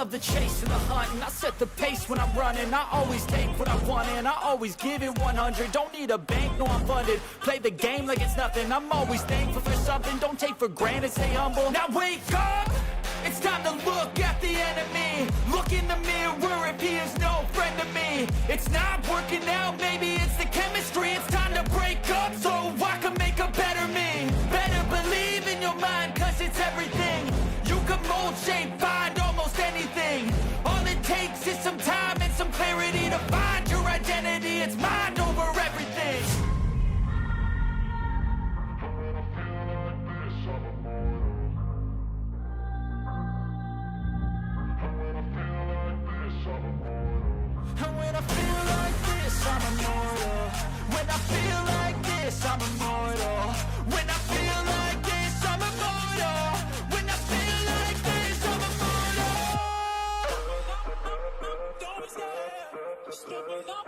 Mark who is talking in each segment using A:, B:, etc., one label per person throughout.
A: love the chase and the hunt, and I set the pace when I'm running. I always take what I want and I always give it 100. Don't need a bank, no I'm funded. Play the game like it's nothing. I'm always thankful for something. Don't take for granted, stay humble. Now wake up! It's time to look at the enemy. Look in the mirror if he is no friend to me. It's not working out, maybe it's the chemistry. It's time to break up so I can make a better me. Better believe in your mind, cause it's everything. You can mold, shape, find almost anything. All it takes is some time and some clarity to find your identity. It's mind over everything. And when I feel like this, I'm immortal. When I feel like this, I'm immortal. When I feel like this, I'm immortal. When I feel like this, I'm immortal. Don't be scared. Just give it up.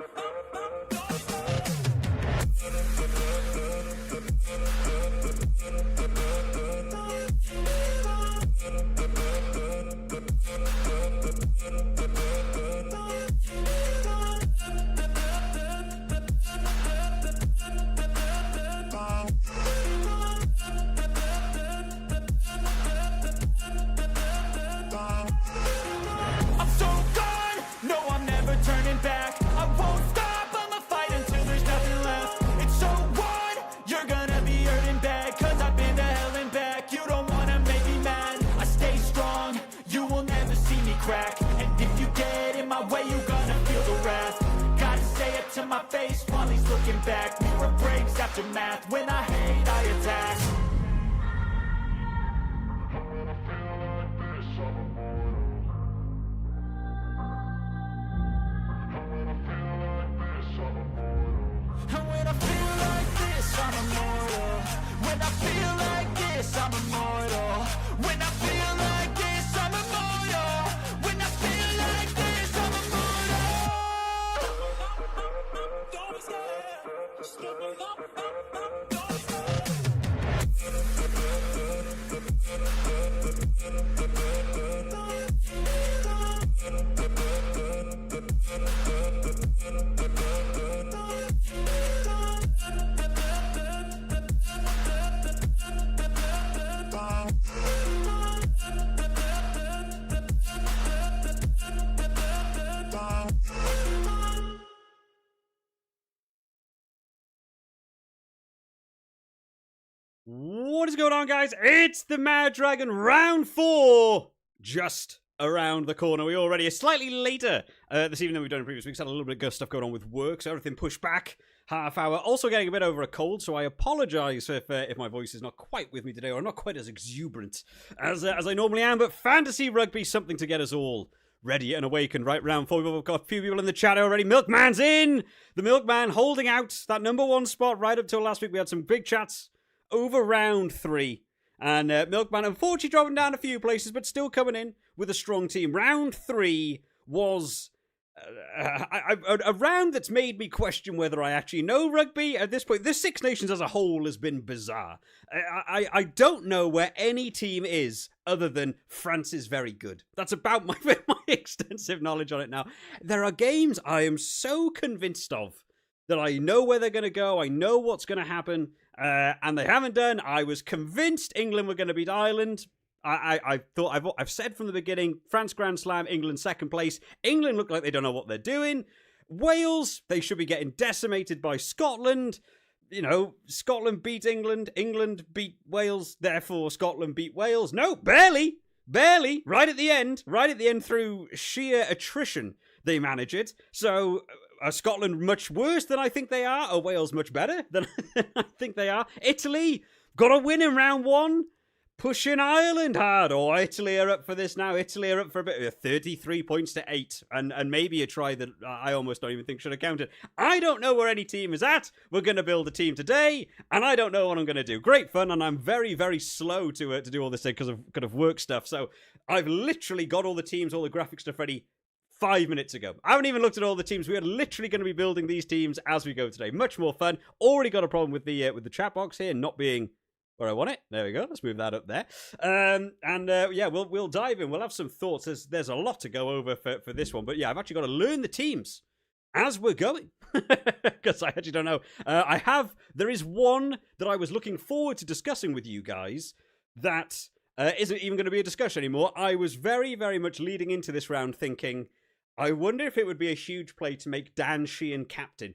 A: To my face while he's looking back. Mirror breaks after math. When I hate, I attack. When I feel like this, I'm immortal. When I feel like this, I'm immortal. And when I feel like this, I'm immortal. When I feel like this, I'm immortal. When I feel like this, I'm immortal. When I feel like this, I'm immortal. Don't be scared. Just give it up.
B: What is going on, guys? It's the MaD Dragon round 4 just around the corner. We're already slightly later this evening than we've done in previous weeks. Had a little bit of good stuff going on with work, so everything pushed back half hour. Also getting a bit over a cold, so I apologise if my voice is not quite with me today, or not quite as exuberant as I normally am. But fantasy rugby, something to get us all ready and awakened. Right, round 4. We've got a few people in the chat already. Milkman's in! The Milkman holding out that number 1 spot right up till last week. We had some big chats over round 3. And Milkman, unfortunately, dropping down a few places, but still coming in with a strong team. Round 3 was a round that's made me question whether I actually know rugby at this point. This Six Nations as a whole has been bizarre. I don't know where any team is other than France is very good. That's about my extensive knowledge on it now. There are games I am so convinced of that I know where they're going to go, I know what's going to happen, and they haven't done. I was convinced England were going to beat Ireland. I thought, I've said from the beginning, France Grand Slam, England second place. England look like they don't know what they're doing. Wales, they should be getting decimated by Scotland. You know, Scotland beat England, England beat Wales, therefore Scotland beat Wales. No, barely, right at the end through sheer attrition, they manage it. So, are Scotland much worse than I think they are? Are Wales much better than I think they are? Italy, got a win in round 1. Pushing Ireland hard. Oh, Italy are up for this now. Italy are up for a bit. 33 points to 8. And maybe a try that I almost don't even think should have counted. I don't know where any team is at. We're going to build a team today. And I don't know what I'm going to do. Great fun. And I'm very, very slow to do all this because of kind of work stuff. So I've literally got all the teams, all the graphic stuff ready 5 minutes ago. I haven't even looked at all the teams. We are literally going to be building these teams as we go today. Much more fun. Already got a problem with the chat box here not being... where I want it. There we go. Let's move that up there. Yeah, we'll dive in. We'll have some thoughts. There's a lot to go over for this one. But yeah, I've actually got to learn the teams as we're going, because I actually don't know. There is one that I was looking forward to discussing with you guys that isn't even going to be a discussion anymore. I was very, very much leading into this round thinking, I wonder if it would be a huge play to make Dan Sheehan captain.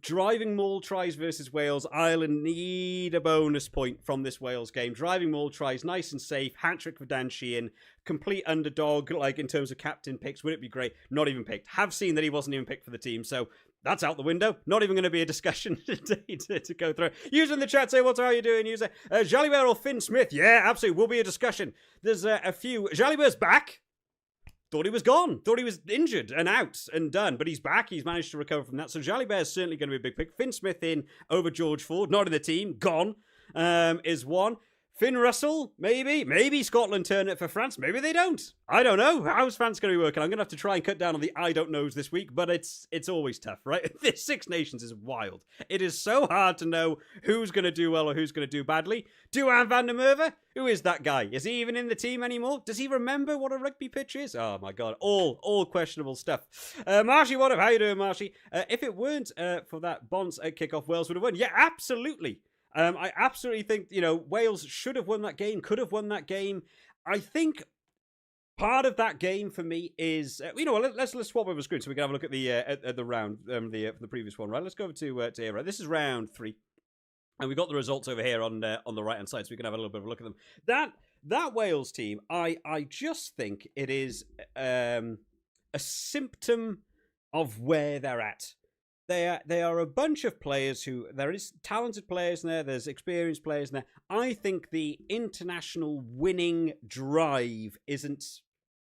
B: Driving maul tries versus Wales. Ireland need a bonus point from this Wales game. Driving maul tries, nice and safe. Hat-trick for Dan Sheehan. Complete underdog, like in terms of captain picks. Would it be great? Not even picked. Have seen that he wasn't even picked for the team, so that's out the window. Not even going to be a discussion to go through. User in the chat say, what are you doing, user? Jalibert or Finn Smith? Yeah, absolutely. Will be a discussion. There's a few. Jalibert's back. Thought he was gone. Thought he was injured and out and done. But he's back. He's managed to recover from that. So Jalibert is certainly going to be a big pick. Finn Smith in over George Ford. Not in the team. Gone is one. Finn Russell, maybe. Maybe Scotland turn it for France. Maybe they don't. I don't know. How's France going to be working? I'm going to have to try and cut down on the I don't knows this week, but it's always tough, right? This Six Nations is wild. It is so hard to know who's going to do well or who's going to do badly. Duhan van der Merwe? Who is that guy? Is he even in the team anymore? Does he remember what a rugby pitch is? Oh my God. All questionable stuff. Marshy, what up? How you doing, Marshy? If it weren't for that Bonds at kickoff, Wales would have won. Yeah, absolutely. I absolutely think, Wales should have won that game, could have won that game. I think part of that game for me is, let's swap over screen so we can have a look at the round, the previous one, right? Let's go over to here, right? This is round 3. And we've got the results over here on the right-hand side, so we can have a little bit of a look at them. That Wales team, I just think it is a symptom of where they're at. They are a bunch of players who, there is talented players in there, there's experienced players in there. I think the international winning drive isn't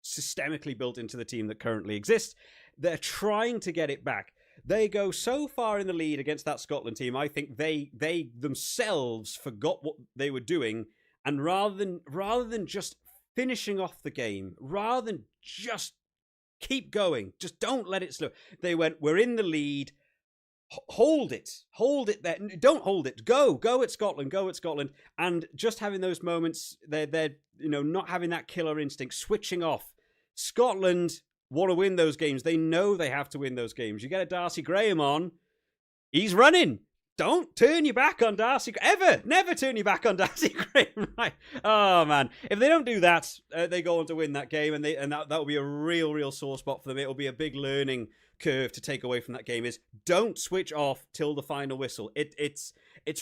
B: systemically built into the team that currently exists. They're trying to get it back. They go so far in the lead against that Scotland team, I think they themselves forgot what they were doing, and rather than just finishing off the game, rather than just keep going, just don't let it slow. They went, we're in the lead, hold it there, don't hold it, go at Scotland, and just having those moments, they're not having that killer instinct, switching off. Scotland want to win those games. They know they have to win those games. You get a Darcy Graham on, he's running. Don't turn your back on Darcy. Never turn your back on Darcy Graham, right? Oh, man. If they don't do that, they go on to win that game, and that will be a real sore spot for them. It will be a big learning curve to take away from that game is don't switch off till the final whistle. It's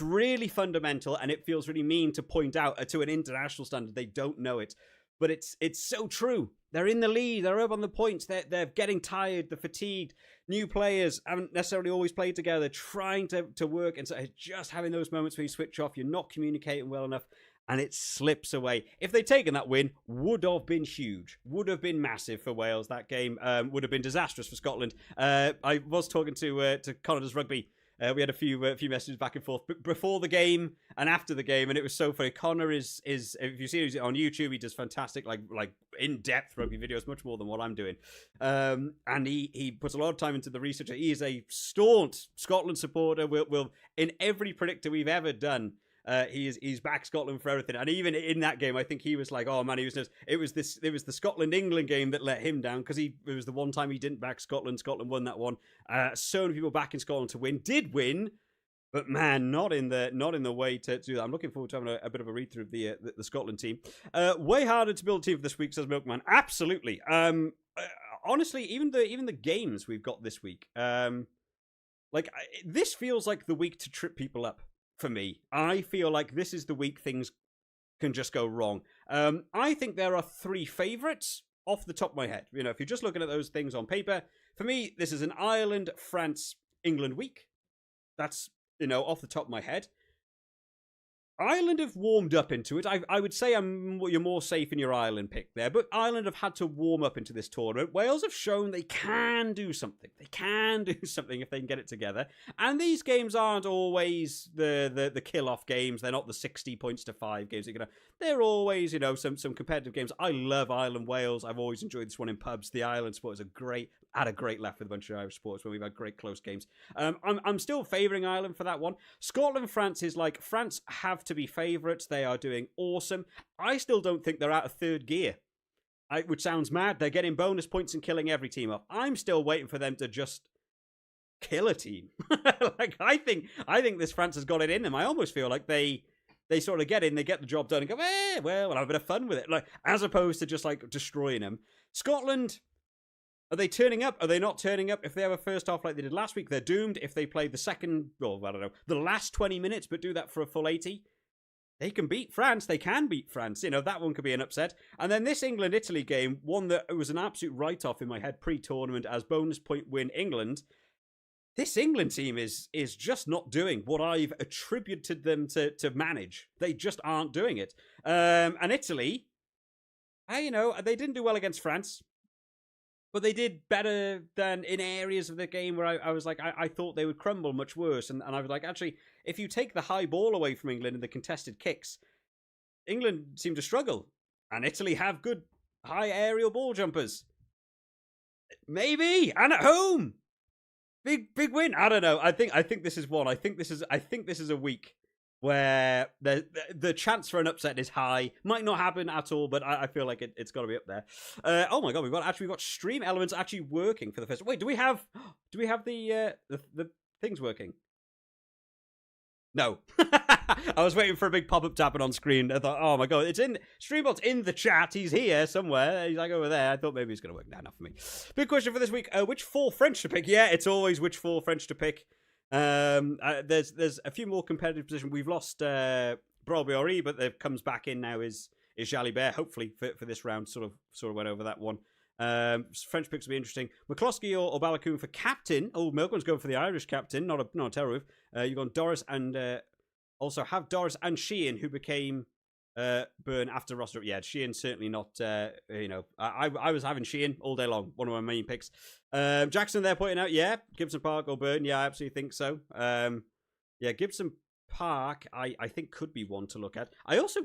B: really fundamental, and it feels really mean to point out to an international standard they don't know it. But it's so true. They're in the lead. They're up on the points. They're getting tired. They're fatigued. New players haven't necessarily always played together, trying to work. And so just having those moments where you switch off, you're not communicating well enough, and it slips away. If they'd taken that win, would have been huge. Would have been massive for Wales. That game would have been disastrous for Scotland. I was talking to Connor Does Rugby. We had a few messages back and forth before the game and after the game, and it was so funny. Connor is if you see him on YouTube, he does fantastic, like in-depth rugby videos, much more than what I'm doing. And he puts a lot of time into the research. He is a staunch Scotland supporter. Will in every predictor we've ever done. He's backed Scotland for everything, and even in that game, I think he was like, "Oh man, he was nervous." It was the Scotland-England game that let him down because it was the one time he didn't back Scotland. Scotland won that one. So many people backing Scotland to win, did win, but man, not in the way to do that. I'm looking forward to having a bit of a read through of the Scotland team. Way harder to build a team for this week, says Milkman. Absolutely. Honestly, even the games we've got this week, this feels like the week to trip people up. For me, I feel like this is the week things can just go wrong. I think there are 3 favourites off the top of my head. If you're just looking at those things on paper, for me, this is an Ireland, France, England week. That's, off the top of my head. Ireland have warmed up into it. I would say you're more safe in your Ireland pick there, but Ireland have had to warm up into this tournament. Wales have shown they can do something. They can do something if they can get it together. And these games aren't always the kill-off games. They're not the 60 points to 5 games. They're always, some competitive games. I love Ireland-Wales. I've always enjoyed this one in pubs. The Ireland supporters had a great laugh with a bunch of Irish supporters when we've had great close games. I'm still favouring Ireland for that one. Scotland-France is like, France have to be favourites. They are doing awesome. I still don't think they're out of third gear, which sounds mad. They're getting bonus points and killing every team off. I'm still waiting for them to just kill a team. Like, I think this France has got it in them. I almost feel like they sort of get in, they get the job done and go, well, I'll have a bit of fun with it. Like, as opposed to just like destroying them. Scotland, are they turning up? Are they not turning up? If they have a first half like they did last week, they're doomed. If they play the second, well, I don't know, the last 20 minutes, but do that for a full 80, they can beat France. They can beat France. You know, that one could be an upset. And then this England-Italy game, one that was an absolute write-off in my head pre-tournament as bonus point win England. This England team is just not doing what I've attributed them to manage. They just aren't doing it. And Italy, they didn't do well against France, but they did better than in areas of the game where I was like, I thought they would crumble much worse. And I was like, actually, if you take the high ball away from England and the contested kicks, England seem to struggle. And Italy have good high aerial ball jumpers. Maybe. And at home. Big win. I don't know. I think this is one. I think this is a week where the chance for an upset is high. Might not happen at all, but I feel like it's got to be up there. Oh my god, we've got stream elements actually working for the first. Wait, do we have the things working? No. I was waiting for a big pop-up tapping on screen. I thought, oh my god, it's in Streambot's in the chat. He's here somewhere. He's like over there. I thought maybe he's going to work. Nah, not for me. Big question for this week. Which 4 French to pick? Yeah, it's always which 4 French to pick. There's a few more competitive positions. We've lost Bralbiori, but that comes back in now is Jalibert, hopefully for this round. Sort of went over that one. French picks will be interesting. McCloskey or Balakoon for captain. Oh, Milgren's going for the Irish captain, not a terror. You've got Doris and also have Doris and Sheehan, who became Burn after roster. Yeah, Sheehan certainly not. I was having Sheehan all day long. One of my main picks. Jackson there pointing out, yeah, Gibson Park or Burn. Yeah, I absolutely think so. Yeah, Gibson Park, I think could be one to look at. I also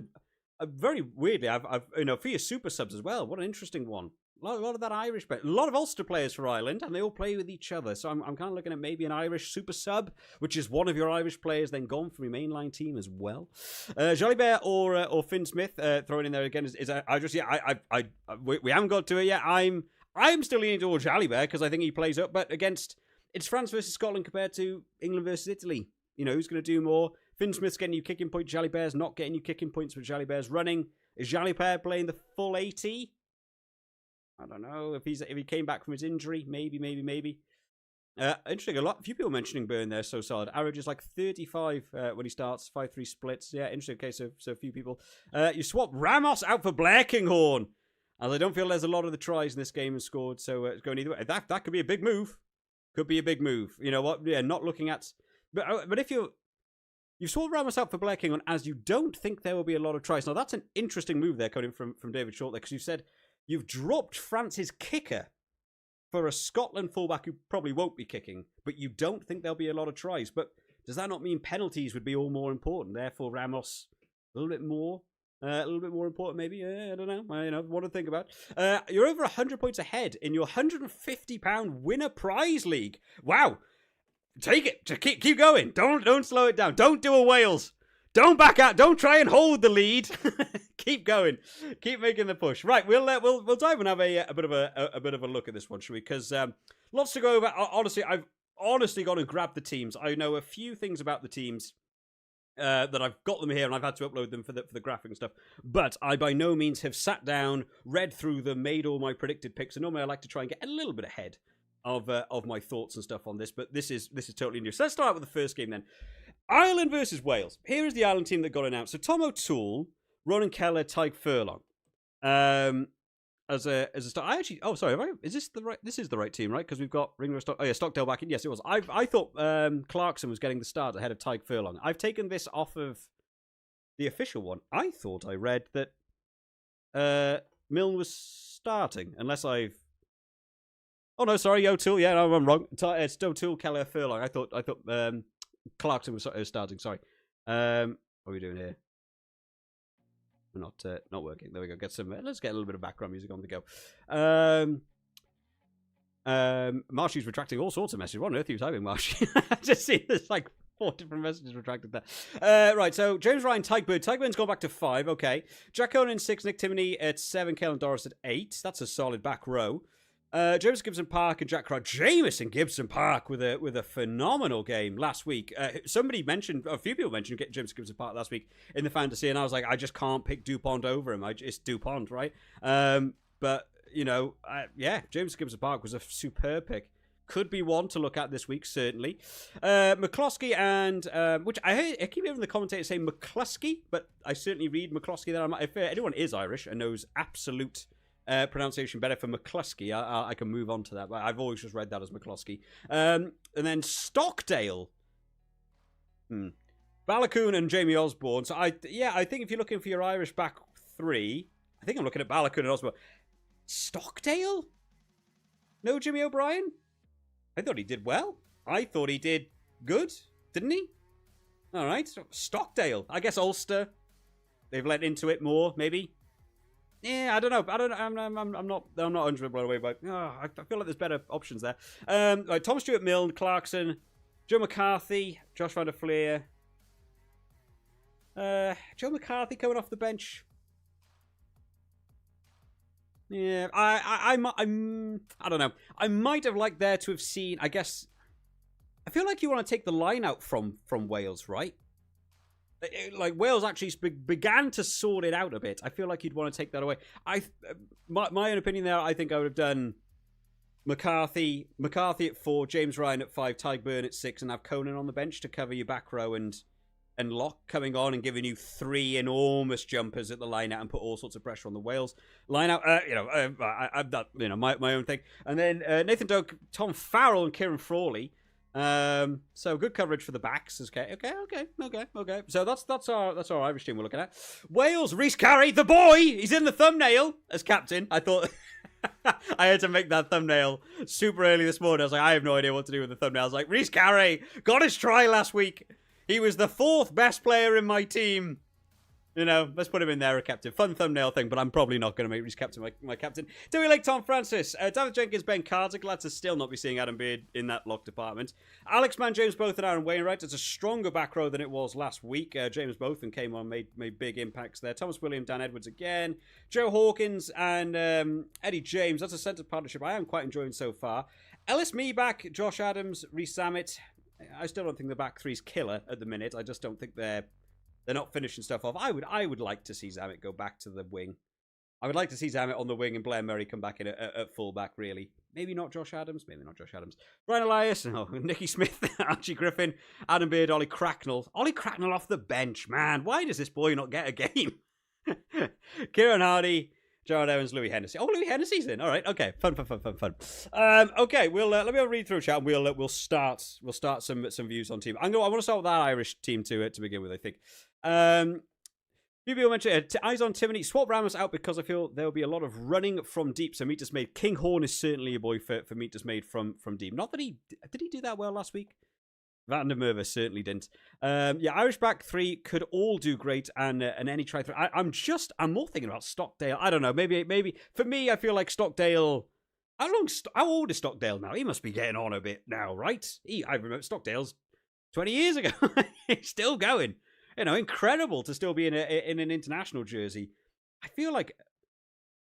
B: very weirdly, I've for your super subs as well. What an interesting one. A lot of that Irish, but a lot of Ulster players for Ireland, and they all play with each other. So I'm kind of looking at maybe an Irish super sub, which is one of your Irish players then gone from your mainline team as well. Jalibert or Finn Smith thrown in there again is we haven't got to it yet. I'm still leaning towards Jalibert because I think he plays up, but it's France versus Scotland compared to England versus Italy. You know, who's going to do more? Finn Smith's getting you kicking points. Jalibert's not getting you kicking points, but Jalibert's running. Is Jalibert playing the full 80? I don't know if he came back from his injury. Maybe. Interesting. A few people mentioning Burn there. So solid. Average is like 35 when he starts. 5-3 splits. Yeah, interesting. Okay, so a few people. You swap Ramos out for Blairkinghorn, as I don't feel there's a lot of the tries in this game and scored. So it's going either way. That could be a big move. Could be a big move. You know what? Yeah, not looking at. But if you swap Ramos out for Blairkinghorn as you don't think there will be a lot of tries. Now that's an interesting move there coming from David Short there, because you said. You've dropped France's kicker for a Scotland fullback who probably won't be kicking, but you don't think there'll be a lot of tries. But does that not mean penalties would be all more important? Therefore, Ramos a little bit more important, maybe. I don't know. What to think about. You're over 100 points ahead in your £150 winner prize league. Wow, take it. Just keep going. Don't slow it down. Don't do a Wales. Don't back out. Don't try and hold the lead. Keep going. Keep making the push. Right, we'll dive and have a bit of a look at this one, shall we? Because lots to go over. Honestly, I've gone and grabbed the teams. I know a few things about the teams that I've got them here, and I've had to upload them for the graphic and stuff. But I by no means have sat down, read through them, made all my predicted picks. And normally I like to try and get a little bit ahead of my thoughts and stuff on this. But this is totally new. So let's start with the first game then. Ireland versus Wales. Here is the Ireland team that got announced. So Tom O'Toole, Ronan Keller, Tyke Furlong. As a start. Is this the right? This is the right team, right? Because we've got Ringo Stockdale back in. Yes, it was. I thought Clarkson was getting the start ahead of Tyke Furlong. I've taken this off of the official one. I thought I read that Milne was starting, unless I've. Oh no, sorry, O'Toole. Yeah, no, I'm wrong. It's O'Toole, Keller, Furlong. I thought Clarkson was starting. Sorry. What are we doing here? We're not working. There we go. Let's get a little bit of background music on the go. Marshy's retracting all sorts of messages. What on earth are you typing, Marshy? I just see there's like 4 different messages retracted there. Right, so James Ryan, Tygburn. Tygburn's gone back to 5, okay. Jack Conan 6, Nick Timoney at 7, Kellen Doris at 8. That's a solid back row. James Gibson Park and Jack Crowd. Jameson Gibson Park with a phenomenal game last week. Somebody mentioned, a few people mentioned James Gibson Park last week in the fantasy, and I was like, I just can't pick Dupont over him. It's Dupont, right? But, you know, yeah, James Gibson Park was a superb pick. Could be one to look at this week, certainly. McCloskey and, which I keep hearing the commentators say McCluskey, but I certainly read McCloskey there. If anyone is Irish and knows absolute pronunciation better for McCluskey, I can move on to that. But I've always just read that as McCloskey. And then Stockdale. Balakoon and Jamie Osborne. So I think if you're looking for your Irish back 3, I think I'm looking at Balakoon and Osborne. Stockdale? No Jimmy O'Brien? I thought he did well. I thought he did good, didn't he? All right, so Stockdale. I guess Ulster. They've let into it more, maybe. Yeah, I don't know. I'm not 100 blown away by. I feel like there's better options there. Like Tom Stewart, Milne, Clarkson, Joe McCarthy, Josh Van der Fleer. Joe McCarthy coming off the bench. Yeah, I don't know. I might have liked there to have seen. I guess I feel like you want to take the line out from Wales, right? Like Wales actually began to sort it out a bit. I feel like you'd want to take that away. My own opinion there. I think I would have done McCarthy at 4, James Ryan at 5, Tygburn at 6, and have Conan on the bench to cover your back row and Locke coming on and giving you 3 enormous jumpers at the line out and put all sorts of pressure on the Wales line out. I've that my own thing. And then Nathan Doak, Tom Farrell, and Kieran Frawley. So good coverage for the backs. Okay. So that's our Irish team we're looking at. Wales, Rhys Carey, the boy. He's in the thumbnail as captain. I thought I had to make that thumbnail super early this morning. I was like, I have no idea what to do with the thumbnail. I was like, Rhys Carey got his try last week. He was the 4th best player in my team. You know, let's put him in there, a captain. Fun thumbnail thing, but I'm probably not going to make Rhys captain my captain. Dewey Lake, Tom Francis, David Jenkins, Ben Carter. Glad to still not be seeing Adam Beard in that lock department. Alex Mann, James Both, and Aaron Wainwright. It's a stronger back row than it was last week. James Both and came on, made big impacts there. Thomas William, Dan Edwards again. Joe Hawkins and Eddie James. That's a centre partnership I am quite enjoying so far. Ellis Meeback, Josh Adams, Rhys Zammit. I still don't think the back three's killer at the minute. I just don't think they're not finishing stuff off. I would like to see Zammit go back to the wing. I would like to see Zammit on the wing and Blair Murray come back in at fullback, really. Maybe not Josh Adams. Brian Elias, Nicky Smith, Archie Griffin, Adam Beard, Ollie Cracknell. Ollie Cracknell off the bench, man. Why does this boy not get a game? Kieran Hardy, Jared Evans, Louis Hennessy. Oh, Louis Hennessy's in. All right, okay, fun. Okay, we'll let me have a read through chat. And we'll start some views on team. I want to start with that Irish team to begin with. I think. Few people mentioned eyes on Timoney. Swap Ramos out because I feel there will be a lot of running from deep. So Meat Just Made. King Horn is certainly a boy for Meat Just Made from deep. Not that did he do that well last week? Van der Merwe certainly didn't. Irish back 3 could all do great, and any try through. I'm more thinking about Stockdale. I don't know. Maybe for me, I feel like Stockdale. How old is Stockdale now? He must be getting on a bit now, right? I remember Stockdale's 20 years ago. He's still going. You know, incredible to still be in an international jersey. I feel like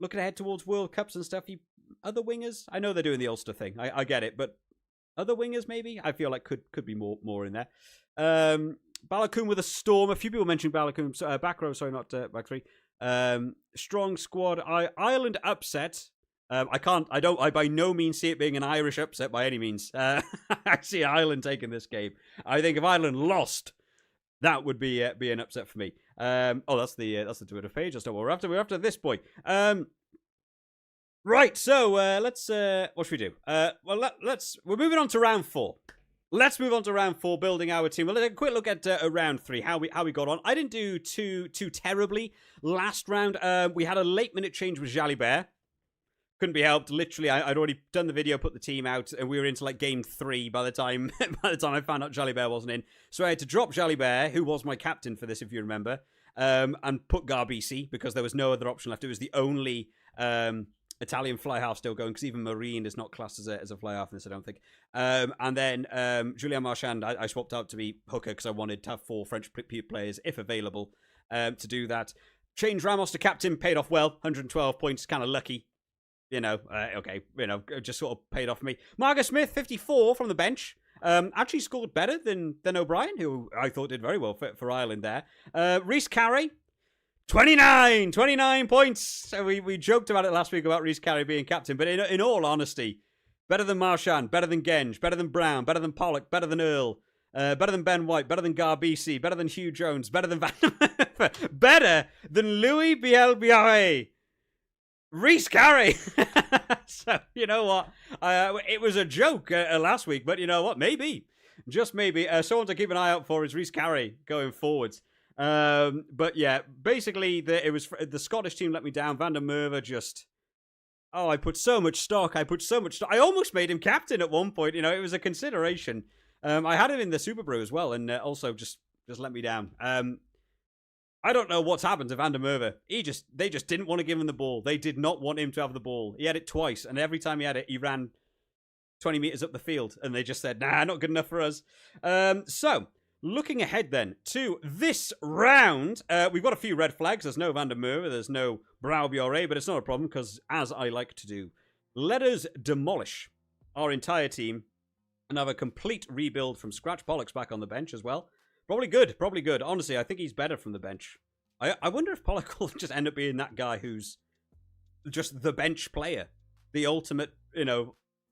B: looking ahead towards World Cups and stuff. Other wingers. I know they're doing the Ulster thing. I get it, but. Other wingers, maybe? I feel like could be more in there. Balakoon with a storm. A few people mentioned Balakoon. Back row, sorry, not back 3. Strong squad. Ireland upset. I by no means see it being an Irish upset by any means. I see Ireland taking this game. I think if Ireland lost, that would be an upset for me. That's the Twitter page. That's not what we're after. We're after this boy. Right, so let's. What should we do? We're moving on to round 4. Let's move on to round 4, building our team. Well, let's take a quick look at round 3, how we got on. I didn't do too terribly last round. We had a late minute change with Jalibert. Couldn't be helped. Literally, I'd already done the video, put the team out, and we were into like game 3 by the time I found out Jalibert wasn't in. So I had to drop Jalibert, who was my captain for this, if you remember, and put Garbisi because there was no other option left. It was the only Italian fly half still going, because even Marine is not classed as a fly half in this, I don't think. And then Julien Marchand, I swapped out to be hooker because I wanted to have 4 French players, if available, to do that. Changed Ramos to captain, paid off well, 112 points, kind of lucky. Just sort of paid off for me. Marcus Smith, 54 from the bench. Actually scored better than O'Brien, who I thought did very well for Ireland there. Rhys Carey, 29 points. So we joked about it last week about Rhys Carey being captain, but in all honesty, better than Marchand, better than Genge, better than Brown, better than Pollock, better than Earl, better than Ben White, better than Garbisi, better than Hugh Jones, better than better than Louis Bielbiaré. Rhys Carey. So, you know what? It was a joke last week, but you know what? Maybe. Just maybe. Someone to keep an eye out for is Rhys Carey going forwards. But yeah, basically, it was the Scottish team let me down. Van der Merwe just... Oh, I put so much stock. I almost made him captain at one point. You know, it was a consideration. I had him in the Superbru as well, and also just let me down. I don't know what's happened to Van der Merwe. They just didn't want to give him the ball. They did not want him to have the ball. He had it twice, and every time he had it, he ran 20 meters up the field, and they just said, nah, not good enough for us. So, looking ahead then to this round, we've got a few red flags. There's no Van der Merwe, there's no Bielbiaré, but it's not a problem, because as I like to do, let us demolish our entire team and have a complete rebuild from scratch. Pollock's back on the bench as well. Probably good. Honestly, I think he's better from the bench. I wonder if Pollock will just end up being that guy who's just the bench player. The ultimate,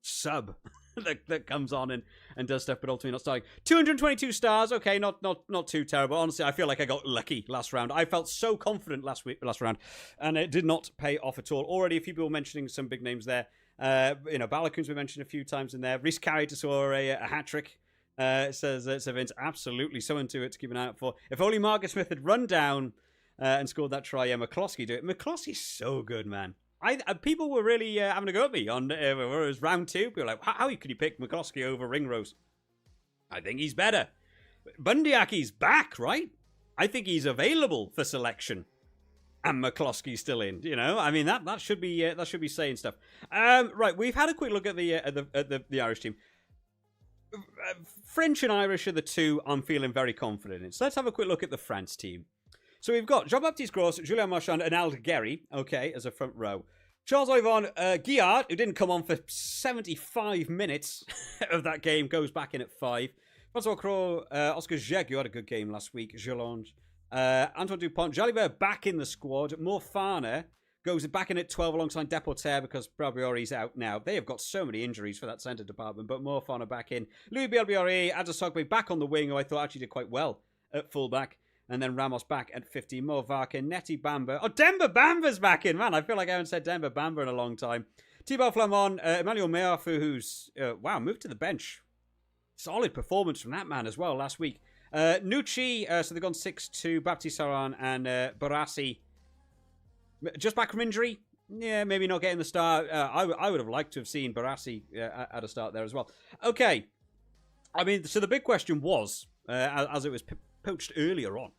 B: sub that comes on and does stuff, but ultimately not starting. 222 stars, okay, not too terrible. Honestly, I feel like I got lucky last round. I felt so confident last round, and it did not pay off at all. Already a few people mentioning some big names there. Balakoon's been mentioned a few times in there. Rhys Carey to score a hat-trick. Says Vince, absolutely someone to keep an eye out for. If only Marcus Smith had run down and scored that try, yeah, McCloskey do it. McCloskey's so good, man. People were really having a go at me on it was round 2. People were like, how could you pick McCloskey over Ringrose? I think he's better. Bundiaki's back, right? I think he's available for selection. And McCloskey's still in, I mean, that should be saying stuff. Right, we've had a quick look at the Irish team. French and Irish are the two I'm feeling very confident in. So let's have a quick look at the France team. So we've got Jean-Baptiste Gros, Julien Marchand, and Alguerri, okay, as a front row. Charles-Yvon Guillard, who didn't come on for 75 minutes of that game, goes back in at 5. Francois Cros, Oscar Zeg, who had a good game last week, Jolange. Antoine Dupont, Jalibert back in the squad. Morfana goes back in at 12 alongside Deporter because Bielbiaré's out now. They have got so many injuries for that centre department, but Morfana back in. Louis Bielbiaré, Adesogbe back on the wing, who I thought actually did quite well at fullback. And then Ramos back at 15. Mo Varkin, Netty Bamba. Oh, Demba Bamba's back in. Man, I feel like I haven't said Demba Bamba in a long time. Thibaut Flamand, Emmanuel Meafu, who's, moved to the bench. Solid performance from that man as well last week. Nucci, so they've gone 6-2. Baptiste Saran and Barassi. Just back from injury? Yeah, maybe not getting the start. I would have liked to have seen Barassi at a start there as well. Okay. I mean, so the big question was, as it was poached earlier on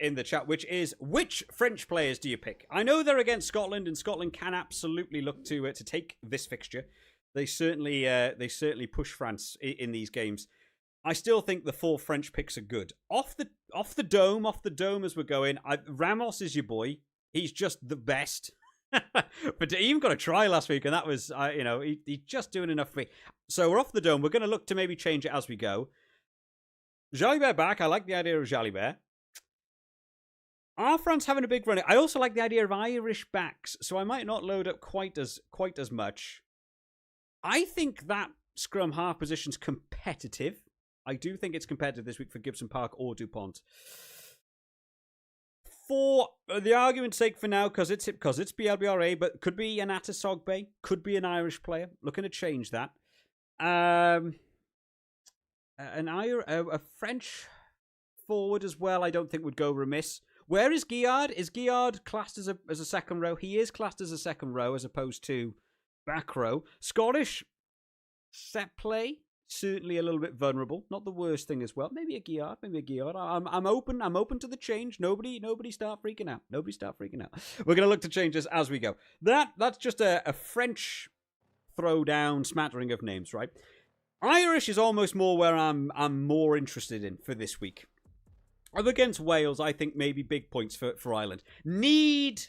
B: in the chat, which is, which French players do you pick? I know they're against Scotland, and Scotland can absolutely look to take this fixture. They certainly push France in these games. I still think the 4 French picks are good. Off the dome as we're going. Ramos is your boy. He's just the best. But he even got a try last week, and that was, he's just doing enough for me. So we're off the dome. We're going to look to maybe change it as we go. Jalibert back. I like the idea of Jalibert. Are France having a big run? I also like the idea of Irish backs, so I might not load up quite as much. I think that scrum half position's competitive. I do think it's competitive this week for Gibson Park or Dupont. For the argument's sake for now, because it's Bielbiaré, but could be an Atasogbe, could be an Irish player. Looking to change that. A French forward as well, I don't think would go remiss. Where is Guillard? Is Guillard classed as a second row? He is classed as a second row as opposed to back row. Scottish set play. certainly a little bit vulnerable. Not the worst thing as well. Maybe a Giard. I'm open to the change. Nobody start freaking out. We're going to look to change this as we go. That's just a French throwdown smattering of names, right? Irish is almost more where I'm more interested in for this week. Up against Wales, I think maybe big points for Ireland. Need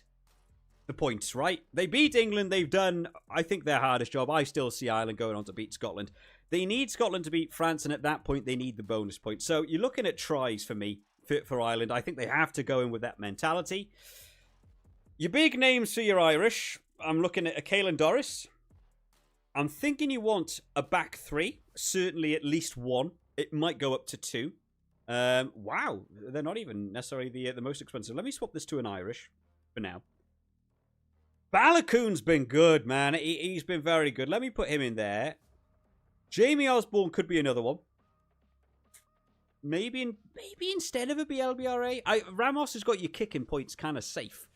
B: the points, right? They beat England. They've done, I think, their hardest job. I still see Ireland going on to beat Scotland. They need Scotland to beat France, and at that point, they need the bonus point. So you're looking at tries for me, for Ireland. I think they have to go in with that mentality. Your big names for your Irish, I'm looking at a Caelan Doris. I'm thinking you want a back three, certainly at least one. It might go up to two. Wow, they're not even necessarily the most expensive. Let me swap this to an Irish for now. Balakoon's been good, man. He's been very good. Let me put him in there. Jamie Osborne could be another one. Maybe instead of a BLBRA. Ramos has got your kicking points kind of safe.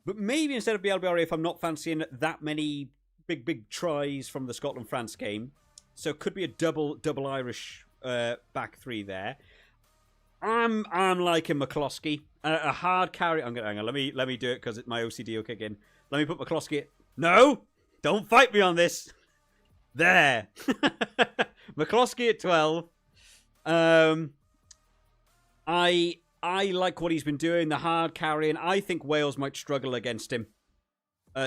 B: But maybe instead of BLBRA, if I'm not fancying that many big tries from the Scotland-France game. So it could be a double Irish back three there. I'm liking McCloskey. A hard carry. Hang on. Let me do it because my OCD will kick in. Let me put McCloskey. No! Don't fight me on this. There. McCloskey at 12. I like what he's been doing, the hard carrying. I think Wales might struggle against him.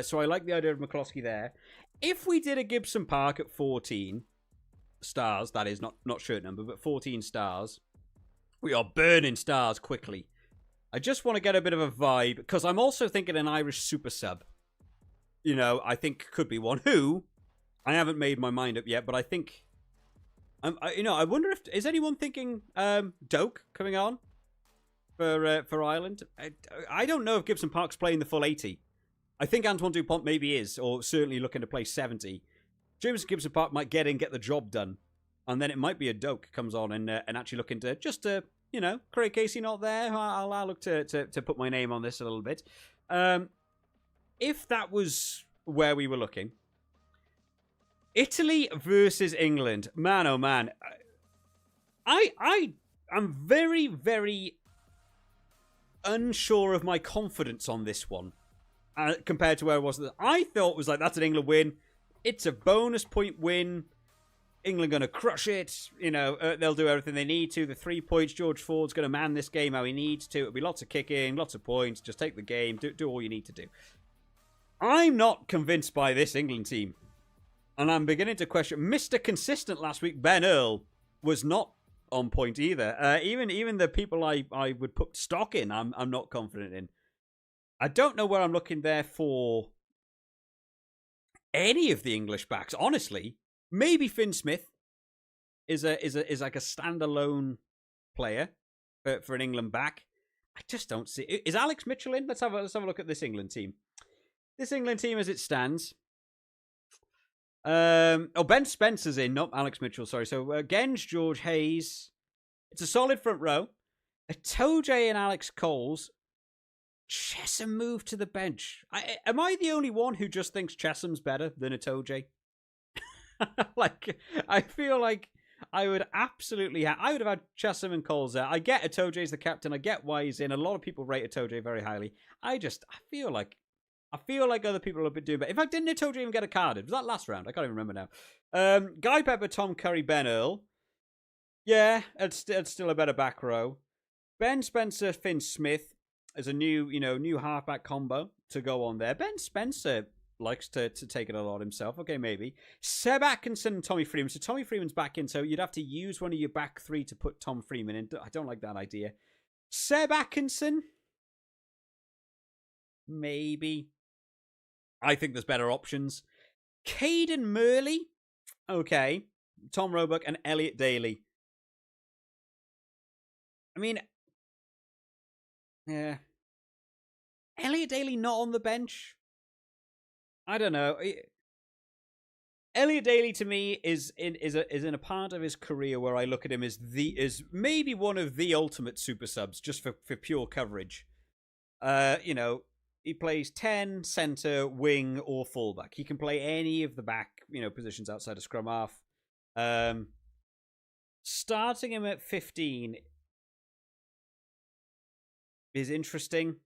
B: So I like the idea of McCloskey there. If we did a Gibson Park at 14 stars, that is not shirt number, but 14 stars, we are burning stars quickly. I just want to get a bit of a vibe, because I'm also thinking an Irish super sub. You know, I think could be one. Who? I haven't made my mind up yet, but I think... I wonder if... Is anyone thinking Doak coming on for Ireland? I don't know if Gibson Park's playing the full 80. I think Antoine Dupont maybe is, or certainly looking to play 70. James Gibson Park might get in, get the job done. And then it might be a Doak comes on and actually looking to just Craig Casey not there. I'll look to put my name on this a little bit. If that was where we were looking, Italy versus England, man oh man, I'm very, very unsure of my confidence on this one compared to where I was. I thought it was like, that's an England win. It's a bonus point win. England going to crush it. They'll do everything they need to. The 3 points, George Ford's going to man this game how he needs to. It'll be lots of kicking, lots of points. Just take the game. Do all you need to do. I'm not convinced by this England team. And I'm beginning to question. Mr. Consistent last week, Ben Earl, was not on point either. Even the people I would put stock in, I'm not confident in. I don't know where I'm looking there for any of the English backs, honestly. Maybe Finn Smith is like a standalone player for an England back. I just don't see. Is Alex Mitchell in? Let's have a look at this England team. This England team as it stands. Ben Spencer's in, not Alex Mitchell. Sorry. So Genge, George Hayes. It's a solid front row. Itoje and Alex Coles. Chesham moved to the bench. Am I the only one who just thinks Chesham's better than Itoje? I feel like I would absolutely I would have had Chesham and Coles there. I get Itoje's the captain. I get why he's in. A lot of people rate Itoje very highly. I feel like other people have been doing better. In fact, didn't Itoje even get a carded? Was that last round? I can't even remember now. Guy Pepper, Tom Curry, Ben Earl. Yeah, it's still a better back row. Ben Spencer, Finn Smith is a new halfback combo to go on there. Ben Spencer likes to take it a lot himself. Okay, maybe. Seb Atkinson and Tommy Freeman. So Tommy Freeman's back in, so you'd have to use one of your back three to put Tom Freeman in. I don't like that idea. Seb Atkinson? Maybe. I think there's better options. Caden Murley? Okay. Tom Roebuck and Elliot Daly. I mean... Yeah. Elliot Daly not on the bench? I don't know. Elliot Daly to me is in a part of his career where I look at him as maybe one of the ultimate super subs just for pure coverage. He plays 10, centre, wing, or fullback. He can play any of the back, positions outside of scrum half. starting him at 15 is interesting.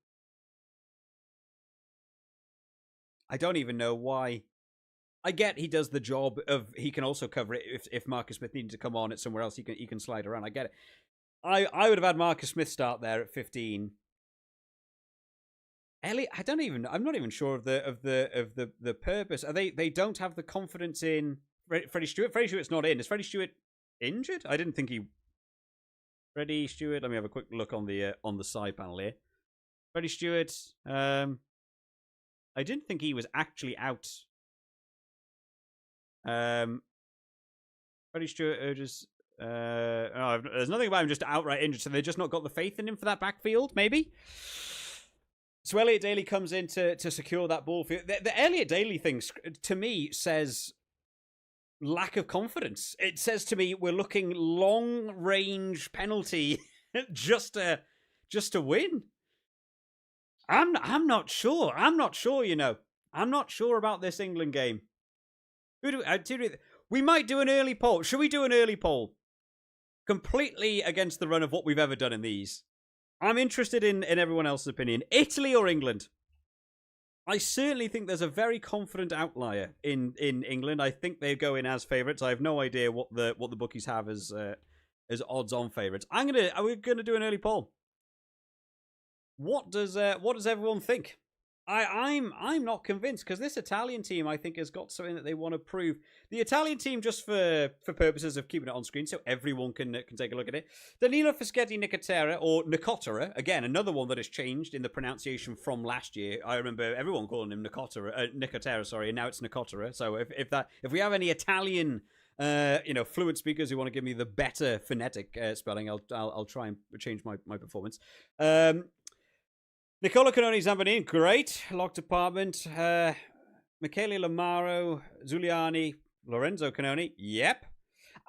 B: I don't even know why. I get he does the job of, he can also cover it if Marcus Smith needed to come on at somewhere else, he can slide around. I get it. I would have had Marcus Smith start there at 15. Elliot, I'm not even sure of the purpose. They don't have the confidence in Freddie Stewart. Freddie Stewart's not in. Is Freddie Stewart injured? I didn't think he. Freddie Stewart. Let me have a quick look on the side panel here. Freddie Stewart. I didn't think he was actually out. Freddie Stewart urges. There's nothing about him just outright injured, so they've just not got the faith in him for that backfield. Maybe. So Elliot Daly comes in to secure that ball. The Elliot Daly thing, to me, says lack of confidence. It says to me we're looking long-range penalty just to win. I'm not sure. I'm not sure, you know. I'm not sure about this England game. We might do an early poll. Should we do an early poll? Completely against the run of what we've ever done in these. I'm interested in everyone else's opinion. Italy or England? I certainly think there's a very confident outlier in England. I think they go in as favourites. I have no idea what the bookies have as odds-on favourites. We're gonna do an early poll. What does everyone think? I'm not convinced, because this Italian team, I think, has got something that they want to prove. The Italian team, just for purposes of keeping it on screen so everyone can take a look at it. Danilo Fischetti Nicotera, or Nicotera, again, another one that has changed in the pronunciation from last year. I remember everyone calling him Nicotera, sorry, and now it's Nicotera. So if we have any Italian fluent speakers who want to give me the better phonetic spelling, I'll try and change my performance. Nicola Canoni Zambanini, great. Lock department. Michele Lamaro, Zuliani, Lorenzo Canoni, yep.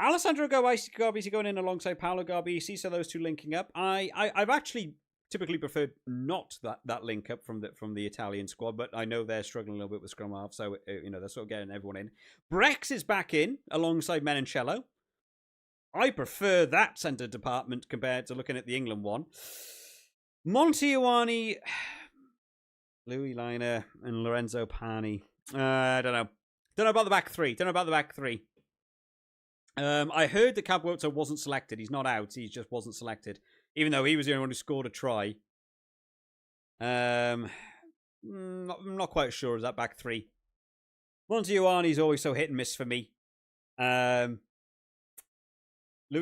B: Alessandro Garbisi going in alongside Paolo Garbisi, so those two linking up. I've actually typically preferred not that link up from the Italian squad, but I know they're struggling a little bit with Scrum-half, so they're sort of getting everyone in. Brex is back in alongside Menoncello. I prefer that centre department compared to looking at the England one. Monty Ioane, Louis Liner, and Lorenzo Pani. I don't know. Don't know about the back three. I heard that Cabwota wasn't selected. He's not out. He just wasn't selected. Even though he was the only one who scored a try. I'm not quite sure of that back three. Monty Ioane's always so hit and miss for me. Louis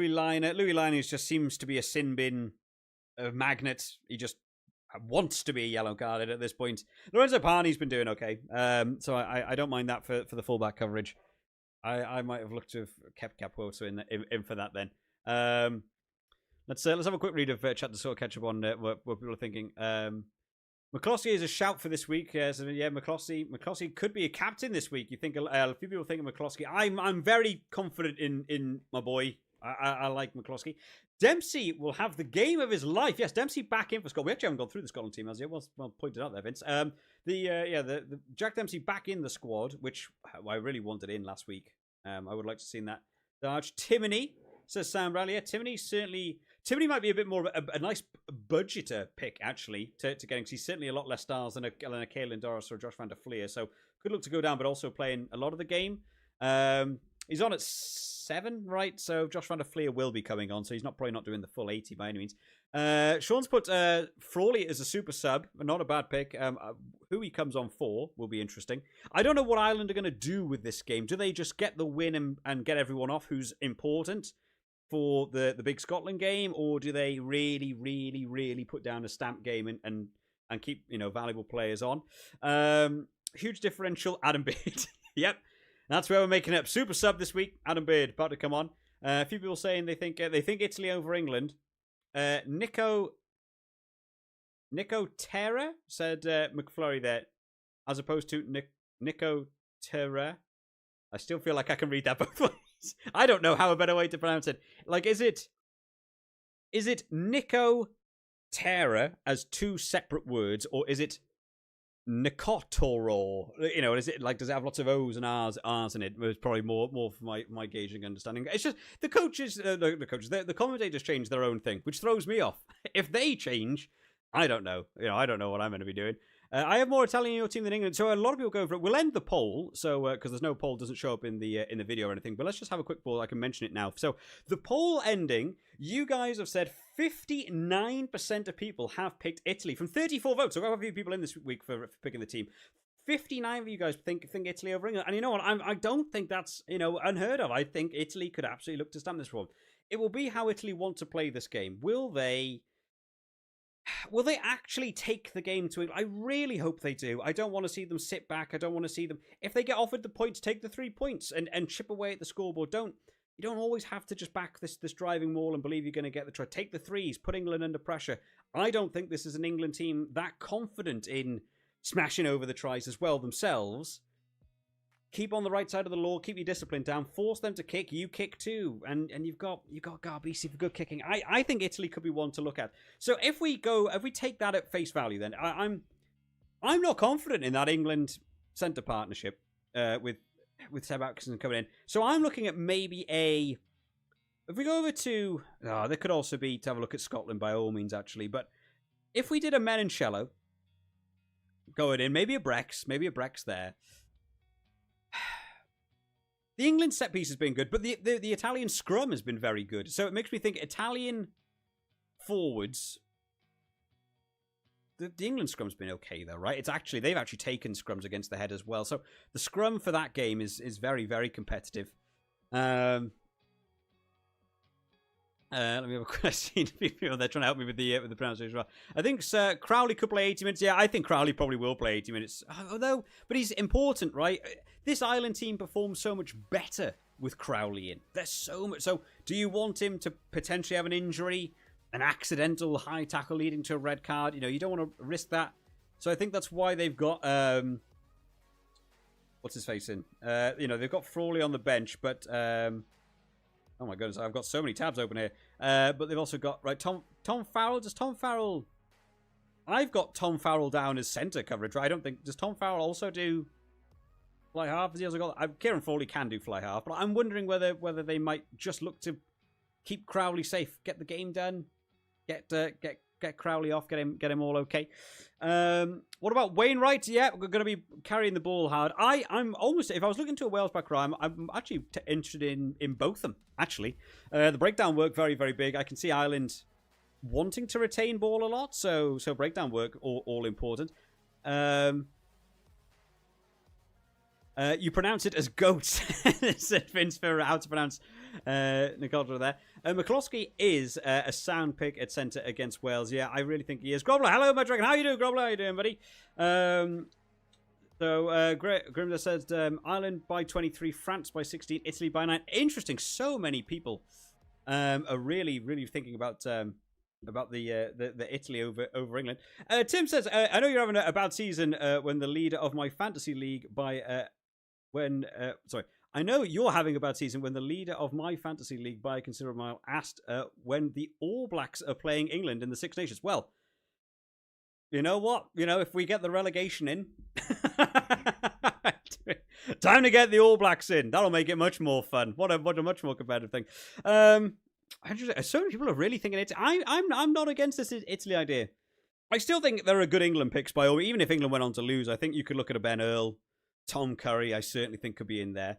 B: Liner just seems to be a sin bin of magnets. He just wants to be a yellow carded at this point. Lorenzo Parni's been doing okay, so I don't mind that for the fullback coverage. I might have looked to have kept Capwota in for that then. Let's have a quick read of chat to sort of catch up on what people are thinking. McCloskey is a shout for this week. So yeah, McCloskey could be a captain this week. You think a few people think of McCloskey. I'm very confident in my boy. I like McCloskey. Dempsey will have the game of his life. Yes, Dempsey back in for Scotland. We actually haven't gone through the Scotland team as yet. Well pointed out there, Vince. The Jack Dempsey back in the squad, which I really wanted in last week. I would like to see that. Darge Timony, says Sam Bradley. Yeah, Timony might be a bit more of a nice budgeter pick, actually, to get him, because he's certainly a lot less stars than a Caelan Doris or Josh van der Fleer. So could look to go down, but also playing a lot of the game. He's on at 7, right? So Josh van der Fleer will be coming on, so he's probably not doing the full 80 by any means. Sean's put Frawley as a super sub, not a bad pick. Who he comes on for will be interesting. I don't know what Ireland are going to do with this game. Do they just get the win and get everyone off who's important for the big Scotland game, or do they really, really, really put down a stamp game and keep valuable players on? Huge differential, Adam Beard. Yep. That's where we're making up. Super sub this week. Adam Beard about to come on. A few people saying they think Italy over England. Nico Terra said McFlurry there, as opposed to Nico Terra. I still feel like I can read that both ways. I don't know how a better way to pronounce it. Like, is it Nico Terra as two separate words, or is it Nicotor, you know, is it like, does it have lots of O's and R's in it? It's probably more for my gauging understanding. It's just the commentators change their own thing, which throws me off. If they change, I don't know. You know, I don't know what I'm going to be doing. I have more Italian in your team than England, so a lot of people go for it. We'll end the poll, so because there's no poll, doesn't show up in the video or anything. But let's just have a quick poll. I can mention it now. So the poll ending, you guys have said 59% of people have picked Italy from 34 votes. So we've got a few people in this week for picking the team. 59 of you guys think Italy over England, and you know what? I don't think that's, you know, unheard of. I think Italy could absolutely look to stamp this one. It will be how Italy want to play this game. Will they actually take the game to it? I really hope they do. I don't want to see them sit back. I don't want to see them, if they get offered the points, take the 3 points and chip away at the scoreboard. You don't always have to just back this driving wall and believe you're going to get the try. Take the threes, put England under pressure. I don't think this is an England team that confident in smashing over the tries as well themselves. Keep on the right side of the law, keep your discipline down, force them to kick, you kick too, and you've got Garbisi for good kicking. I think Italy could be one to look at. So if we take that at face value, then I'm not confident in that England centre partnership with Seb Atkinson coming in. So I'm looking at maybe if we go over to, there could also be to have a look at Scotland by all means actually, but if we did a Menoncello going in, maybe a Brex there. The England set piece has been good, but the Italian scrum has been very good. So it makes me think Italian forwards. The England scrum's been okay though, right? They've actually taken scrums against the head as well. So the scrum for that game is very, very competitive. Let me have a question. People they're trying to help me with the pronunciation as well. I think Crowley could play 80 minutes. Yeah, I think Crowley probably will play 80 minutes. Although, but he's important, right? This Ireland team performs so much better with Crowley in. There's so much. So, do you want him to potentially have an injury, an accidental high tackle leading to a red card? You know, you don't want to risk that. So I think that's why they've got what's his face in? You know, they've got Frawley on the bench, but oh my goodness, I've got so many tabs open here. But they've also got, right, Tom Farrell. Does Tom Farrell... I've got Tom Farrell down as centre coverage, right? I don't think... Does Tom Farrell also do fly half? Has he also got... Kieran Frawley can do fly half, but I'm wondering whether they might just look to keep Crowley safe, get the game done, get Crowley off, get him all okay. What about Wainwright? Yeah, we're going to be carrying the ball hard. I'm almost, if I was looking to a Wales back row, I'm actually interested in both of them, actually. The breakdown work, very, very big. I can see Ireland wanting to retain ball a lot, so breakdown work, all important. You pronounce it as goats, said Vince for how to pronounce Nicole there. McCloskey is a sound pick at centre against Wales. Yeah, I really think he is. Grobler, hello, MaD Dragon. How you doing, Grobler? How you doing, buddy? Grimda says Ireland by 23, France by 16, Italy by 9. Interesting. So many people are really, really thinking about the Italy over England. Tim says, I know you're having a bad season when the leader of my fantasy league I know you're having a bad season when the leader of my fantasy league by a considerable mile asked when the All Blacks are playing England in the Six Nations. Well, you know what? You know, if we get the relegation in, time to get the All Blacks in. That'll make it much more fun. What a much more competitive thing. So many people are really thinking it. I'm not against this Italy idea. I still think there are good England picks by all. Even if England went on to lose, I think you could look at a Ben Earl, Tom Curry. I certainly think could be in there.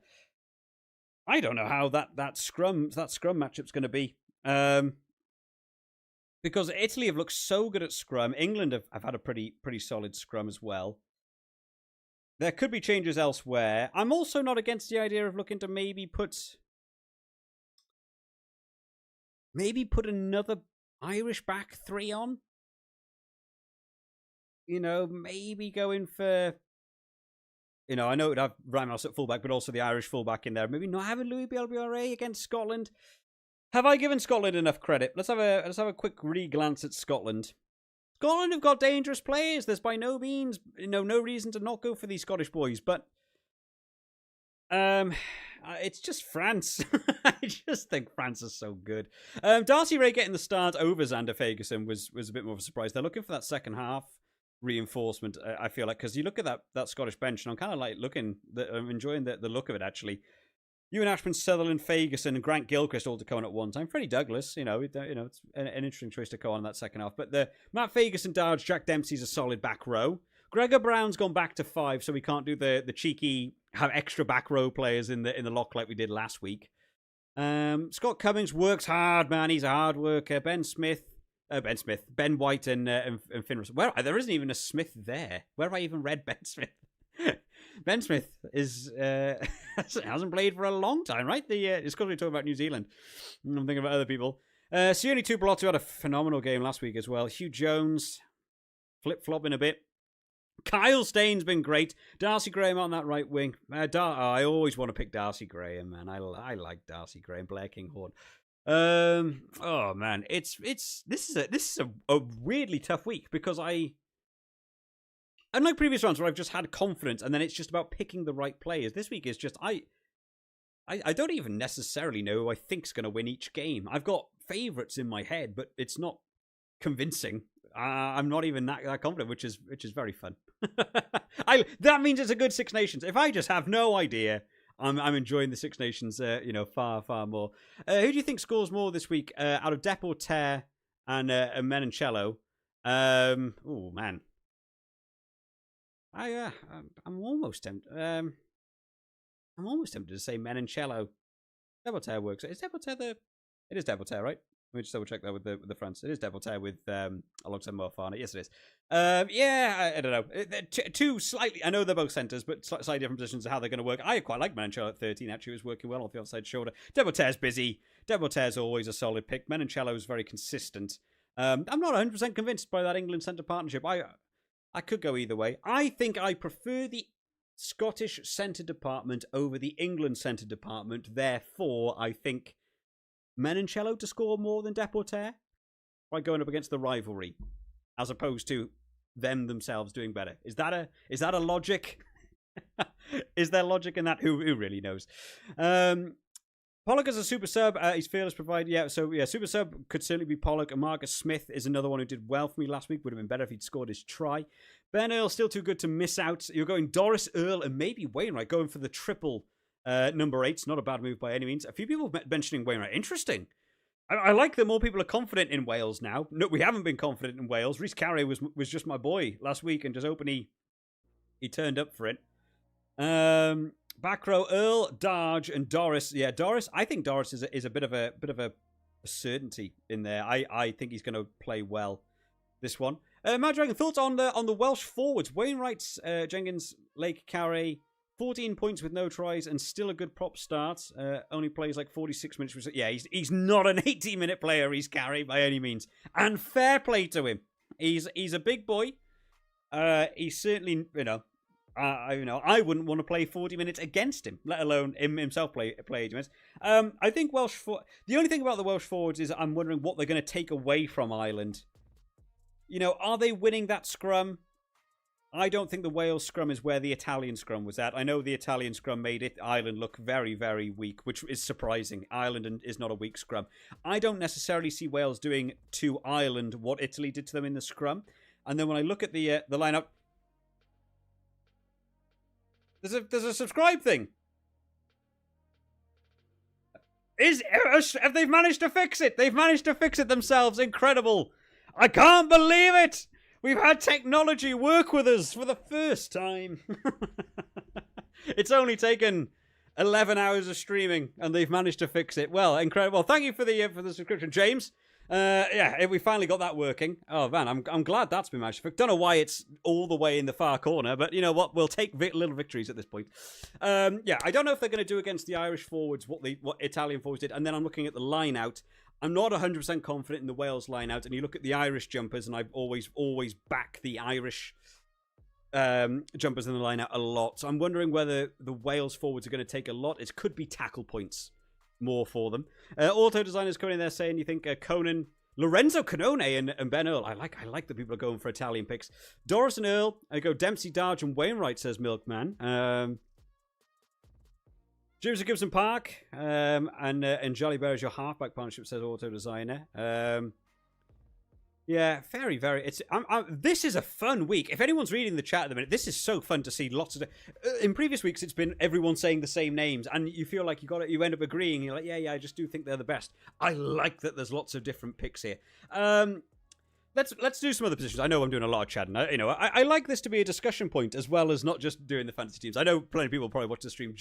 B: I don't know how that scrum matchup's going to be. Because Italy have looked so good at scrum. England have had a pretty solid scrum as well. There could be changes elsewhere. I'm also not against the idea of looking to maybe put another Irish back three on. You know, maybe going for... You know, I know it would have Ramos at fullback, but also the Irish fullback in there. Maybe not having Louis Bielbiaré against Scotland. Have I given Scotland enough credit? Let's have a quick re-glance at Scotland. Scotland have got dangerous players. There's by no means, no reason to not go for these Scottish boys. But it's just France. I just think France is so good. Darcy Ray getting the start over Xander Ferguson was a bit more of a surprise. They're looking for that second half. reinforcement, I feel like, because you look at that Scottish bench, and I'm kind of like I'm enjoying the look of it, actually. Ewan Ashman, Sutherland, Ferguson, and Grant Gilchrist all to come on at one time. Freddie Douglas, it's an interesting choice to go on in that second half. But the Matt Ferguson, Darge, Jack Dempsey's a solid back row. Gregor Brown's gone back to 5, so we can't do the cheeky have extra back row players in the lock like we did last week. Scott Cummings works hard, man. He's a hard worker. Ben White, and Finn Russell. There isn't even a Smith there. Where have I even read Ben Smith? Ben Smith hasn't played for a long time, right? It's because we're talking about New Zealand. I'm thinking about other people. Sione Tupelotu had a phenomenal game last week as well. Hugh Jones flip-flopping a bit. Kyle Stain's been great. Darcy Graham on that right wing. I always want to pick Darcy Graham, man. I like Darcy Graham, Blair Kinghorn. Oh man, this is a weirdly tough week because unlike previous rounds where I've just had confidence and then it's just about picking the right players. This week is just I don't even necessarily know who I think's going to win each game. I've got favourites in my head, but it's not convincing. I'm not even that confident, which is very fun. That means it's a good Six Nations. If I just have no idea, I'm enjoying the Six Nations, far more. Who do you think scores more this week out of Deporter and Menoncello? Oh man, I'm almost tempted. I'm almost tempted to say Menoncello. Deporter works. Is Deporter It is Deporter, right? Let me just double check that with the France. It is Deporter with alongside Moafana. Yes, it is. I don't know. Two slightly. I know they're both centres, but slightly different positions of how they're going to work. I quite like Menoncello at 13. Actually, was working well off the offside shoulder. Deporter's busy. Deporter's always a solid pick. Menoncello is very consistent. I'm not 100% convinced by that England centre partnership. I could go either way. I think I prefer the Scottish centre department over the England centre department. Therefore, I think Menoncello to score more than Deporter by going up against the rivalry, as opposed to them themselves doing better. Is that a logic? Is there logic in that? Who really knows? Pollock is a super sub. He's fearless provider. Super sub could certainly be Pollock. And Marcus Smith is another one who did well for me last week. Would have been better if he'd scored his try. Ben Earl still too good to miss out. You're going Doris, Earl, and maybe Wainwright going for the triple. Number 8's not a bad move by any means. A few people mentioning Wainwright. Interesting. I like that more people are confident in Wales now. No, we haven't been confident in Wales. Rhys Carey was just my boy last week, and just hoping he turned up for it. Back row, Earl, Darge, and Doris. Yeah, Doris. I think Doris is a bit of a certainty in there. I think he's going to play well this one. MaD Dragon, thoughts on the Welsh forwards? Wainwright, Jenkins, Lake, Carey. 14 points with no tries and still a good prop start. Only plays like 46 minutes. Yeah, he's not an 80-minute player. He's Carey by any means. And fair play to him. He's a big boy. He's certainly, I wouldn't want to play 40 minutes against him, let alone himself play 80 minutes. I think the only thing about the Welsh forwards is I'm wondering what they're going to take away from Ireland. Are they winning that scrum? I don't think the Wales scrum is where the Italian scrum was at. I know the Italian scrum made Ireland look very, very weak, which is surprising. Ireland is not a weak scrum. I don't necessarily see Wales doing to Ireland what Italy did to them in the scrum. And then when I look at the lineup, there's a subscribe thing. If they've managed to fix it, they've managed to fix it themselves. Incredible! I can't believe it. We've had technology work with us for the first time. It's only taken 11 hours of streaming, and they've managed to fix it. Well, incredible. Thank you for the subscription, James. We finally got that working. Oh man, I'm glad that's been managed to fix. Don't know why it's all the way in the far corner, but you know what? We'll take little victories at this point. I don't know if they're going to do against the Irish forwards what Italian forwards did, and then I'm looking at the line out. I'm not 100% confident in the Wales line-out, and you look at the Irish jumpers, and I've always back the Irish jumpers in the line-out a lot. So I'm wondering whether the Wales forwards are going to take a lot. It could be tackle points more for them. Auto designers coming in there saying you think Conan, Lorenzo Canone, and Ben Earl. I like that people are going for Italian picks. Doris and Earl. I go Dempsey, Darge, and Wainwright, says Milkman. James Gibson Park and Jolly Bear is your halfback partnership, says Auto Designer. Yeah, very, very. This is a fun week. If anyone's reading the chat at the minute, this is so fun to see. Lots of. In previous weeks, it's been everyone saying the same names, and you feel like you end up agreeing. You're like, yeah, I just do think they're the best. I like that there's lots of different picks here. Let's do some other positions. I know I'm doing a lot of chatting. I like this to be a discussion point as well as not just doing the fantasy teams. I know plenty of people probably watch the stream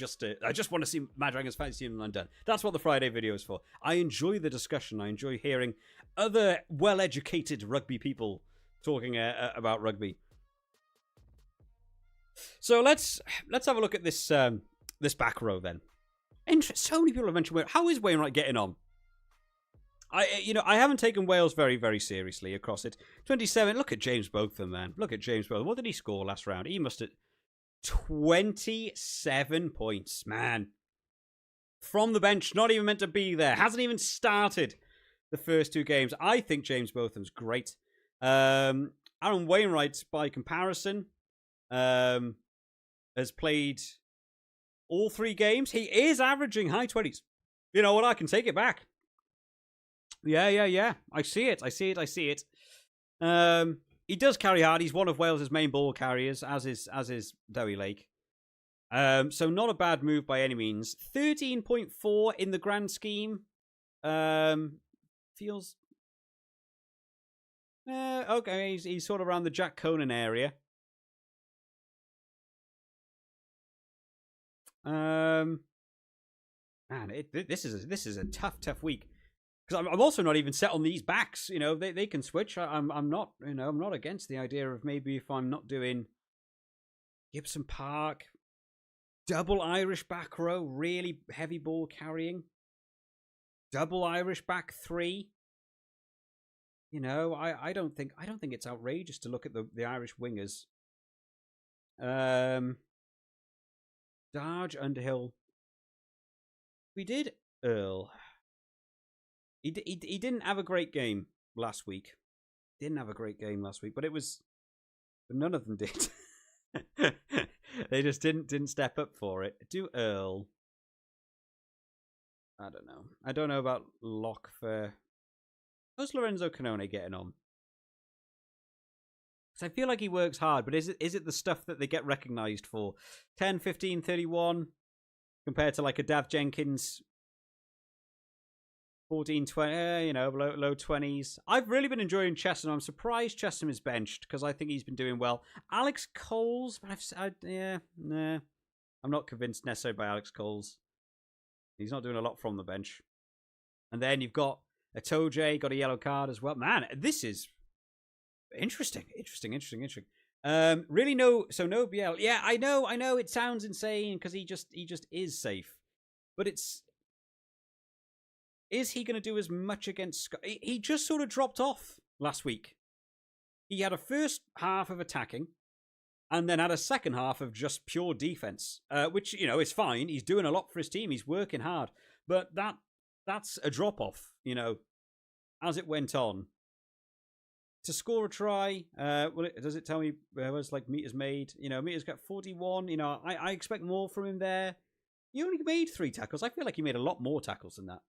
B: I just want to see MaD Dragon's fantasy team and I'm done. That's what the Friday video is for. I enjoy the discussion. I enjoy hearing other well-educated rugby people talking about rugby. So let's have a look at this this back row then. So many people have mentioned how is Wainwright getting on? I haven't taken Wales very, very seriously across it. 27. Look at James Botham, man. Look at James Botham. What did he score last round? He must have 27 points, man. From the bench, not even meant to be there. Hasn't even started the first two games. I think James Botham's great. Aaron Wainwright, by comparison, has played all 3 games. He is averaging high 20s. You know what? I can take it back. Yeah. I see it. He does carry hard. He's one of Wales's main ball carriers, as is Dewi Lake. So not a bad move by any means. 13.4 in the grand scheme. Feels okay. He's sort of around the Jack Conan area. Man, this is a tough week. Because I'm also not even set on these backs. You know, they can switch. I'm not, I'm not against the idea of maybe if I'm not doing Gibson Park, double Irish back row, really heavy ball carrying, double Irish back 3. You know, I don't think it's outrageous to look at the Irish wingers. Darge, Underhill. We did Earl. He didn't have a great game last week. But none of them did. They just didn't step up for it. Do Earl. I don't know. I don't know about Locke for... How's Lorenzo Canone getting on? Because I feel like he works hard, but is it the stuff that they get recognised for? 10, 15, 31 compared to like a Dav Jenkins... 14, 20, low 20s. I've really been enjoying Chesham. I'm surprised Chesham is benched because I think he's been doing well. Alex Coles, but I'm not convinced necessarily by Alex Coles. He's not doing a lot from the bench. And then you've got Atoje, got a yellow card as well. Man, this is interesting. Really no BL. Yeah, I know. It sounds insane because he just is safe, but it's. Is he going to do as much against Scott? He just sort of dropped off last week. He had a first half of attacking and then had a second half of just pure defense, which, is fine. He's doing a lot for his team. He's working hard. But that's a drop-off, as it went on. To score a try, does it tell me where's like meters made? Meters got 41. I expect more from him there. He only made 3 tackles. I feel like he made a lot more tackles than that.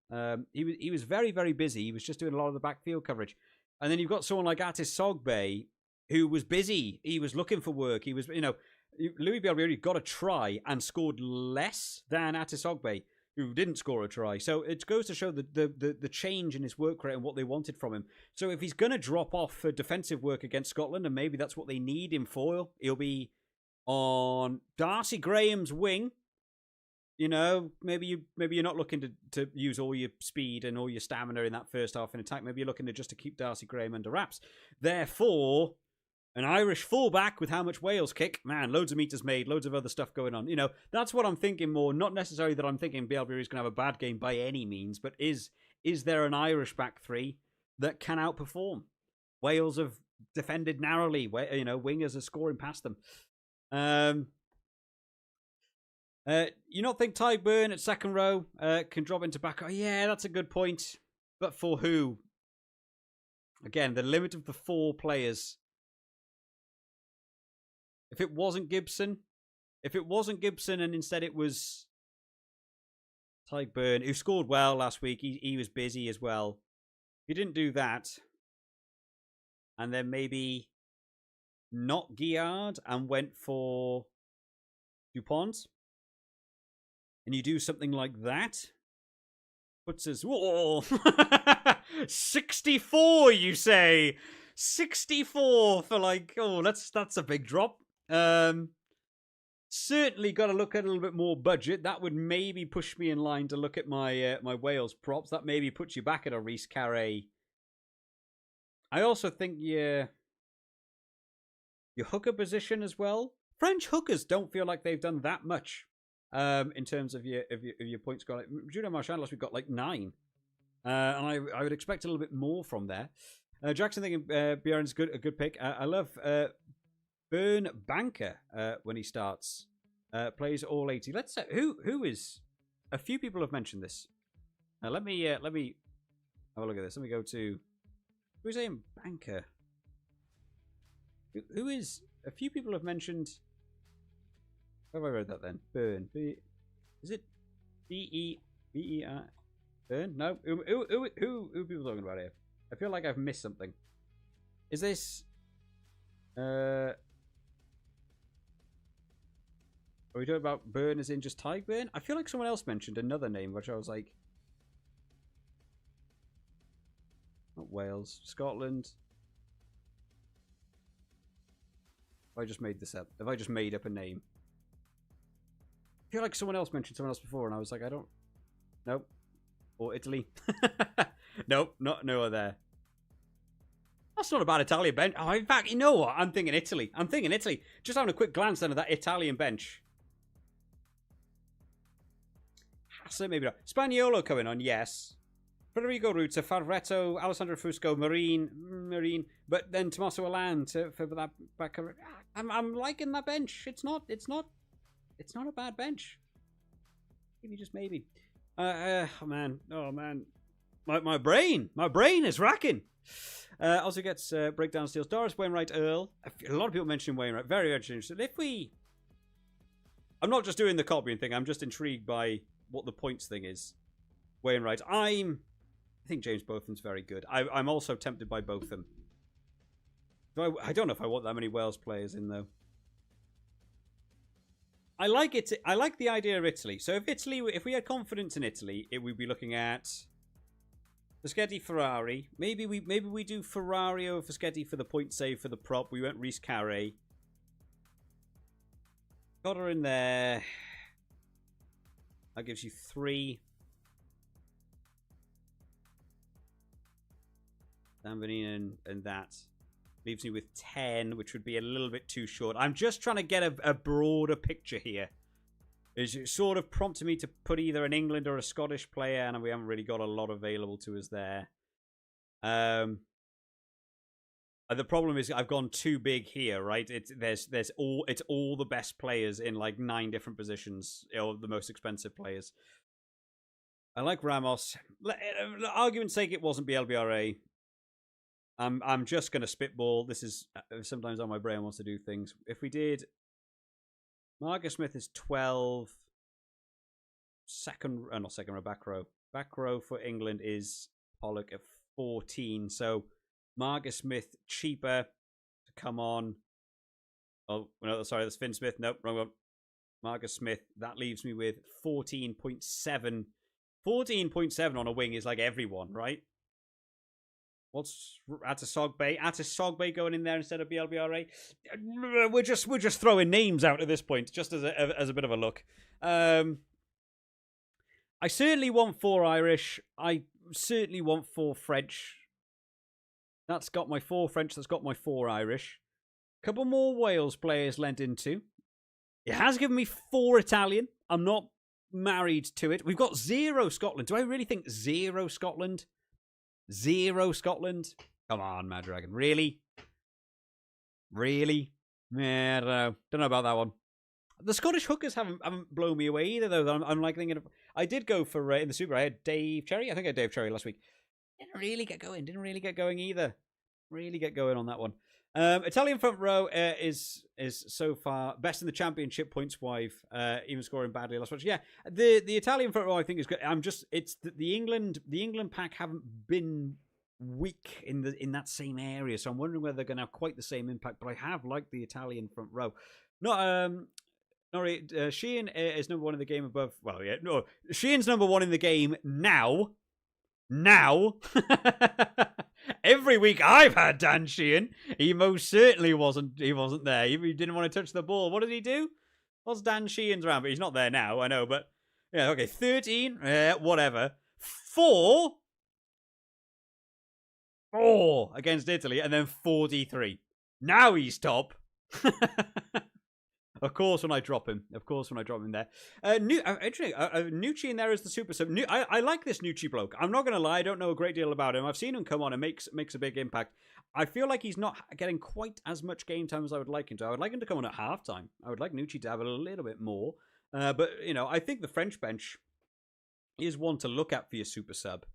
B: He was very, very busy. He was just doing a lot of the backfield coverage. And then you've got someone like Atis Sogbe, who was busy. He was looking for work. He was, Louis Bielbieri got a try and scored less than Atis Sogbe, who didn't score a try. So it goes to show the change in his work rate and what they wanted from him. So if he's going to drop off for defensive work against Scotland, and maybe that's what they need in foil, he'll be on Darcy Graham's wing. Maybe you're not looking to use all your speed and all your stamina in that first half in attack. Maybe you're looking to keep Darcy Graham under wraps. Therefore, an Irish fullback with how much Wales kick, man, loads of meters made, loads of other stuff going on. That's what I'm thinking more. Not necessarily that I'm thinking Bielbieri is going to have a bad game by any means, but is there an Irish back 3 that can outperform? Wales have defended narrowly. Wingers are scoring past them. You not think Ty Burn at second row can drop into back? Oh, yeah, that's a good point. But for who? Again, the limit of the 4 players. If it wasn't Gibson and instead it was Ty Burn, who scored well last week, he was busy as well. If you didn't do that, and then maybe not Guillard and went for Dupont, and you do something like that, puts us 64. You say 64 for like, oh, that's a big drop. Certainly got to look at a little bit more budget. That would maybe push me in line to look at my my Wales props. That maybe puts you back at a Reece Carré. I also think your hooker position as well. French hookers don't feel like they've done that much in terms of your points score. Like, Julian Marchand last week got like 9, and I would expect a little bit more from there. Jackson thinking Bjorn's a good pick. I love Burn Banker when he starts. Plays all 80. Let's say who is. A few people have mentioned this. Let me have a look at this. Let me go to who's saying Banker. Who is? A few people have mentioned. How have I read that then? Burn. Is it B-E-B-E-R? Burn? No. Who are people talking about here? I feel like I've missed something. Is this? Are we talking about Burn as in just Tyke Burn? I feel like someone else mentioned another name, which I was like, not Wales, Scotland. Have I just made this up? Have I just made up a name? I feel like someone else mentioned someone else before, and I was like, I don't. Nope. Or Italy. Nope, no there. That's not a bad Italian bench. Oh, in fact, you know what? I'm thinking Italy. Just having a quick glance then at that Italian bench. Hassett, maybe not. Spaniolo coming on, yes. Federico Ruta, Favretto, Alessandro Fusco, Marine, but then Tommaso Allan for that back cover. I'm liking that bench. It's not a bad bench. Maybe just maybe. Oh man. My brain is racking. Also gets breakdown steals. Doris, Wainwright, Earl. A lot of people mention Wainwright. Very interesting. I'm not just doing the copying thing. I'm just intrigued by what the points thing is. Wainwright. I think James Botham's very good. I'm also tempted by Botham. I don't know if I want that many Wales players in though. I like it. I like the idea of Italy. So if we had confidence in Italy, it would be looking at Fischetti, Ferrari. Maybe we do Ferrari over Fischetti for the point save for the prop. We went Reece Carré. Got her in there. That gives you 3. Dan Vanina and that leaves me with 10, which would be a little bit too short. I'm just trying to get a broader picture here. It's sort of prompted me to put either an England or a Scottish player, and we haven't really got a lot available to us there. The problem is I've gone too big here, right? It's all the best players in like 9 different positions, or the most expensive players. I like Ramos. Argument's sake, it wasn't BLBRA. I'm just going to spitball. This is sometimes how my brain wants to do things. If we did, Marcus Smith is 12. Not second row, back row. Back row for England is Pollock at 14. So Marcus Smith cheaper to come on. Oh no, sorry, that's Finn Smith. Nope, wrong one. Marcus Smith. That leaves me with 14.7. 14.7 on a wing is like everyone, right? What's Sogbe going in there instead of BLBRA? We're just throwing names out at this point, just as a bit of a look. I certainly want 4 Irish. I certainly want 4 French. That's got my 4 French. That's got my 4 Irish. Couple more Wales players lent into. It has given me 4 Italian. I'm not married to it. We've got 0 Scotland. Do I really think 0 Scotland? 0 Scotland? Come on, MaD Dragon. Really? Yeah, I don't know. Don't know about that one. The Scottish hookers haven't blown me away either, though. I'm like thinking of. I did go for in the Super. I had Dave Cherry. I think I had Dave Cherry last week. Didn't really get going either. Really get going on that one. Italian front row is so far best in the championship points wise, even scoring badly last match. Yeah, the Italian front row I think is good. It's the England pack haven't been weak in that same area. So I'm wondering whether they're going to have quite the same impact. But I have liked the Italian front row. Sheehan is number one in the game above. Well, yeah, no, Sheehan's number one in the game now. Every week I've had Dan Sheehan. He most certainly wasn't. He wasn't there. He didn't want to touch the ball. What did he do? What's Dan Sheehan's round? But he's not there now. I know, but yeah, okay. 13, whatever. 4 against Italy, and then 43. Now he's top. Of course, when I drop him. There. Nucci in there is the super sub. I like this Nucci bloke. I'm not going to lie. I don't know a great deal about him. I've seen him come on and makes a big impact. I feel like he's not getting quite as much game time as I would like him to. I would like him to come on at halftime. I would like Nucci to have a little bit more. But, I think the French bench is one to look at for your super sub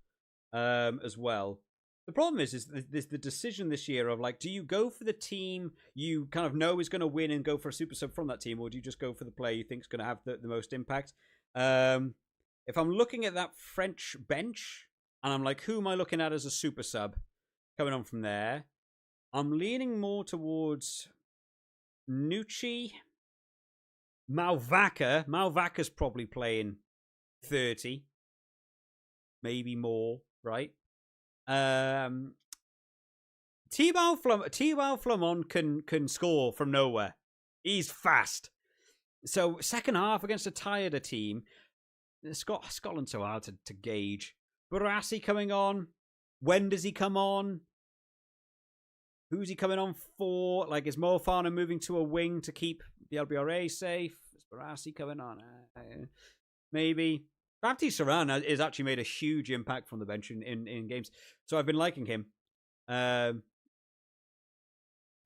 B: as well. The problem is the decision this year of, like, do you go for the team you kind of know is going to win and go for a super sub from that team, or do you just go for the player you think is going to have the most impact? If I'm looking at that French bench, and I'm like, who am I looking at as a super sub coming on from there? I'm leaning more towards Nucci. Malvaca. Malvaca's probably playing 30. Maybe more, right? Thibaut Flamand can score from nowhere. He's fast. So second half against a tireder team, Scotland's so hard to gauge. Barassi coming on. When does he come on? Who's he coming on for? Like, is Mo Farner moving to a wing to keep the LBRA safe? Is Barassi coming on? Maybe. Baptiste Saran has actually made a huge impact from the bench in games. So I've been liking him. And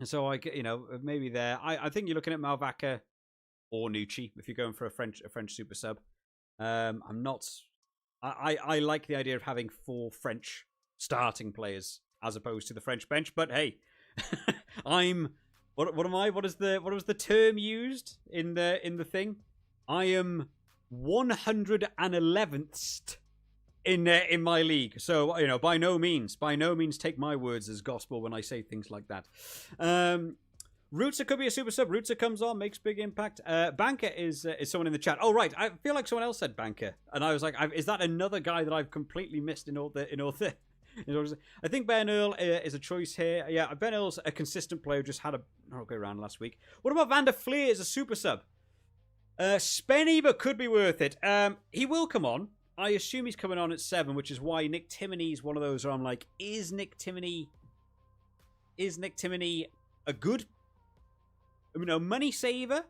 B: so maybe there. I think you're looking at Malvaca or Nucci if you're going for a French super sub. I like the idea of having 4 French starting players as opposed to the French bench. But hey, what am I? What was the term used in the thing? I am 111th in my league. So, by no means take my words as gospel when I say things like that. Rutzer could be a super sub. Rutzer comes on, makes big impact. Banker is someone in the chat. Oh, right. I feel like someone else said Banker. And I was like, is that another guy that I've completely missed in all the I think Ben Earl is a choice here. Yeah, Ben Earl's a consistent player who just had a okay round last week. What about Van der Fleer as a super sub? Spenny, but could be worth it. He will come on. I assume he's coming on at 7, which is why Nick Timoney is one of those where I'm like, is Nick Timoney a good, money saver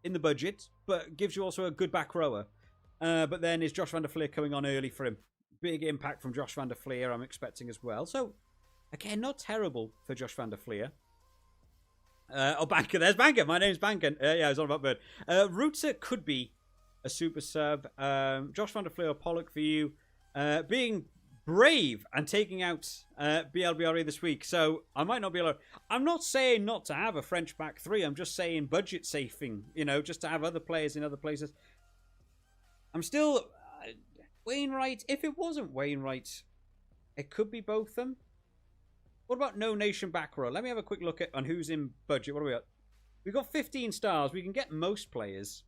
B: in the budget, but gives you also a good back rower? But then is Josh Van der Fleer coming on early for him? Big impact from Josh Van der Fleer, I'm expecting as well. So, again, not terrible for Josh Van der Fleer. Banker. There's Banker. My name's Banker. Yeah, I was on about Bird. Rutzer could be a super sub. Josh Van der Fleer or Pollock for you. Being brave and taking out BLBRE this week. So I might not be able to... I'm not saying not to have a French back 3. I'm just saying budget safing. Just to have other players in other places. I'm still... Wainwright. If it wasn't Wainwright, it could be both of them. What about No Nation back row? Let me have a quick look on who's in budget. What are we at? We've got 15 stars. We can get most players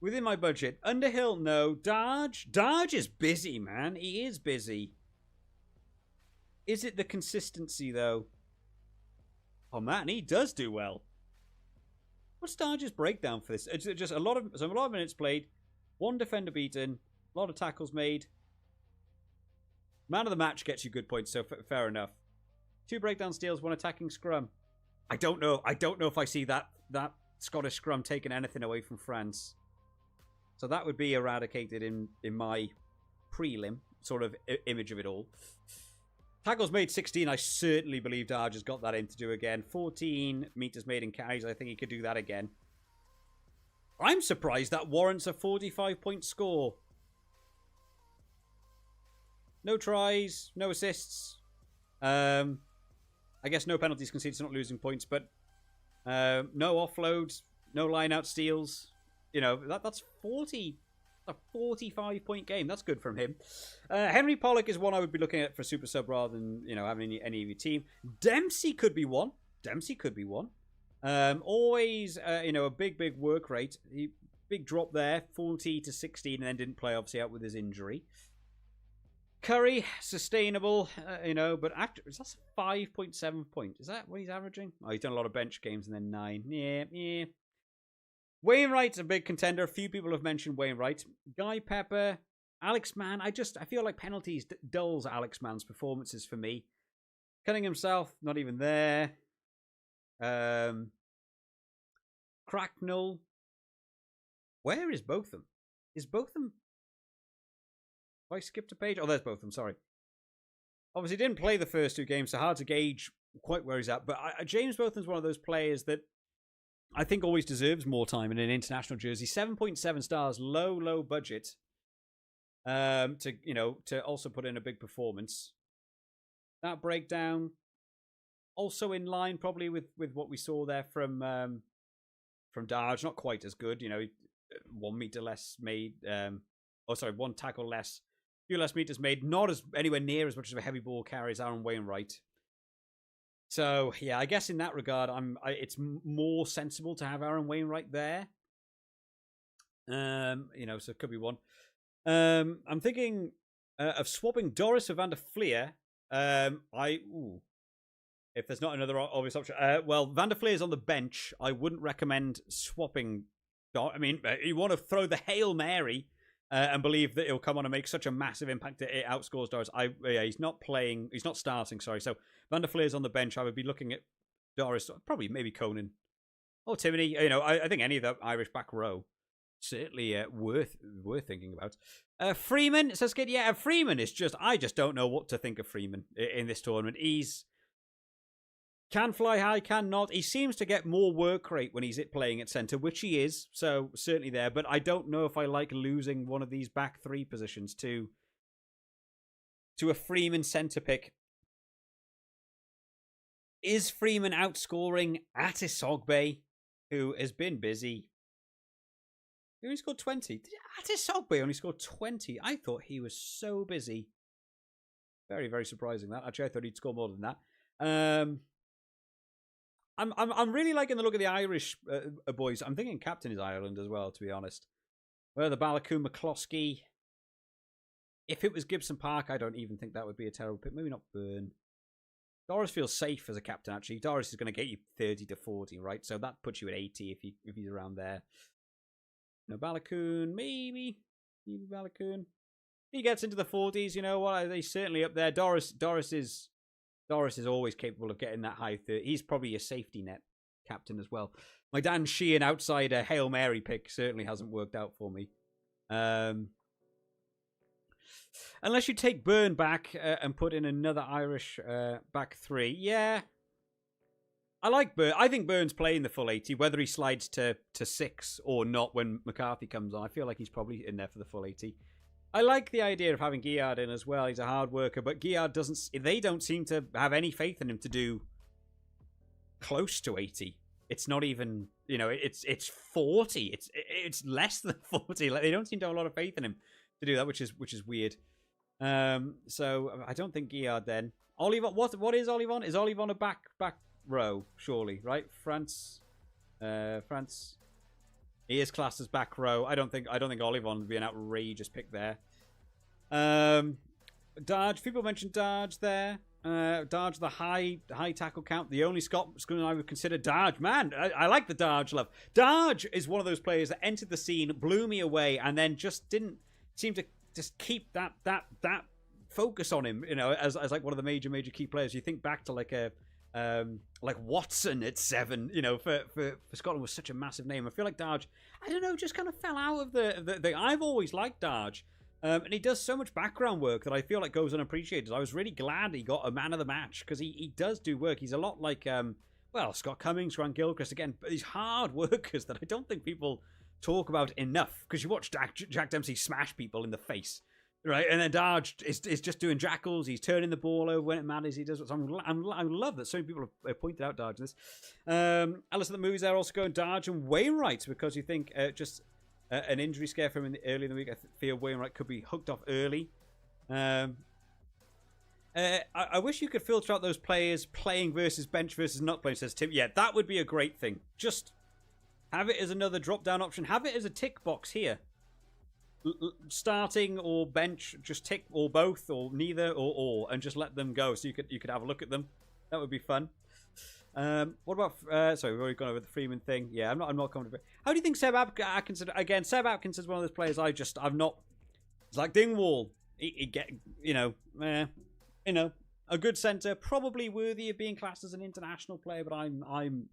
B: within my budget. Underhill, no. Darge is busy, man. He is busy. Is it the consistency, though? Oh, man, he does do well. What's Darge's breakdown for this? It's just a lot of minutes played. 1 defender beaten. A lot of tackles made. Man of the match gets you good points, so fair enough. 2 breakdown steals, 1 attacking scrum. I don't know if I see that Scottish scrum taking anything away from France. So that would be eradicated in my prelim sort of image of it all. Tackles made 16. I certainly believe Darge has got that in to do again. 14 meters made in carries. I think he could do that again. I'm surprised that warrants a 45-point score. No tries, no assists. I guess no penalties conceded, so not losing points, but no offloads, no line-out steals. That's 40 A 45-point game. That's good from him. Henry Pollock is one I would be looking at for super sub rather than, having any of your team. Dempsey could be one. Always, a big work rate. Big drop there, 40 to 16, and then didn't play, obviously, out with his injury. Curry, sustainable, but that's 5.7 points. Is that what he's averaging? Oh, he's done a lot of bench games and then 9. Yeah. Wainwright's a big contender. A few people have mentioned Wainwright. Guy Pepper, Alex Mann. I feel like penalties dulls Alex Mann's performances for me. Cunning himself, not even there. Cracknell. Where is Botham? Is Botham... Have I skipped a page? Oh, there's Botham, sorry. Obviously, didn't play the first 2 games, so hard to gauge quite where he's at. But James Botham's one of those players that I think always deserves more time in an international jersey. 7.7 stars, low budget. To also put in a big performance. That breakdown also in line probably with what we saw there from Darge. Not quite as good, 1 meter less made. 1 tackle less. A few less meters made. Not as anywhere near as much of a heavy ball carry as Aaron Wainwright. So yeah, I guess in that regard, it's more sensible to have Aaron Wainwright there. So it could be one. I'm thinking of swapping Doris for Van der Fleer. If there's not another obvious option. Van der Fleer is on the bench. I wouldn't recommend swapping. You want to throw the Hail Mary and believe that he'll come on and make such a massive impact that it outscores Doris. He's not playing. He's not starting, sorry. So Van der Fleer's on the bench. I would be looking at Doris, probably maybe Conan or Timoney. I think any of the Irish back row. Certainly worth thinking about. Freeman says, Freeman is I just don't know what to think of Freeman in this tournament. He's can fly high, can not. He seems to get more work rate when he's playing at centre, which he is, so certainly there. But I don't know if I like losing one of these back 3 positions to a Freeman centre pick. Is Freeman outscoring Atisogbe, who has been busy? He only scored 20. Atisogbe only scored 20. I thought he was so busy. Very, very surprising that. Actually, I thought he'd score more than that. I'm really liking the look of the Irish boys. I'm thinking captain is Ireland as well, to be honest. The Balakoon McCloskey. If it was Gibson Park, I don't even think that would be a terrible pick. Maybe not Byrne. Doris feels safe as a captain, actually. Doris is going to get you 30 to 40, right? So that puts you at 80 if he's around there. Balakoon, maybe Balakoon. He gets into the 40s, you know what? He's certainly up there. Doris is always capable of getting that high 30. He's probably a safety net captain as well. My Dan Sheehan outside a Hail Mary pick certainly hasn't worked out for me. Unless you take Byrne back and put in another Irish back 3. Yeah. I like Byrne. I think Byrne's playing the full 80, whether he slides to 6 or not when McCarthy comes on. I feel like he's probably in there for the full 80. I like the idea of having Guillard in as well. He's a hard worker, but Guillard they don't seem to have any faith in him to do close to 80. It's not even, it's 40. It's less than 40. Like, they don't seem to have a lot of faith in him to do that, which is weird. So I don't think Guillard then. Olivon, what is Olivon? Is Olivon a back row, surely, right? France. He is classed as back row. I don't think Olivon would be an outrageous pick there. Darge, people mentioned Darge there. Darge, the high tackle count. The only Scotland I would consider Darge. Man, I like the Darge love. Darge is one of those players that entered the scene, blew me away, and then just didn't seem to just keep that focus on him, as like one of the major key players. You think back to like Watson at 7, for Scotland was such a massive name. I feel like Darge, I don't know, just kind of fell out of the I've always liked Darge. And he does so much background work that I feel like goes unappreciated. I was really glad he got a man of the match because he does do work. He's a lot like, Scott Cummings, Grant Gilchrist, again, but these hard workers that I don't think people talk about enough because you watch Jack Dempsey smash people in the face. Right, and then Darge is just doing jackals. He's turning the ball over when it matters. He does. So I love that so many people have pointed out Darge in this. Alice at the movies there also going Darge and Wainwright because you think just an injury scare for him early in the week. I feel Wainwright could be hooked off early. I wish you could filter out those players playing versus bench versus not playing, says Tim. Yeah, that would be a great thing. Just have it as another drop-down option. Have it as a tick box here. Starting or bench, just tick or both or neither or all, and just let them go. So you could have a look at them. That would be fun. What about? Sorry, we've already gone over the Freeman thing. Yeah, I'm not comfortable. How do you think Seb Atkinson? Again, Seb Atkinson's one of those players I'm not. It's like Dingwall. He get a good centre, probably worthy of being classed as an international player, but I'm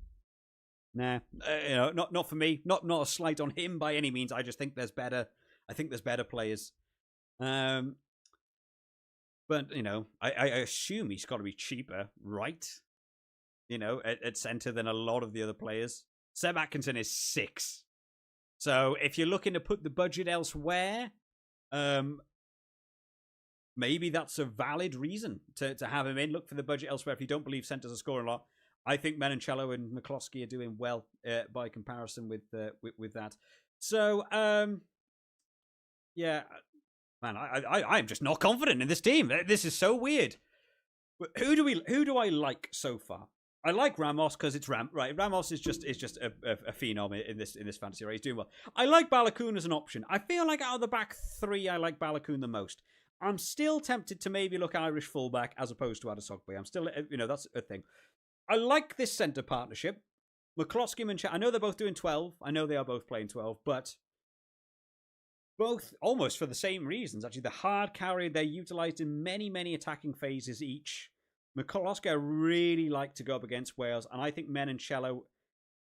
B: nah, not for me. Not a slight on him by any means. I just think there's better. I think there's better players. But I assume he's got to be cheaper, right? At centre than a lot of the other players. Seb Atkinson is 6. So if you're looking to put the budget elsewhere, maybe that's a valid reason to have him in. Look for the budget elsewhere if you don't believe centres are scoring a lot. I think Menoncello and McCloskey are doing well by comparison with that. So, yeah, man, I'm just not confident in this team. This is so weird. Who do I like so far? I like Ramos because it's right. Ramos is just a phenom in this fantasy, right? He's doing well. I like Balogun as an option. I feel like out of the back 3, I like Balogun the most. I'm still tempted to maybe look Irish fullback as opposed to Adesogbe. I'm still, that's a thing. I like this centre partnership. McCloskey and I know they're both doing 12. I know they are both playing 12, but both almost for the same reasons. Actually, the hard carry, they're utilised in many, many attacking phases each. McCloskey, I really like to go up against Wales, and I think Menoncello,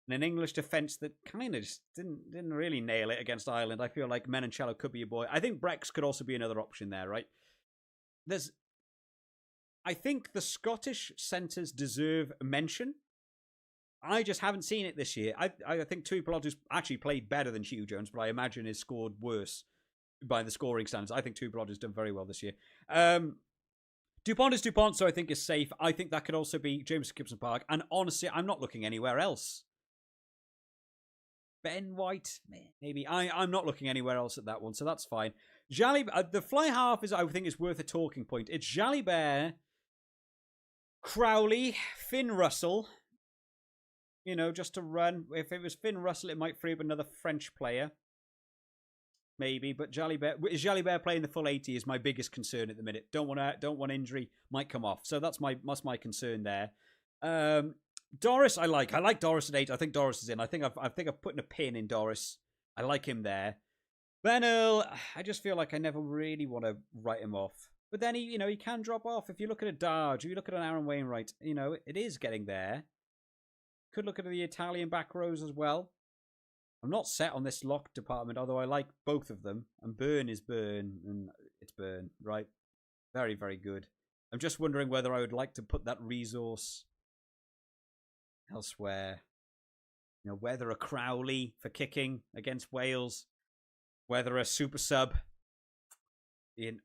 B: in an English defence that kind of just didn't really nail it against Ireland. I feel like Menoncello could be a boy. I think Brex could also be another option there, right? I think the Scottish centres deserve mention. I just haven't seen it this year. I think Tuipulotu's actually played better than Hugh Jones, but I imagine has scored worse by the scoring standards. I think Tuipulotu's done very well this year. Dupont is Dupont, so I think is safe. I think that could also be James Gibson Park. And honestly, I'm not looking anywhere else. Ben White, maybe. I'm not looking anywhere else at that one, so that's fine. The fly half I think is worth a talking point. It's Jalibert, Crowley, Finn Russell. Just to run. If it was Finn Russell, it might free up another French player. Maybe, but is Jalibert playing the full 80 is my biggest concern at the minute. Don't want injury, might come off. So that's my concern there. Doris, I like Doris at 8. I think Doris is in. I think I've put a pin in Doris. I like him there. Ben Earl, I just feel like I never really want to write him off. But then he can drop off. If you look at a Darge, if you look at an Aaron Wainwright, it is getting there. Could look at the Italian back rows as well. I'm not set on this lock department, although I like both of them. And Burn is Burn, and it's Burn, right? Very, very good. I'm just wondering whether I would like to put that resource elsewhere. Whether a Crowley for kicking against Wales, whether a super sub in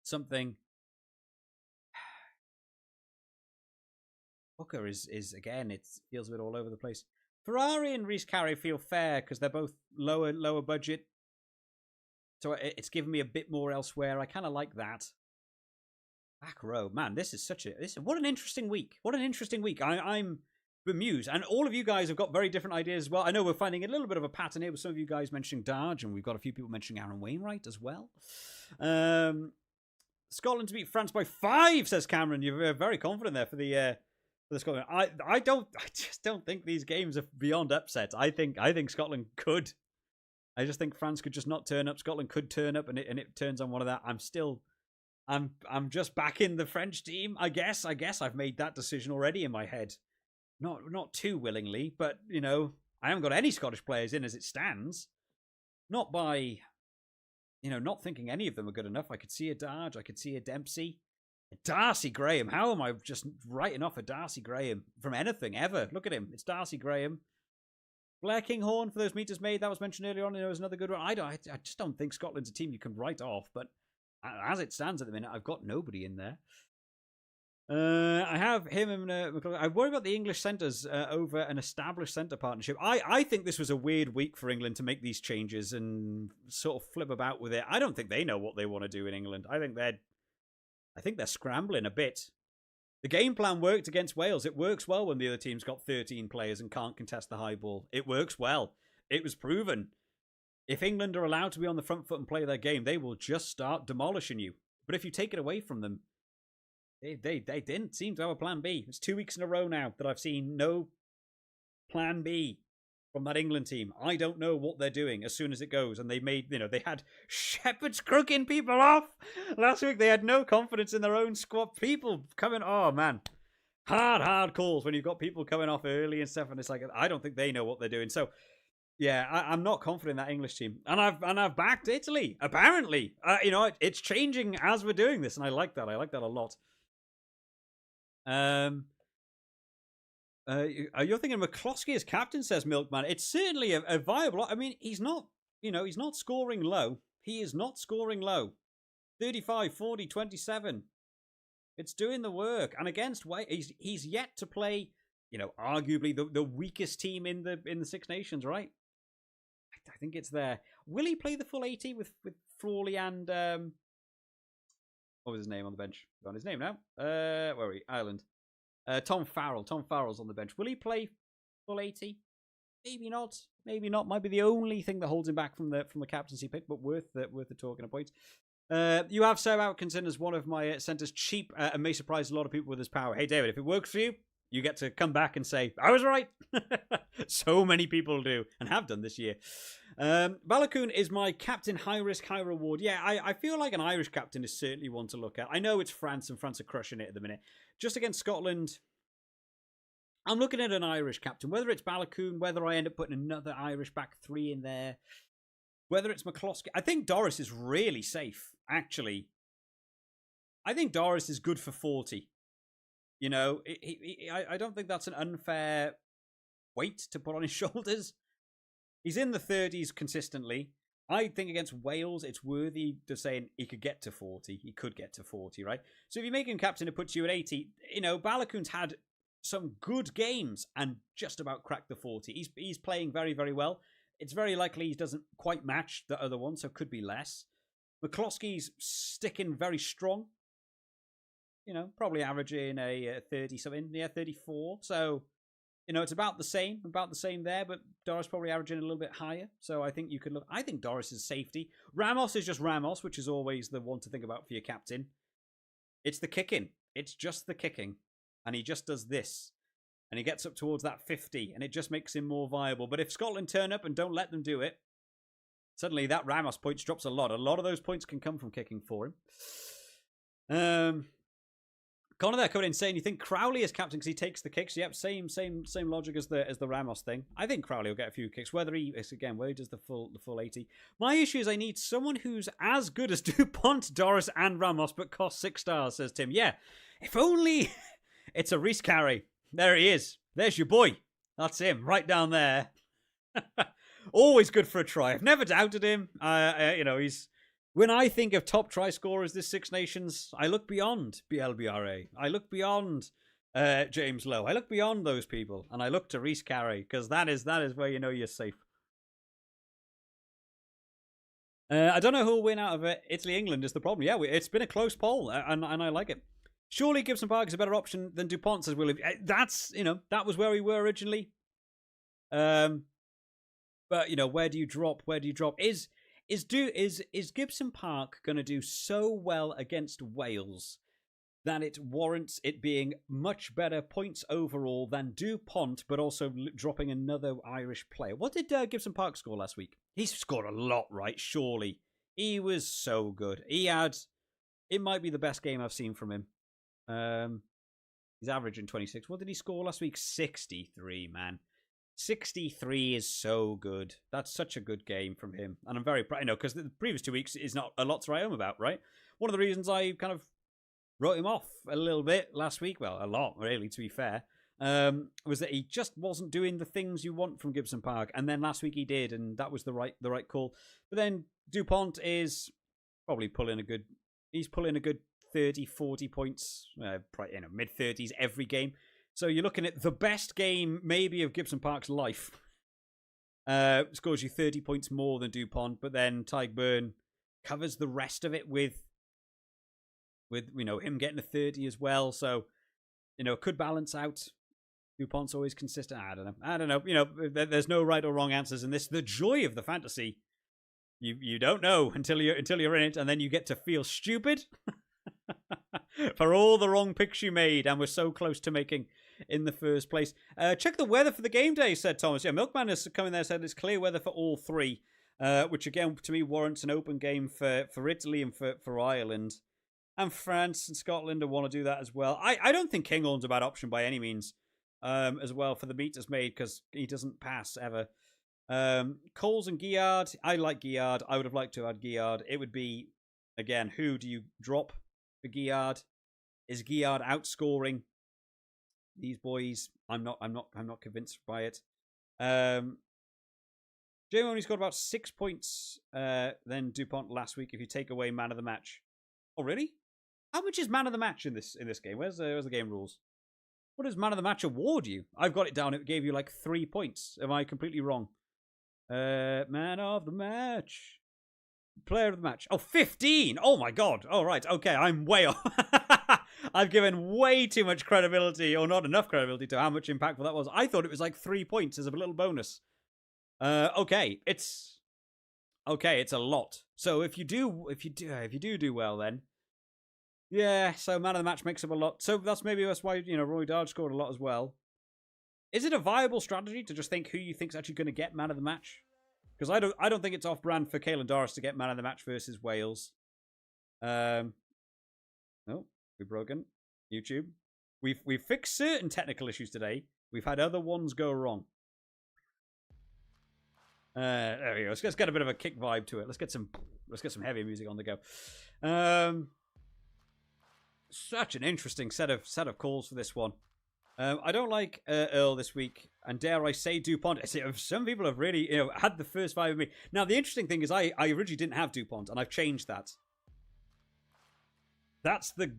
B: something. Hooker is again, it feels a bit all over the place. Ferrari and Reece Carey feel fair because they're both lower budget. So it's given me a bit more elsewhere. I kind of like that. Back row. Man, this is what an interesting week. What an interesting week. I'm bemused. And all of you guys have got very different ideas as well. I know we're finding a little bit of a pattern here with some of you guys mentioning Darge, and we've got a few people mentioning Aaron Wainwright as well. Scotland to beat France by 5, says Cameron. You're very confident there for the Scotland. I just don't think these games are beyond upset. I think Scotland could. I just think France could just not turn up. Scotland could turn up, and it turns on one of that. I'm just backing the French team. I guess I've made that decision already in my head. Not too willingly, but I haven't got any Scottish players in as it stands. Not by not thinking any of them are good enough. I could see a Darge, I could see a Dempsey. Darcy Graham. How am I just writing off a Darcy Graham from anything ever? Look at him. It's Darcy Graham. Blair Kinghorn for those meters made. That was mentioned earlier on. There was another good one. I just don't think Scotland's a team you can write off. But as it stands at the minute, I've got nobody in there. I have him and I worry about the English centres over an established centre partnership. I think this was a weird week for England to make these changes and sort of flip about with it. I don't think they know what they want to do in England. I think they're scrambling a bit. The game plan worked against Wales. It works well when the other team's got 13 players and can't contest the high ball. It works well. It was proven. If England are allowed to be on the front foot and play their game, they will just start demolishing you. But if you take it away from them, they didn't seem to have a plan B. It's 2 weeks in a row now that I've seen no plan B from that England team. I don't know what they're doing as soon as it goes. And they made, they had Shepherd's crooking people off. Last week they had no confidence in their own squad. People coming, oh man. Hard calls when you've got people coming off early and stuff. And it's like, I don't think they know what they're doing. So, yeah, I'm not confident in that English team. And I've backed Italy, apparently. It's changing as we're doing this. And I like that. I like that a lot. You're thinking McCloskey as captain, says Milkman. It's certainly a viable. I mean, he's not scoring low. He is not scoring low. 35, 40, 27. It's doing the work. And against Wales, he's yet to play, arguably the weakest team in the Six Nations, right? I think it's there. Will he play the full 80 with Frawley and what was his name on the bench? Got his name now. Where are we? Ireland. Tom Farrell. Tom Farrell's on the bench. Will he play full 80? Maybe not. Maybe not. Might be the only thing that holds him back from the captaincy pick, but worth the talking of points. You have Sir Atkinson as one of my centres, cheap and may surprise a lot of people with his power. Hey, David, if it works for you, you get to come back and say, I was right. So many people do and have done this year. Balogun is my captain, high risk, high reward. Yeah, I feel like an Irish captain is certainly one to look at. I know it's France and France are crushing it at the minute. Just against Scotland, I'm looking at an Irish captain. Whether it's Balogun, whether I end up putting another Irish back three in there, whether it's McCloskey. I think Doris is really safe, actually. I think Doris is good for 40. I don't think that's an unfair weight to put on his shoulders. He's in the 30s consistently. I think against Wales, it's worthy of saying he could get to 40. He could get to 40, right? So if you make him captain, it puts you at 80. Balogun's had some good games and just about cracked the 40. He's playing very, very well. It's very likely he doesn't quite match the other one, so it could be less. McCloskey's sticking very strong. Probably averaging a 30-something. Yeah, 34. So, it's about the same there, but Doris probably averaging a little bit higher. So I think you could look. I think Doris is safety. Ramos is just Ramos, which is always the one to think about for your captain. It's the kicking. It's just the kicking. And he just does this. And he gets up towards that 50, and it just makes him more viable. But if Scotland turn up and don't let them do it, suddenly that Ramos points drops a lot. A lot of those points can come from kicking for him. Connor there coming in saying, you think Crowley is captain because he takes the kicks? Yep, same logic as the Ramos thing. I think Crowley will get a few kicks, whether he does the full 80. My issue is I need someone who's as good as DuPont, Doris, and Ramos, but costs 6 stars, says Tim. Yeah, if only it's a Reece Carey. There he is. There's your boy. That's him, right down there. Always good for a try. I've never doubted him. He's... When I think of top try scorers this Six Nations, I look beyond BLBRA. I look beyond James Lowe. I look beyond those people, and I look to Reece Carey, because that is where you're safe. I don't know who will win out of it. Italy-England is the problem. Yeah, it's been a close poll, and I like it. Surely Gibson Park is a better option than DuPont, says Willie. That's, that was where we were originally. But, where do you drop? Is Gibson Park going to do so well against Wales that it warrants it being much better points overall than DuPont, but also dropping another Irish player? What did Gibson Park score last week? He scored a lot, right? Surely. He was so good. It might be the best game I've seen from him. He's averaging 26. What did he score last week? 63, man. 63 is so good. That's such a good game from him. And I'm very proud, because the previous 2 weeks is not a lot to write home about, right? One of the reasons I kind of wrote him off a little bit last week, well, a lot, really, to be fair, was that he just wasn't doing the things you want from Gibson Park. And then last week he did, and that was the right call. But then DuPont is probably pulling a good 30, 40 points, probably, mid-30s every game. So you're looking at the best game, maybe, of Gibson Park's life. Scores you 30 points more than DuPont, but then Tyburn covers the rest of it with him getting a 30 as well. So, it could balance out. DuPont's always consistent. I don't know. There's no right or wrong answers in this. The joy of the fantasy, you don't know until you're in it, and then you get to feel stupid for all the wrong picks you made and were so close to making in the first place. Check the weather for the game day, said Thomas. Yeah, Milkman has come in there and said it's clear weather for all three, which again, to me, warrants an open game for Italy and for Ireland. And France and Scotland want to do that as well. I don't think Kinghorn's a bad option by any means as well for the meters made, because he doesn't pass ever. Coles and Guillard. I like Guillard. I would have liked to have had Guillard. It would be, again, who do you drop for Guillard? Is Guillard outscoring these boys? I'm not convinced by it. Jamie only scored about 6 points than DuPont last week if you take away man of the match. Oh, really? How much is man of the match in this game? Where's the game rules? What does man of the match award you? I've got it down. It gave you like 3 points. Am I completely wrong? Man of the match. Player of the match. Oh, 15. Oh my God. All right. Okay. I'm way off. I've given way too much credibility, or not enough credibility, to how much impactful that was. I thought it was like 3 points as a little bonus. Okay. It's a lot. So if you do well, then yeah. So man of the match makes up a lot. So that's why Roy Darge scored a lot as well. Is it a viable strategy to just think who you think's actually going to get man of the match? Because I don't think it's off brand for Caelan Doris to get man of the match versus Wales. Oh, we've broken YouTube. We've fixed certain technical issues today. We've had other ones go wrong. There we go. Let's get a bit of a kick vibe to it. Let's get some heavy music on the go. Such an interesting set of calls for this one. I don't like Earl this week, and dare I say DuPont. Some people have really had the first five of me. Now the interesting thing is I originally didn't have DuPont, and I've changed that. That's the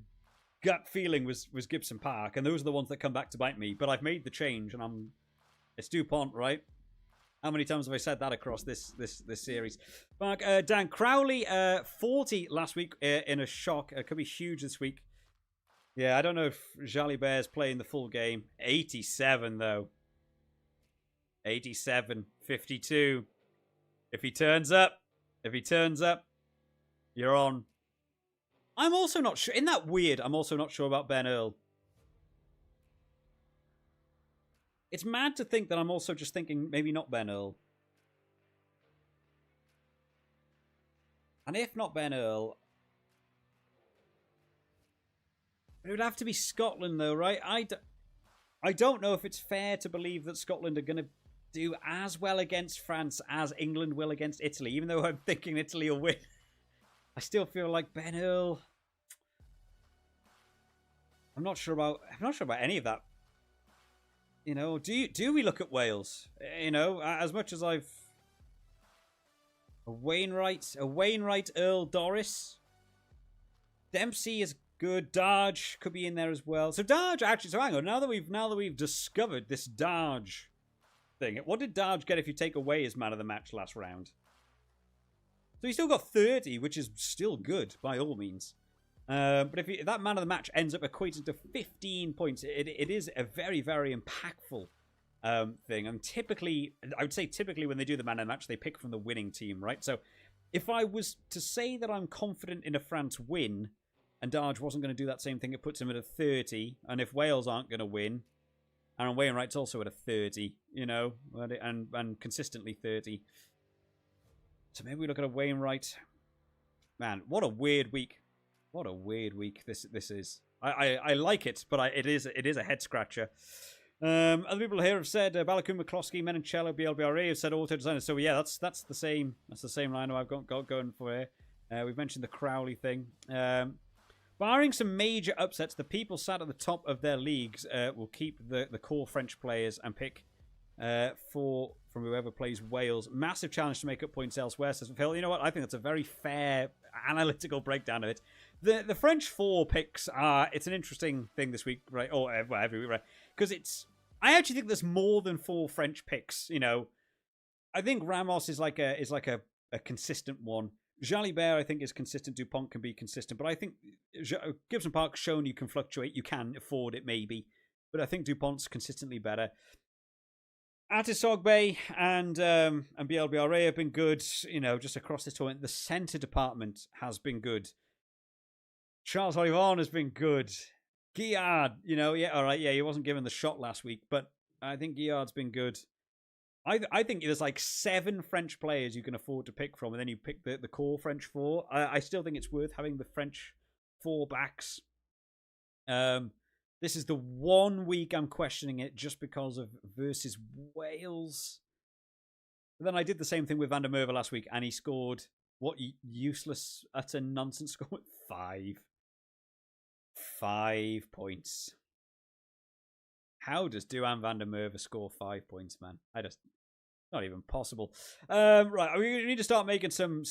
B: gut feeling was Gibson Park, and those are the ones that come back to bite me. But I've made the change, and it's DuPont, right? How many times have I said that across this series? Mark, Dan Crowley, 40 last week in a shock. It could be huge this week. Yeah, I don't know if Jalibert's playing the full game. 87, though. 87, 52. If he turns up, you're on. I'm also not sure. Isn't that weird? I'm also not sure about Ben Earl. It's mad to think that I'm also just thinking maybe not Ben Earl. And if not Ben Earl, it would have to be Scotland, though, right? I don't know if it's fair to believe that Scotland are going to do as well against France as England will against Italy, even though I'm thinking Italy will win. I still feel like Ben Earl. I'm not sure about any of that. Do we look at Wales? As much as I've a Wainwright, Earl, Doris, Dempsey is good. Darge could be in there as well. So Darge actually. So hang on. Now that we've discovered this Darge thing, what did Darge get if you take away his man of the match last round? So he still got 30, which is still good by all means. But if that man of the match ends up equating to 15 points, it is a very, very impactful thing. And I would say typically when they do the man of the match, they pick from the winning team, right? So if I was to say that I'm confident in a France win, and Darge wasn't going to do that same thing, it puts him at a 30. And if Wales aren't going to win, Aaron Wainwright's also at a 30, and consistently 30. So maybe we look at a Wainwright. Man, what a weird week. What a weird week this is. I like it, but it is a head scratcher. Other people here have said Balakun, McCloskey, Menoncello, BLBRA have said auto designers. So yeah, that's the same line I've got going for here. We've mentioned the Crowley thing. Barring some major upsets, the people sat at the top of their leagues will keep the core French players and pick from whoever plays Wales. Massive challenge to make up points elsewhere, says Phil. You know what? I think that's a very fair analytical breakdown of it. The French 4 picks are, it's an interesting thing this week, right? Or every week, right? Because I actually think there's more than 4 French picks, you know. I think Ramos is like a consistent one. Jalibert, I think, is consistent. Dupont can be consistent. But I think Gibson Park's shown you can fluctuate. You can afford it, maybe. But I think Dupont's consistently better. Atisogbe and BLBRA have been good, you know, just across this tournament. The centre department has been good. Charles Olivon has been good. Guillard, you know, yeah, all right, yeah, he wasn't given the shot last week, but I think Guillard's been good. I think there's like 7 French players you can afford to pick from, and then you pick the core French 4. I still think it's worth having the French 4 backs. This is the one week I'm questioning it just because of versus Wales. But then I did the same thing with Van der Merwe last week, and he scored what useless, utter nonsense score? 5 points. How does Duhan van der Merwe score 5 points, man? Not even possible. Right, we need to start making some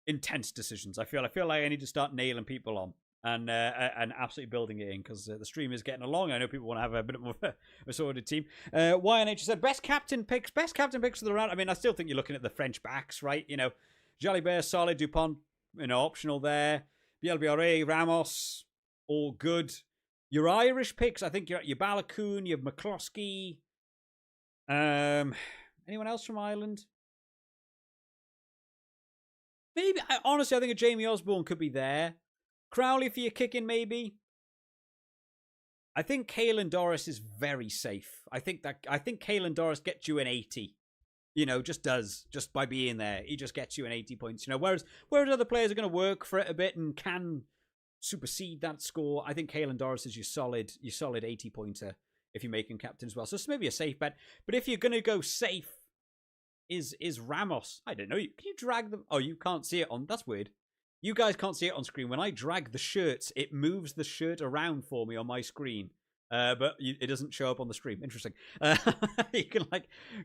B: intense decisions. I feel like I need to start nailing people on and absolutely building it in, because the stream is getting along. I know people want to have a bit more of a sorted team. YNH said best captain picks of the round. I mean, I still think you're looking at the French backs, right? You know, Jalibert, solid. Dupont, you know, optional there. BLBRA, Ramos, all good. Your Irish picks, I think your Balakoon, your McCloskey. Anyone else from Ireland? Maybe. Honestly, I think a Jamie Osborne could be there. Crowley for your kicking, maybe. I think Caelan Doris is very safe. I think Caelan Doris gets you an 80. You know, just by being there. He just gets you an 80 points. You know, whereas other players are going to work for it a bit and can supersede that score. I think Caelan Doris is your solid 80 pointer if you make him captain as well. So it's maybe a safe bet. But if you're going to go safe, is Ramos. I don't know. Can you drag them? Oh, you can't see it on. That's weird. You guys can't see it on screen. When I drag the shirts, it moves the shirt around for me on my screen. But it doesn't show up on the stream. Interesting. You can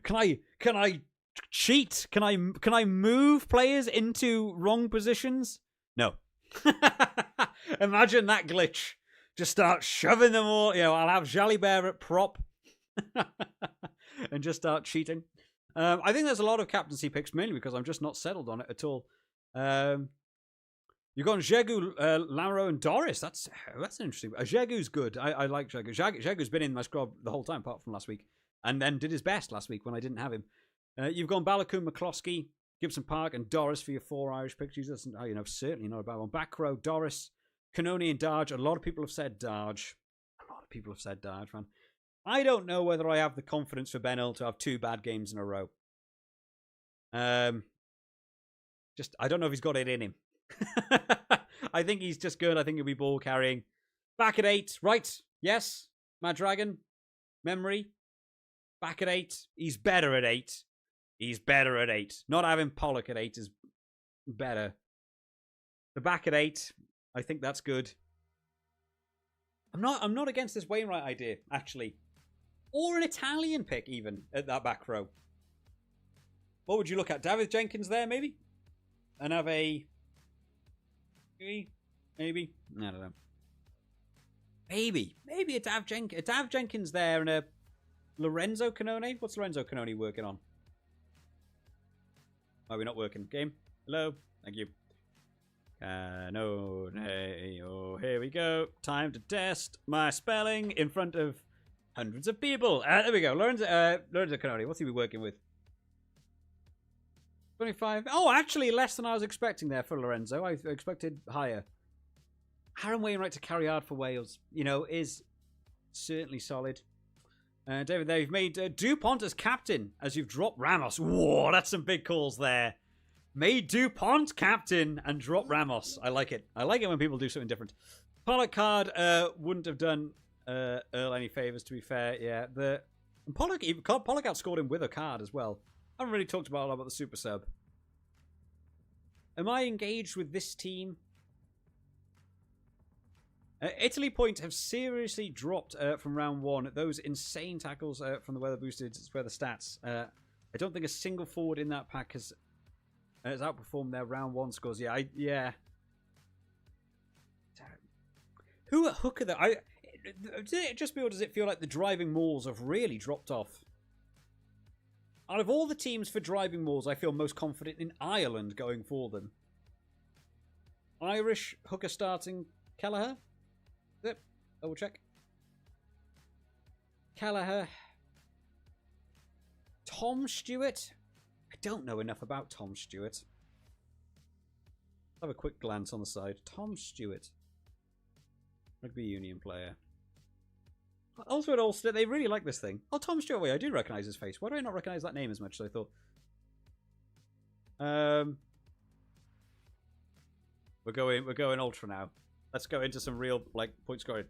B: can I cheat? Can I move players into wrong positions? No. Imagine that glitch. Just start shoving them all. You know, I'll have Jalibert at prop and just start cheating. I think there's a lot of captaincy picks, mainly because I'm just not settled on it at all. You've got Jegu, Lamro, and Doris. That's interesting. Jegu's good. I like Jegu. Jegu's been in my squad the whole time, apart from last week, and then did his best last week when I didn't have him. You've gone Balakoon, McCloskey, Gibson Park, and Doris for your 4 Irish picks. Jesus, you know, certainly not a bad one. Back row, Doris, Canoni, and Darge. A lot of people have said Darge. Man. I don't know whether I have the confidence for Ben Earl to have 2 bad games in a row. I don't know if he's got it in him. I think he's just good. I think he'll be ball carrying. Back at 8, right? Yes, MaD Dragon. Memory. Back at 8. He's better at 8. Not having Pollock at 8 is better. The back at 8, I think that's good. I'm not against this Wainwright idea, actually. Or an Italian pick, even, at that back row. What would you look at? David Jenkins there, maybe? And have a... Maybe? I don't know. Maybe a Dav Jenkins there and a Lorenzo Canone. What's Lorenzo Canone working on? Why are we not working? Game? Hello? Thank you. Canone. Oh, here we go. Time to test my spelling in front of hundreds of people. There we go. Lorenzo Canone. What's he be working with? 25. Oh, actually less than I was expecting there for Lorenzo. I expected higher. Aaron Wainwright to carry hard for Wales, you know, is certainly solid. David, there you've made Dupont as captain as you've dropped Ramos. Whoa, that's some big calls there. Made Dupont captain and drop Ramos. I like it. I like it when people do something different. Pollock card wouldn't have done Earl any favours, to be fair. Yeah, Pollock outscored him with a card as well. I haven't really talked about a lot about the super sub. Am I engaged with this team? Italy point have seriously dropped from round 1. Those insane tackles from the weather boosted weather stats. I don't think a single forward in that pack has outperformed their round 1 scores. Yeah. Who at hooker though? Does it just feel? Does it feel like the driving mauls have really dropped off? Out of all the teams for driving mauls, I feel most confident in Ireland going for them. Irish hooker starting Kelleher. Yep, double check. Kelleher. Tom Stewart. I don't know enough about Tom Stewart. Have a quick glance on the side. Tom Stewart. Rugby union player. Also at Ulster, they really like this thing. Oh, Tom Stewart. Wait, I do recognise his face. Why do I not recognise that name as much as I thought? We're going ultra now. Let's go into some real point scoring.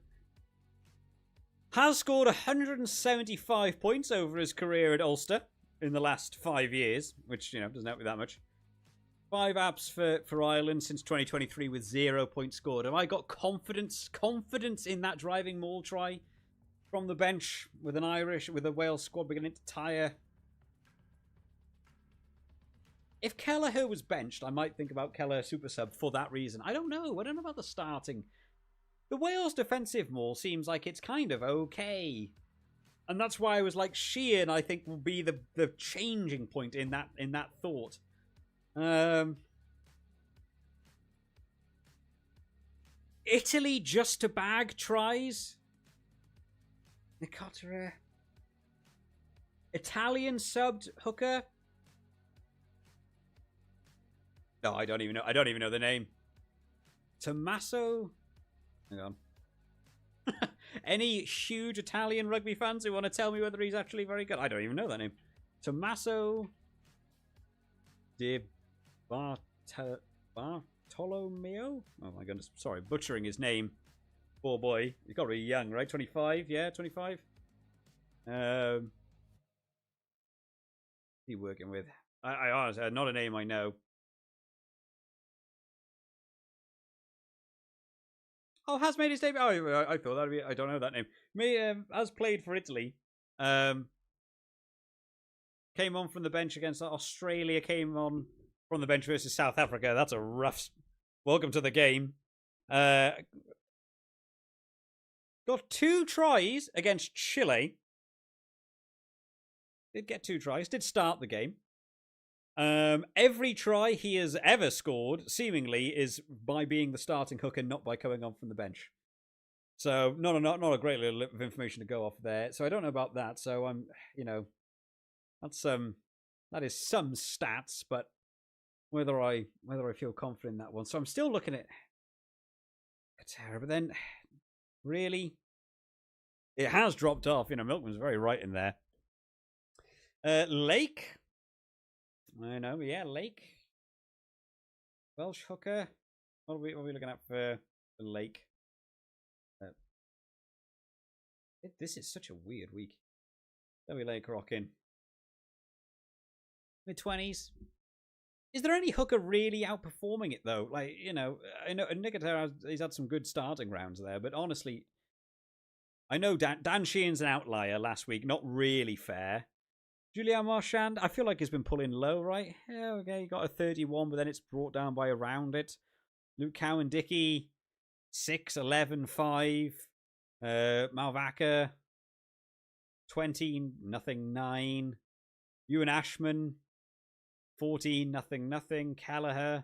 B: Has scored 175 points over his career at Ulster in the last 5 years, which doesn't help me that much. 5 apps for Ireland since 2023 with 0 points scored. Have I got confidence in that driving maul try from the bench with a Wales squad beginning to tire? If Kelleher was benched, I might think about Kelleher super sub for that reason. I don't know. I don't know about the starting. The Wales defensive maul seems like it's kind of okay. And that's why I was like, Sheehan, I think, will be the changing point in that thought. Italy just to bag tries. Nicotera. Italian subbed hooker. No, I don't even know the name. Tommaso. Hang on. Any huge Italian rugby fans who want to tell me whether he's actually very good? I don't even know that name. Tommaso Di Bartolomeo? Oh my goodness. Sorry, butchering his name. Poor boy. He's got to be young, right? 25? Yeah, 25. What's he working with? I honestly, not a name I know. Oh, has made his debut. Oh, I thought that'd be. I don't know that name. Has played for Italy. Came on from the bench against Australia. Came on from the bench versus South Africa. That's a rough. Welcome to the game. Got 2 tries against Chile. Did get 2 tries. Did start the game. Every try he has ever scored, seemingly, is by being the starting hooker, not by coming on from the bench. So, not a great little bit of information to go off there. So I don't know about that. So I'm, that is some stats, but whether I feel confident in that one. So I'm still looking at Katara, but then really, it has dropped off. Milkman's very right in there. Lake. I know, yeah, Lake. Welsh hooker. What are we looking at for Lake? This is such a weird week. There Lake rocking. Mid-20s. Is there any hooker really outperforming it, though? I know Nicotera, he's had some good starting rounds there, but honestly, I know Dan Sheehan's an outlier last week. Not really fair. Julian Marchand, I feel like he's been pulling low, right? Yeah, okay, he got a 31, but then it's brought down by around it. Luke Cowan-Dickey, 6, 11, 5. Malvaca, 20, 9. Ewan Ashman, 14, 0. Kelleher,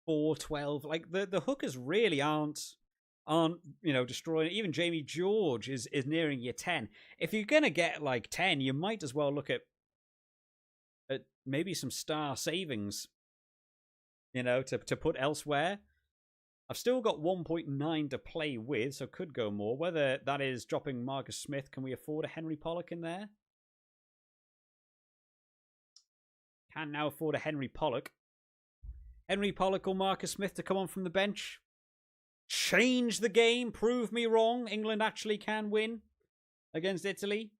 B: 4, 12. Like, the hookers really aren't destroying it. Even Jamie George is nearing your 10. If you're gonna get like 10, you might as well look at maybe some star savings, to put elsewhere. I've still got 1.9 to play with, so could go more. Whether that is dropping Marcus Smith, can we afford a Henry Pollock in there? Can now afford a Henry Pollock. Henry Pollock or Marcus Smith to come on from the bench. Change the game, prove me wrong. England actually can win against Italy.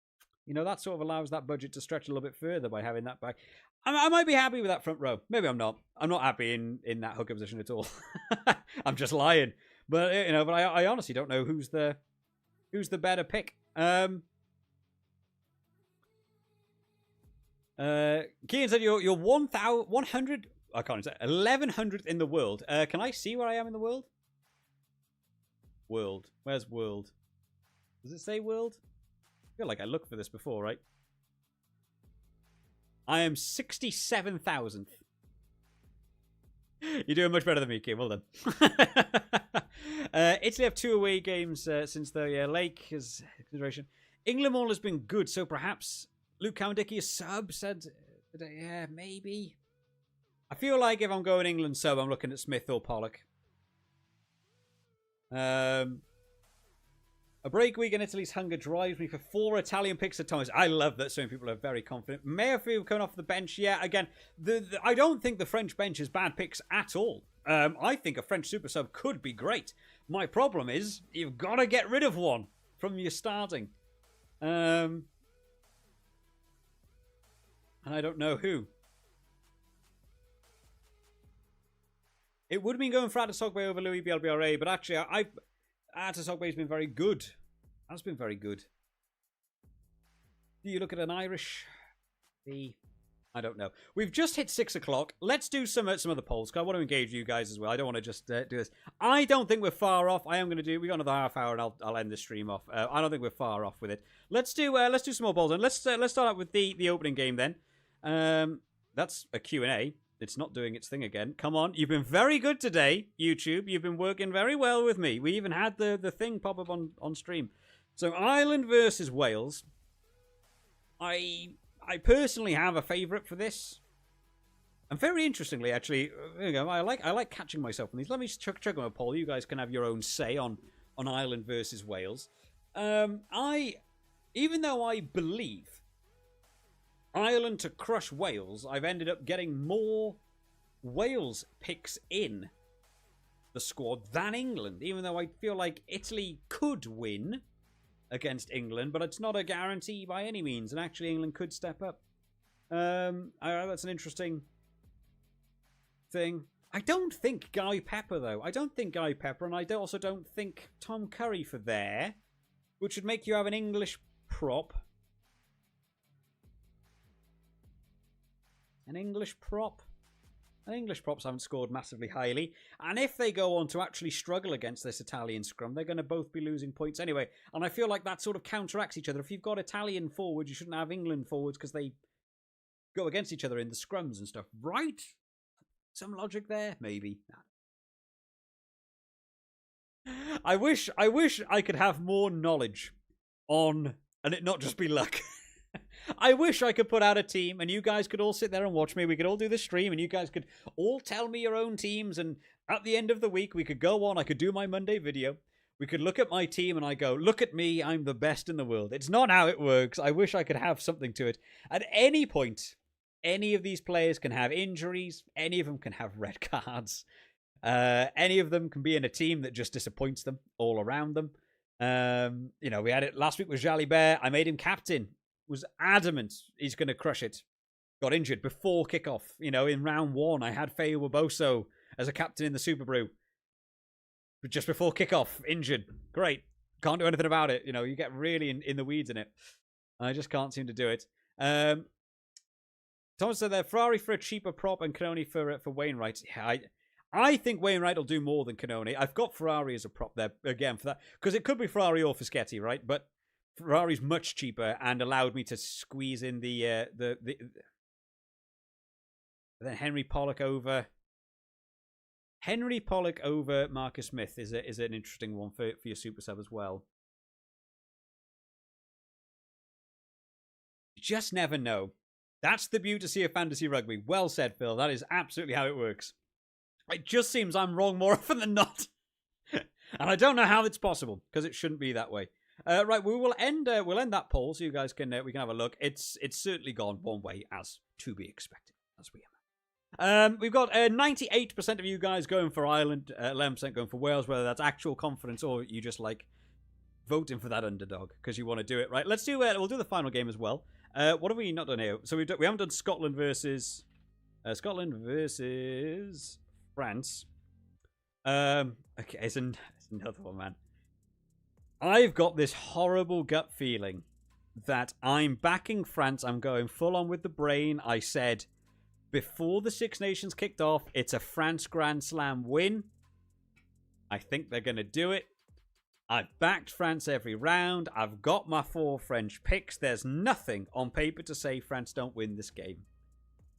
B: That sort of allows that budget to stretch a little bit further by having that back. I might be happy with that front row. Maybe I'm not. I'm not happy in that hooker position at all. I'm just lying. But but I honestly don't know who's the better pick. Kean said you're 100. I can't say 1100th in the world. Can I see where I am in the world? World. Where's world? Does it say world? I feel like I looked for this before, right? I am 67,000th. You're doing much better than me, Kim. Well done. Italy have 2 away games since the lake is consideration. England all has been good, so perhaps Luke Cowan-Dickey is sub said, yeah, maybe. I feel like if I'm going England sub, I'm looking at Smith or Pollock. A break week in Italy's hunger drives me for 4 Italian picks at times. I love that so many people are very confident. Mayfield coming off the bench. Yeah, again, I don't think the French bench is bad picks at all. I think a French super sub could be great. My problem is you've got to get rid of one from your starting. And I don't know who. It would have been going for Atasogbe over Louis BLBRA, but actually, Atasogbe has been very good. Has been very good. Do you look at an Irish? I don't know. We've just hit 6 o'clock. Let's do some other polls, because I want to engage you guys as well. I don't want to just do this. I don't think we're far off. I am going to do. We got another half hour, and I'll end the stream off. I don't think we're far off with it. Let's do some more polls, and let's start out with the opening game then. That's a Q&A. It's not doing its thing again. Come on. You've been very good today, YouTube. You've been working very well with me. We even had the thing pop up on stream. So, Ireland versus Wales. I personally have a favourite for this. And very interestingly, actually, there you go, I like catching myself on these. Let me chuck on a poll. You guys can have your own say on Ireland versus Wales. Even though I believe Ireland to crush Wales, I've ended up getting more Wales picks in the squad than England, even though I feel like Italy could win against England, but it's not a guarantee by any means, and actually England could step up. That's an interesting thing. I don't think Guy Pepper, though. I don't think Guy Pepper, and I also don't think Tom Curry for there, which would make you have an English prop. An English prop? And English props haven't scored massively highly. And if they go on to actually struggle against this Italian scrum, they're going to both be losing points anyway. And I feel like that sort of counteracts each other. If you've got Italian forwards, you shouldn't have England forwards because they go against each other in the scrums and stuff. Right? Some logic there? Maybe. I wish I could have more knowledge on, and it not just be luck. I wish I could put out a team and you guys could all sit there and watch me. We could all do the stream and you guys could all tell me your own teams. And at the end of the week, we could go on. I could do my Monday video. We could look at my team and I go, look at me. I'm the best in the world. It's not how it works. I wish I could have something to it. At any point, any of these players can have injuries. Any of them can have red cards. Any of them can be in a team that just disappoints them all around them. We had it last week with Jalibert. I made him captain. Was adamant he's going to crush it. Got injured before kickoff. In round 1, I had Feo Waboso as a captain in the Superbru. But just before kickoff, injured. Great. Can't do anything about it. You get really in the weeds in it. I just can't seem to do it. Thomas said there, Ferrari for a cheaper prop and Canoni for Wainwright. Yeah, I think Wainwright will do more than Canoni. I've got Ferrari as a prop there, again, for that. Because it could be Ferrari or Fischetti, right? But Ferrari's much cheaper and allowed me to squeeze in the then Henry Pollock over Marcus Smith is an interesting one for your super sub as well. You just never know. That's the beauty of fantasy rugby. Well said, Phil. That is absolutely how it works. It just seems I'm wrong more often than not. And I don't know how it's possible, because it shouldn't be that way. Right, we'll end that poll so you guys can we can have a look. It's certainly gone one way, as to be expected, as we am. We've got 98% of you guys going for Ireland, 11% going for Wales, whether that's actual confidence or you just like voting for that underdog because you want to do it. Right, let's do we'll do the final game as well. What have we not done here? So we haven't done Scotland versus France. Okay, it's another one, man. I've got this horrible gut feeling that I'm backing France. I'm going full on with the brain. I said before the Six Nations kicked off, it's a France Grand Slam win. I think they're going to do it. I've backed France every round. I've got my 4 French picks. There's nothing on paper to say France don't win this game.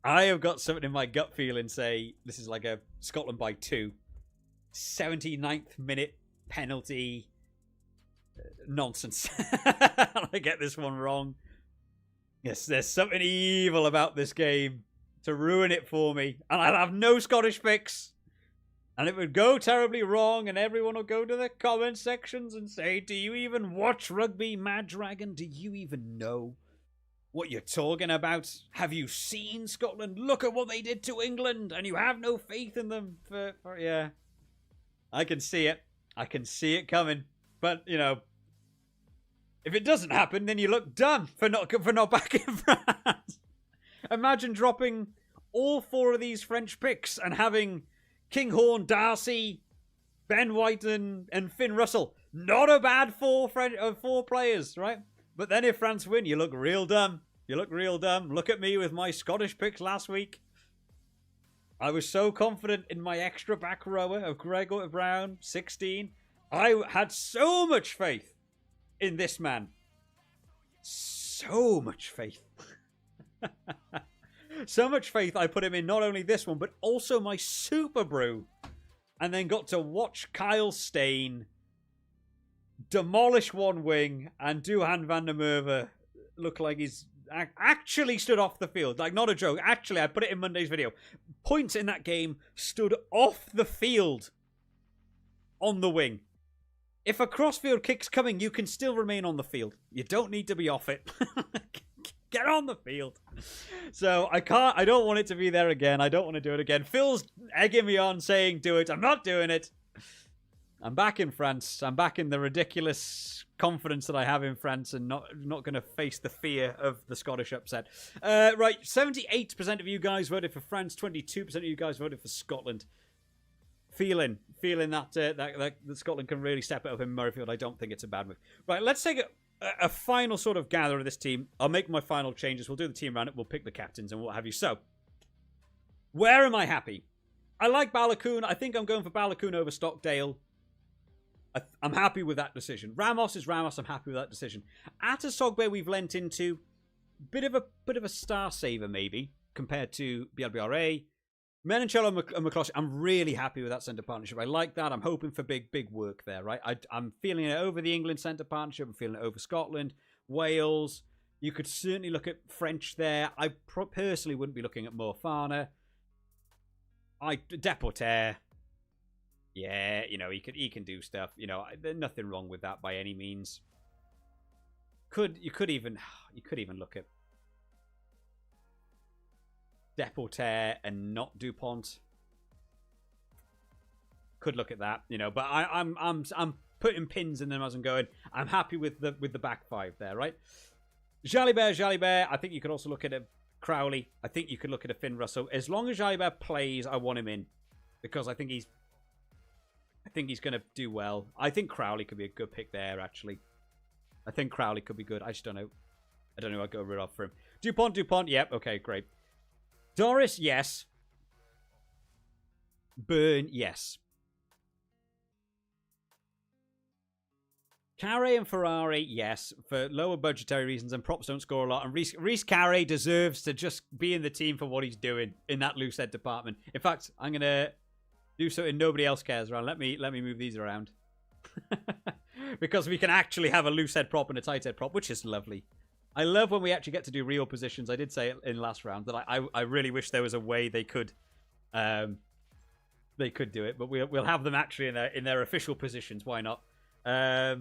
B: I have got something in my gut feeling say this is like a Scotland by 2. 79th minute penalty. Nonsense. I get this one wrong. Yes, there's something evil about this game to ruin it for me. And I'll have no Scottish picks. And it would go terribly wrong, and everyone will go to the comment sections and say, do you even watch rugby, MaD Dragon? Do you even know what you're talking about? Have you seen Scotland? Look at what they did to England, and you have no faith in them. Yeah. I can see it. I can see it coming. But, you know, if it doesn't happen, then you look dumb for not backing France. Imagine dropping all 4 of these French picks and having Kinghorn, Darcy, Ben White, and Finn Russell. Not a bad 4 players, right? But then if France win, you look real dumb. You look real dumb. Look at me with my Scottish picks last week. I was so confident in my extra back rower of Gregor Brown, 16. I had so much faith in this man. So much faith. So much faith I put him in not only this one, but also my Superbru. And then got to watch Kyle Stain demolish one wing and Duhan van der Merwe look like he's actually stood off the field. Like, not a joke. Actually, I put it in Monday's video. Points in that game stood off the field on the wing. If a crossfield kick's coming, you can still remain on the field. You don't need to be off it. Get on the field. So I don't want it to be there again. I don't want to do it again. Phil's egging me on saying do it. I'm not doing it. I'm back in France. I'm back in the ridiculous confidence that I have in France and not going to face the fear of the Scottish upset. Right, 78% of you guys voted for France. 22% of you guys voted for Scotland. Feeling that Scotland can really step it up in Murrayfield. I don't think it's a bad move. Right, let's take a final sort of gather of this team. I'll make my final changes. We'll do the team round. We'll pick the captains and what have you. So, where am I happy? I like Balakoon. I think I'm going for Balakoon over Stockdale. I'm happy with that decision. Ramos is Ramos. I'm happy with that decision. Atasogbe we've lent into. Bit of a star saver maybe compared to BLBRA. Menoncello and McCloskey, I'm really happy with that centre partnership. I like that. I'm hoping for big work there, right? I'm feeling it over the England centre partnership. I'm feeling it over Scotland, Wales. You could certainly look at French there. I personally wouldn't be looking at Morfana. Deporter. Yeah, you know, he can do stuff. You know, there's nothing wrong with that by any means. You could even look at Deporter and not Dupont. Could look at that, you know, but I'm putting pins in them as I'm going. I'm happy with the back 5 there, right? Jalibert. I think you could also look at a Crowley. I think you could look at a Finn Russell. As long as Jalibert plays, I want him in because I think he's going to do well. I think Crowley could be a good pick there, actually. I think Crowley could be good. I just don't know. I don't know who I'd go rid of for him. Dupont. Yep. Okay, great. Doris, yes. Byrne, yes. Carre and Ferrari, yes. For lower budgetary reasons and props don't score a lot. And Rhys Carre deserves to just be in the team for what he's doing in that loose head department. In fact, I'm going to do something nobody else cares around. Let me move these around. Because we can actually have a loose head prop and a tight head prop, which is lovely. I love when we actually get to do real positions. I did say it in last round that I really wish there was a way they could do it, but we'll have them actually in their official positions. Why not? I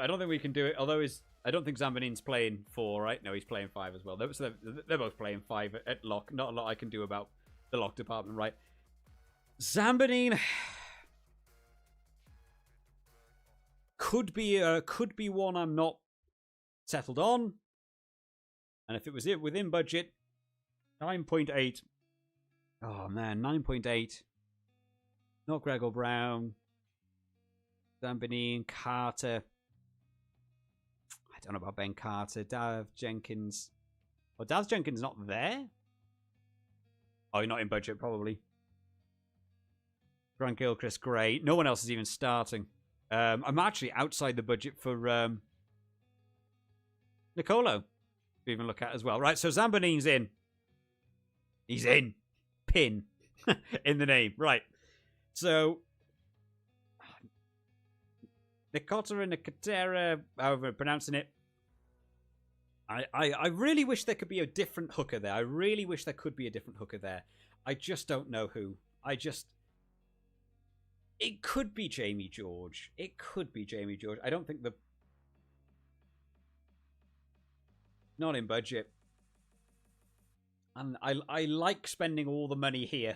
B: don't think we can do it. Although I don't think Zambanin's playing 4, right? No, he's playing 5 as well. So they're both playing 5 at lock. Not a lot I can do about the lock department, right? Zambanin could be one I'm not settled on. And if it was within budget, 9.8. Oh man, 9.8. Not Gregor Brown. Zambanin, Carter. I don't know about Ben Carter. Dav Jenkins. Oh, Dav Jenkins not there? Oh, not in budget, probably. Grant Gilchrist, great. No one else is even starting. I'm actually outside the budget for Nicolo to even look at as well. Right, so Zambonini's in. He's in. Pin in the name. Right. So Nicota and Nicotera, however I'm pronouncing it. I really wish there could be a different hooker there. I really wish there could be a different hooker there. I just don't know who. It could be Jamie George. It could be Jamie George. I don't think not in budget. And I like spending all the money here.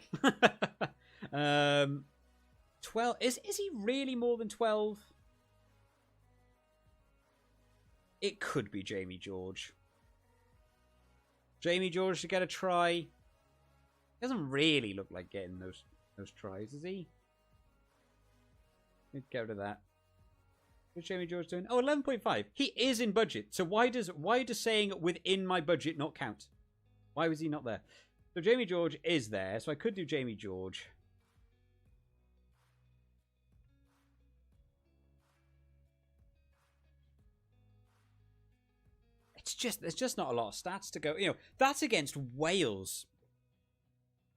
B: 12. Is he really more than 12? It could be Jamie George. Jamie George to get a try. Doesn't really look like getting those tries, is he? Let's get rid of that. What's Jamie George doing? Oh, 11.5. He is in budget. So why does saying within my budget not count? Why was he not there? So Jamie George is there. So I could do Jamie George. There's just not a lot of stats to go. You know, that's against Wales.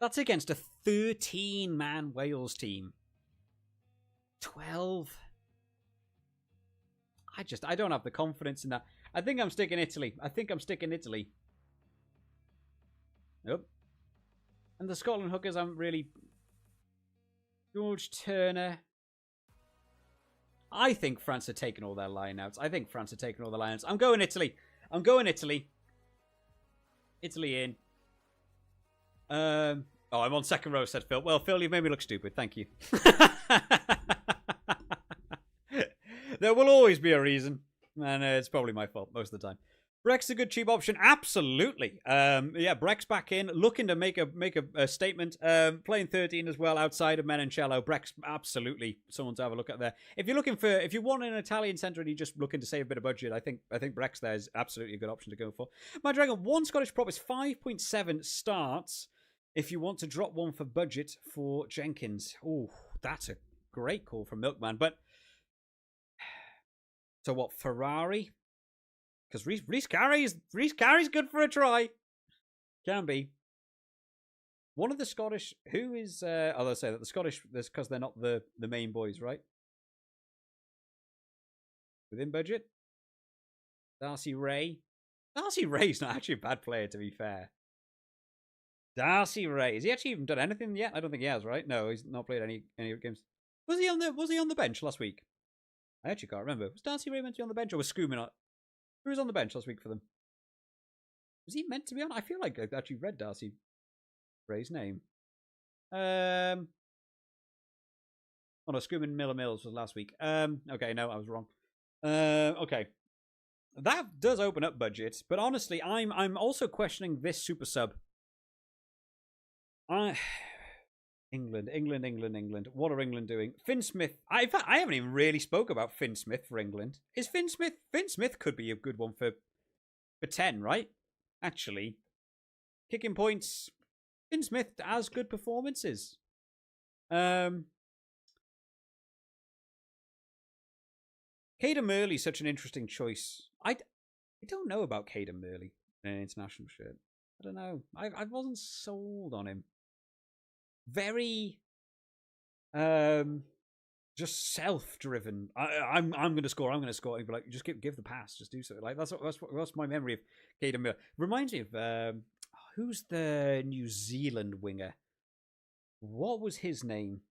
B: That's against a 13-man Wales team. 12. I don't have the confidence in that. I think I'm sticking Italy. Nope. And the Scotland hookers, I'm really... George Turner. I think France are taking all their lineouts. I'm going Italy. Italy in. Oh, I'm on second row, said Phil. Well, Phil, you've made me look stupid. Thank you. There will always be a reason. And it's probably my fault most of the time. Breck's a good cheap option. Absolutely. Yeah, Breck's back in, looking to make a statement. Playing 13 as well outside of Menoncello. Breck's absolutely someone to have a look at there. If you want an Italian centre and you're just looking to save a bit of budget, I think Breck's there is absolutely a good option to go for. MaD Dragon, one Scottish prop is 5.7 starts. If you want to drop one for budget for Jenkins. Oh, that's a great call from Milkman. But so what, Ferrari? Because Rhys Carey's good for a try. Can be. One of the Scottish, who is, I'll say that the Scottish, because they're not the main boys, right? Within budget. Darcy Ray. Darcy Ray's not actually a bad player, to be fair. Darcy Ray. Has he actually even done anything yet? I don't think he has, right? No, he's not played any games. Was he on the bench last week? I actually can't remember. Was Darcy Ray meant to be on the bench, or was Schumann on? Who was on the bench last week for them? Was he meant to be on? I feel like I actually read Darcy Ray's name. Oh no, Schumann Miller Mills was last week. Okay, no, I was wrong. Okay. That does open up budgets, but honestly, I'm also questioning this super sub. England. What are England doing? Finn Smith. In fact, I haven't even really spoke about Finn Smith for England. Is Finn Smith? Finn Smith could be a good one for 10, right? Actually, kicking points. Finn Smith has good performances. Caden Murley's such an interesting choice. I don't know about Caden Murley in an international shirt. I don't know. I wasn't sold on him. Very just self-driven. I'm going to score. He'd be like, just give the pass. Just do something. Like that's my memory of Caden Miller. Reminds me of who's the New Zealand winger? What was his name?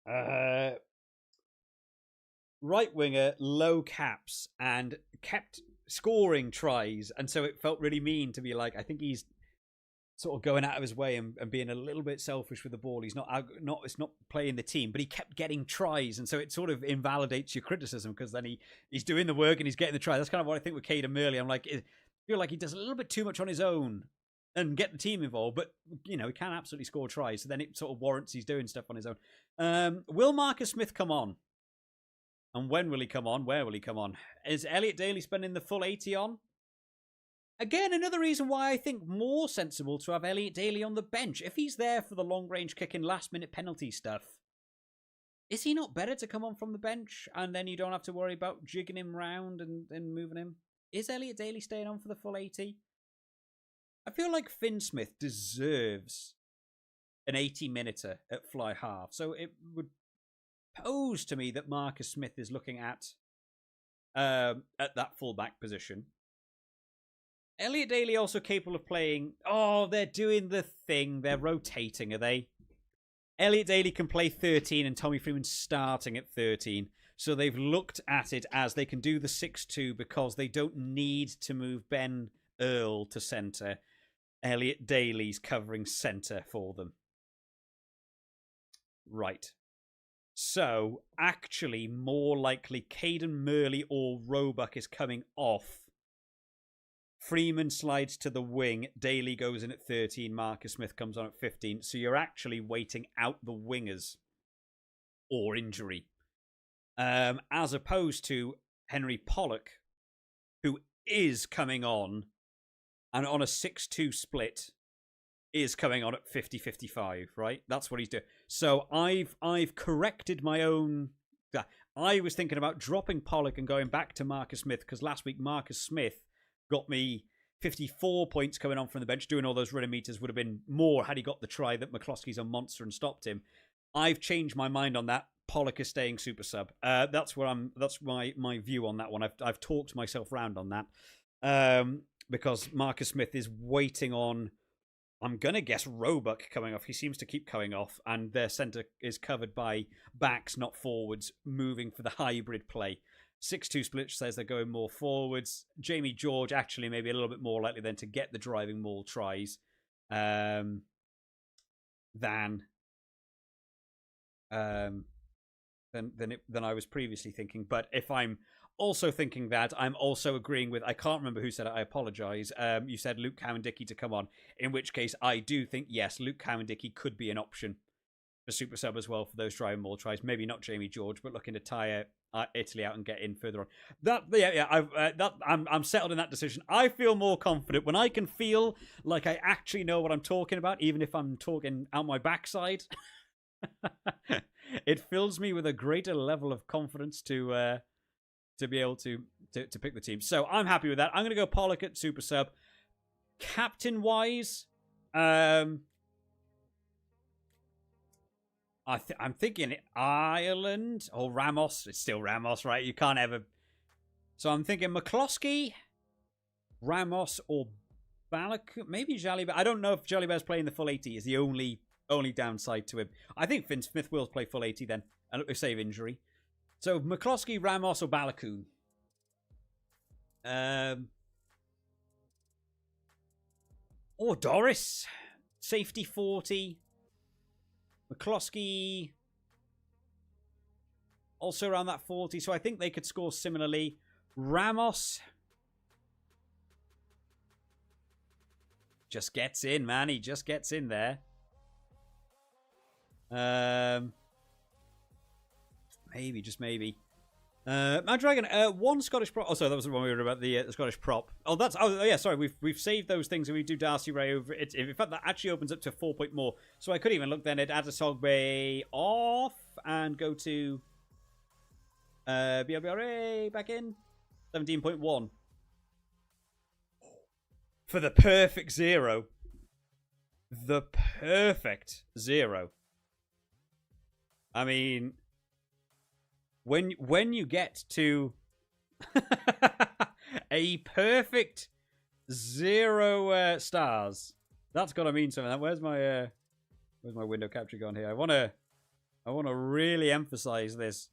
B: Right winger, low caps, and kept scoring tries, and so it felt really mean to be like, I think he's sort of going out of his way and being a little bit selfish with the ball. He's it's not playing the team, but he kept getting tries, and so it sort of invalidates your criticism, because then he's doing the work and he's getting the try. That's kind of what I think with Caden Murley. I'm like, I feel like he does a little bit too much on his own and get the team involved, but he can absolutely score tries, so then it sort of warrants he's doing stuff on his own. Will Marcus Smith come on? And when will he come on? Where will he come on? Is Elliot Daly spending the full 80 on? Again, another reason why I think more sensible to have Elliot Daly on the bench. If he's there for the long-range kicking, last-minute penalty stuff, Is he not better to come on from the bench and then you don't have to worry about jigging him round and moving him? Is Elliot Daly staying on for the full 80? I feel like Finn Smith deserves an 80-minuter at fly half. So it would pose to me that Marcus Smith is looking at that fullback position. Elliot Daly also capable of playing... Oh, they're doing the thing. They're rotating, are they? Elliot Daly can play 13 and Tommy Freeman starting at 13. So they've looked at it as they can do the 6-2 because they don't need to move Ben Earl to centre. Elliot Daly's covering centre for them. Right. So, actually, more likely, Caden Murley or Roebuck is coming off. Freeman slides to the wing. Daly goes in at 13. Marcus Smith comes on at 15. So you're actually waiting out the wingers or injury. As opposed to Henry Pollock, who is coming on and on a 6-2 split is coming on at 50-55, right? That's what he's doing. So I've corrected my own... I was thinking about dropping Pollock and going back to Marcus Smith because last week Marcus Smith got me 54 points coming on from the bench. Doing all those running meters would have been more had he got the try that McCloskey's a monster and stopped him. I've changed my mind on that. Pollock is staying super sub. That's my view on that one. I've talked myself round on that because Marcus Smith is waiting on... I'm going to guess Roebuck coming off. He seems to keep coming off, and their centre is covered by backs, not forwards, moving for the hybrid play. 6-2 split says they're going more forwards. Jamie George actually maybe a little bit more likely then to get the driving maul tries than I was previously thinking. But if I'm also thinking that, I'm also agreeing with, I can't remember who said it, I apologise. You said Luke Cowan-Dickey to come on, in which case I do think, yes, Luke Cowan-Dickey could be an option for super sub as well for those driving maul tries. Maybe not Jamie George, but looking to tire Italy out and get in further on. I'm settled in that decision. I feel more confident when I can feel like I actually know what I'm talking about, even if I'm talking out my backside. It fills me with a greater level of confidence to be able to pick the team. So I'm happy with that. I'm going to go Pollock at super sub. Captain wise, I'm thinking Ireland or Ramos. It's still Ramos, right? You can't ever. So I'm thinking McCloskey, Ramos, or Balakoon. Maybe Jalibert. I don't know if Jalibert's playing the full 80 is the only downside to him. I think Finn Smith will play full 80 then, and save injury. So McCloskey, Ramos, or Balakoon. Or Doris. Safety 40. McCloskey also around that 40. So I think they could score similarly. Ramos just gets in, man. He just gets in there. Maybe, just maybe. MaD Dragon, one Scottish prop. Oh, sorry, that was the one we were about the Scottish prop. Oh, yeah. Sorry, we've saved those things and we do Darcy Ray over it. In fact, that actually opens up to 4 point more. So I could even look then at Adesogbe off and go to BLBRA back in 17.1 for the perfect 0. The perfect 0. I mean, when you get to a perfect 0 stars, that's gotta mean something. Where's my window capture gone here? I wanna really emphasize this.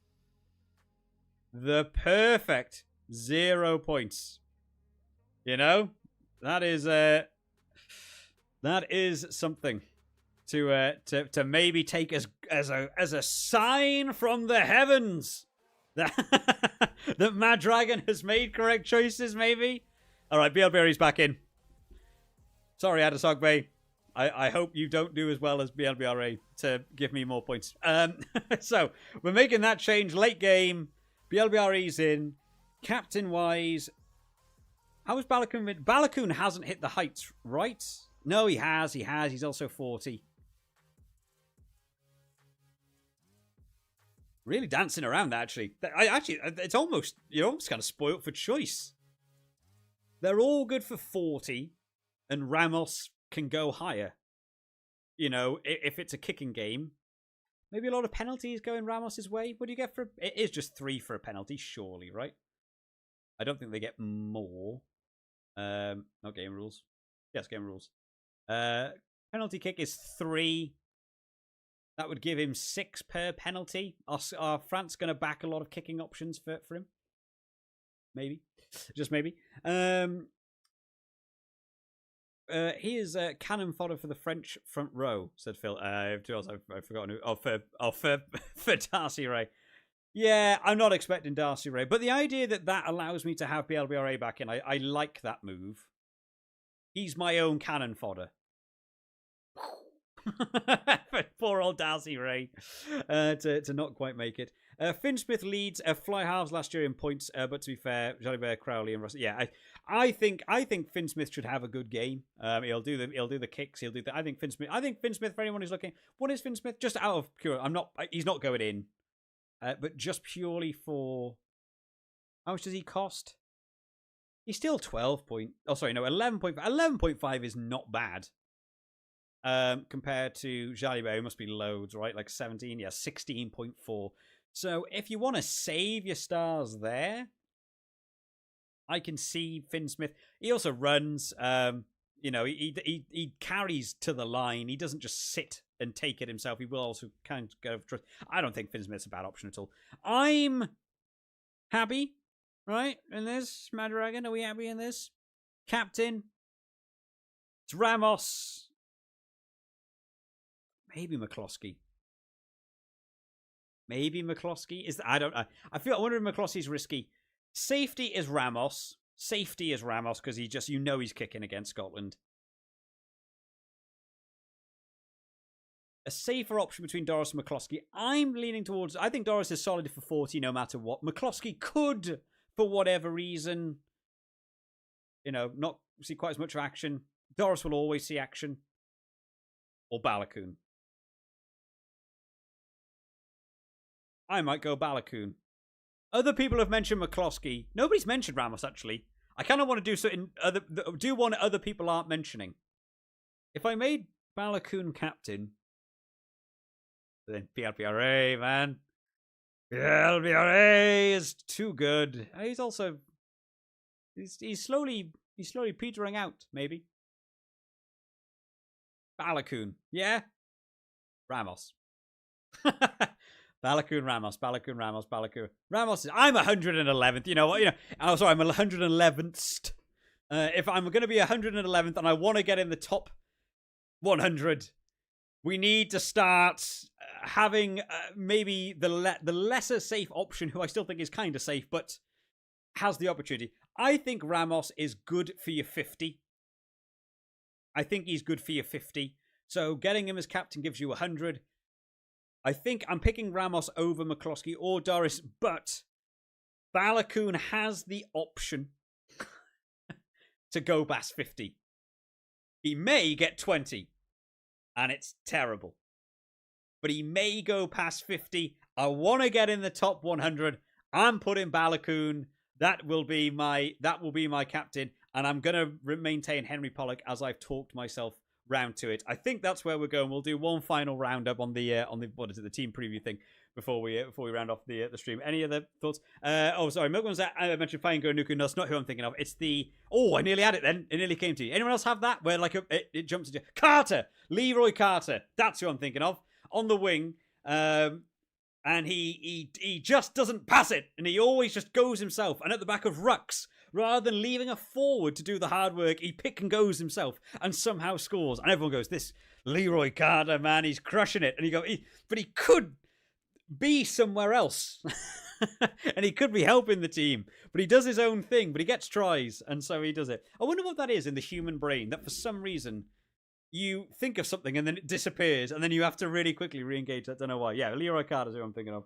B: The perfect 0 points. You know, that is something to maybe take as a sign from the heavens that that MaD Dragon has made correct choices. Maybe. All right, BLBRA's back in. Sorry, Adesogbe. I hope you don't do as well as BLBRA to give me more points. So we're making that change late game. BLBRA's in. Captain wise, how is Balakoon? Balakoon hasn't hit the heights, right? No, he has. He's also 40. Really dancing around that, actually. It's almost, you're almost kind of spoilt for choice. They're all good for 40, and Ramos can go higher. You know, if it's a kicking game, maybe a lot of penalties going Ramos's way. What do you get for? It is just 3 for a penalty, surely, right? I don't think they get more. Not game rules. Yes, game rules. Penalty kick is 3. That would give him 6 per penalty. Are France going to back a lot of kicking options for him? Maybe. Just maybe. He is cannon fodder for the French front row, said Phil. I've forgotten who. For Darcy Ray. Yeah, I'm not expecting Darcy Ray. But the idea that allows me to have BLBRA back in, I like that move. He's my own cannon fodder. Poor old Darcy Ray to not quite make it. Finn Smith leads fly halves last year in points, but to be fair, Jalibert, Crowley, and Russell. Yeah, I think Finn Smith should have a good game. He'll do the kicks. He'll do the. I think Finn Smith. For anyone who's looking, what is Finn Smith? Just out of pure, he's not going in, but just purely for how much does he cost? He's still 11.5 is not bad. Compared to Jalibert, who must be loads, right? Like 17, yeah, 16.4. So if you want to save your stars there, I can see Finn Smith. He also runs. He carries to the line. He doesn't just sit and take it himself. He will also kind of go for trust. I don't think Finn Smith's a bad option at all. I'm happy, right? In this, MaD Dragon, are we happy in this? Captain. It's Ramos. Maybe McCloskey. I wonder if McCloskey's risky. Safety is Ramos because he's kicking against Scotland. A safer option between Doris and McCloskey. I'm leaning towards. I think Doris is solid for 40 no matter what. McCloskey could, for whatever reason, not see quite as much action. Doris will always see action. Or Balakoon. I might go Balakoon. Other people have mentioned McCloskey. Nobody's mentioned Ramos, actually. I kind of want to do something one other people aren't mentioning. If I made Balakoon captain, then BLBRA, man. BLBRA is too good. He's also he's slowly petering out, maybe. Balakoon, yeah. Ramos. Balakoon, Ramos. I'm 111th. You know what? I'm 111th. If I'm going to be 111th and I want to get in the top 100, we need to start having maybe the lesser safe option, who I still think is kind of safe, but has the opportunity. I think Ramos is good for your 50. I think he's good for your 50. So getting him as captain gives you 100. I think I'm picking Ramos over McCloskey or Doris, but Balakoon has the option to go past 50. He may get 20, and it's terrible. But he may go past 50. I want to get in the top 100. I'm putting Balakoon. That will be my captain, and I'm going to maintain Henry Pollock as I've talked myself round to it. I think that's where we're going. We'll do one final roundup on the the team preview thing before we round off the stream. Any other thoughts? Sorry, Milkman's I mentioned Fine Go Nuku. No, it's not who I'm thinking of. It's the I nearly had it then. It nearly came to you. Anyone else have that? Where it jumps into Carter, Leroy Carter. That's who I'm thinking of on the wing. And he just doesn't pass it, and he always just goes himself. And at the back of rucks, rather than leaving a forward to do the hard work, he pick and goes himself and somehow scores. And everyone goes, "This Leroy Carter, man, he's crushing it." And you go, but he could be somewhere else, and he could be helping the team. But he does his own thing. But he gets tries, and so he does it. I wonder what that is in the human brain, that for some reason you think of something and then it disappears, and then you have to really quickly re-engage. I don't know why. Yeah, Leroy Carter's who I'm thinking of.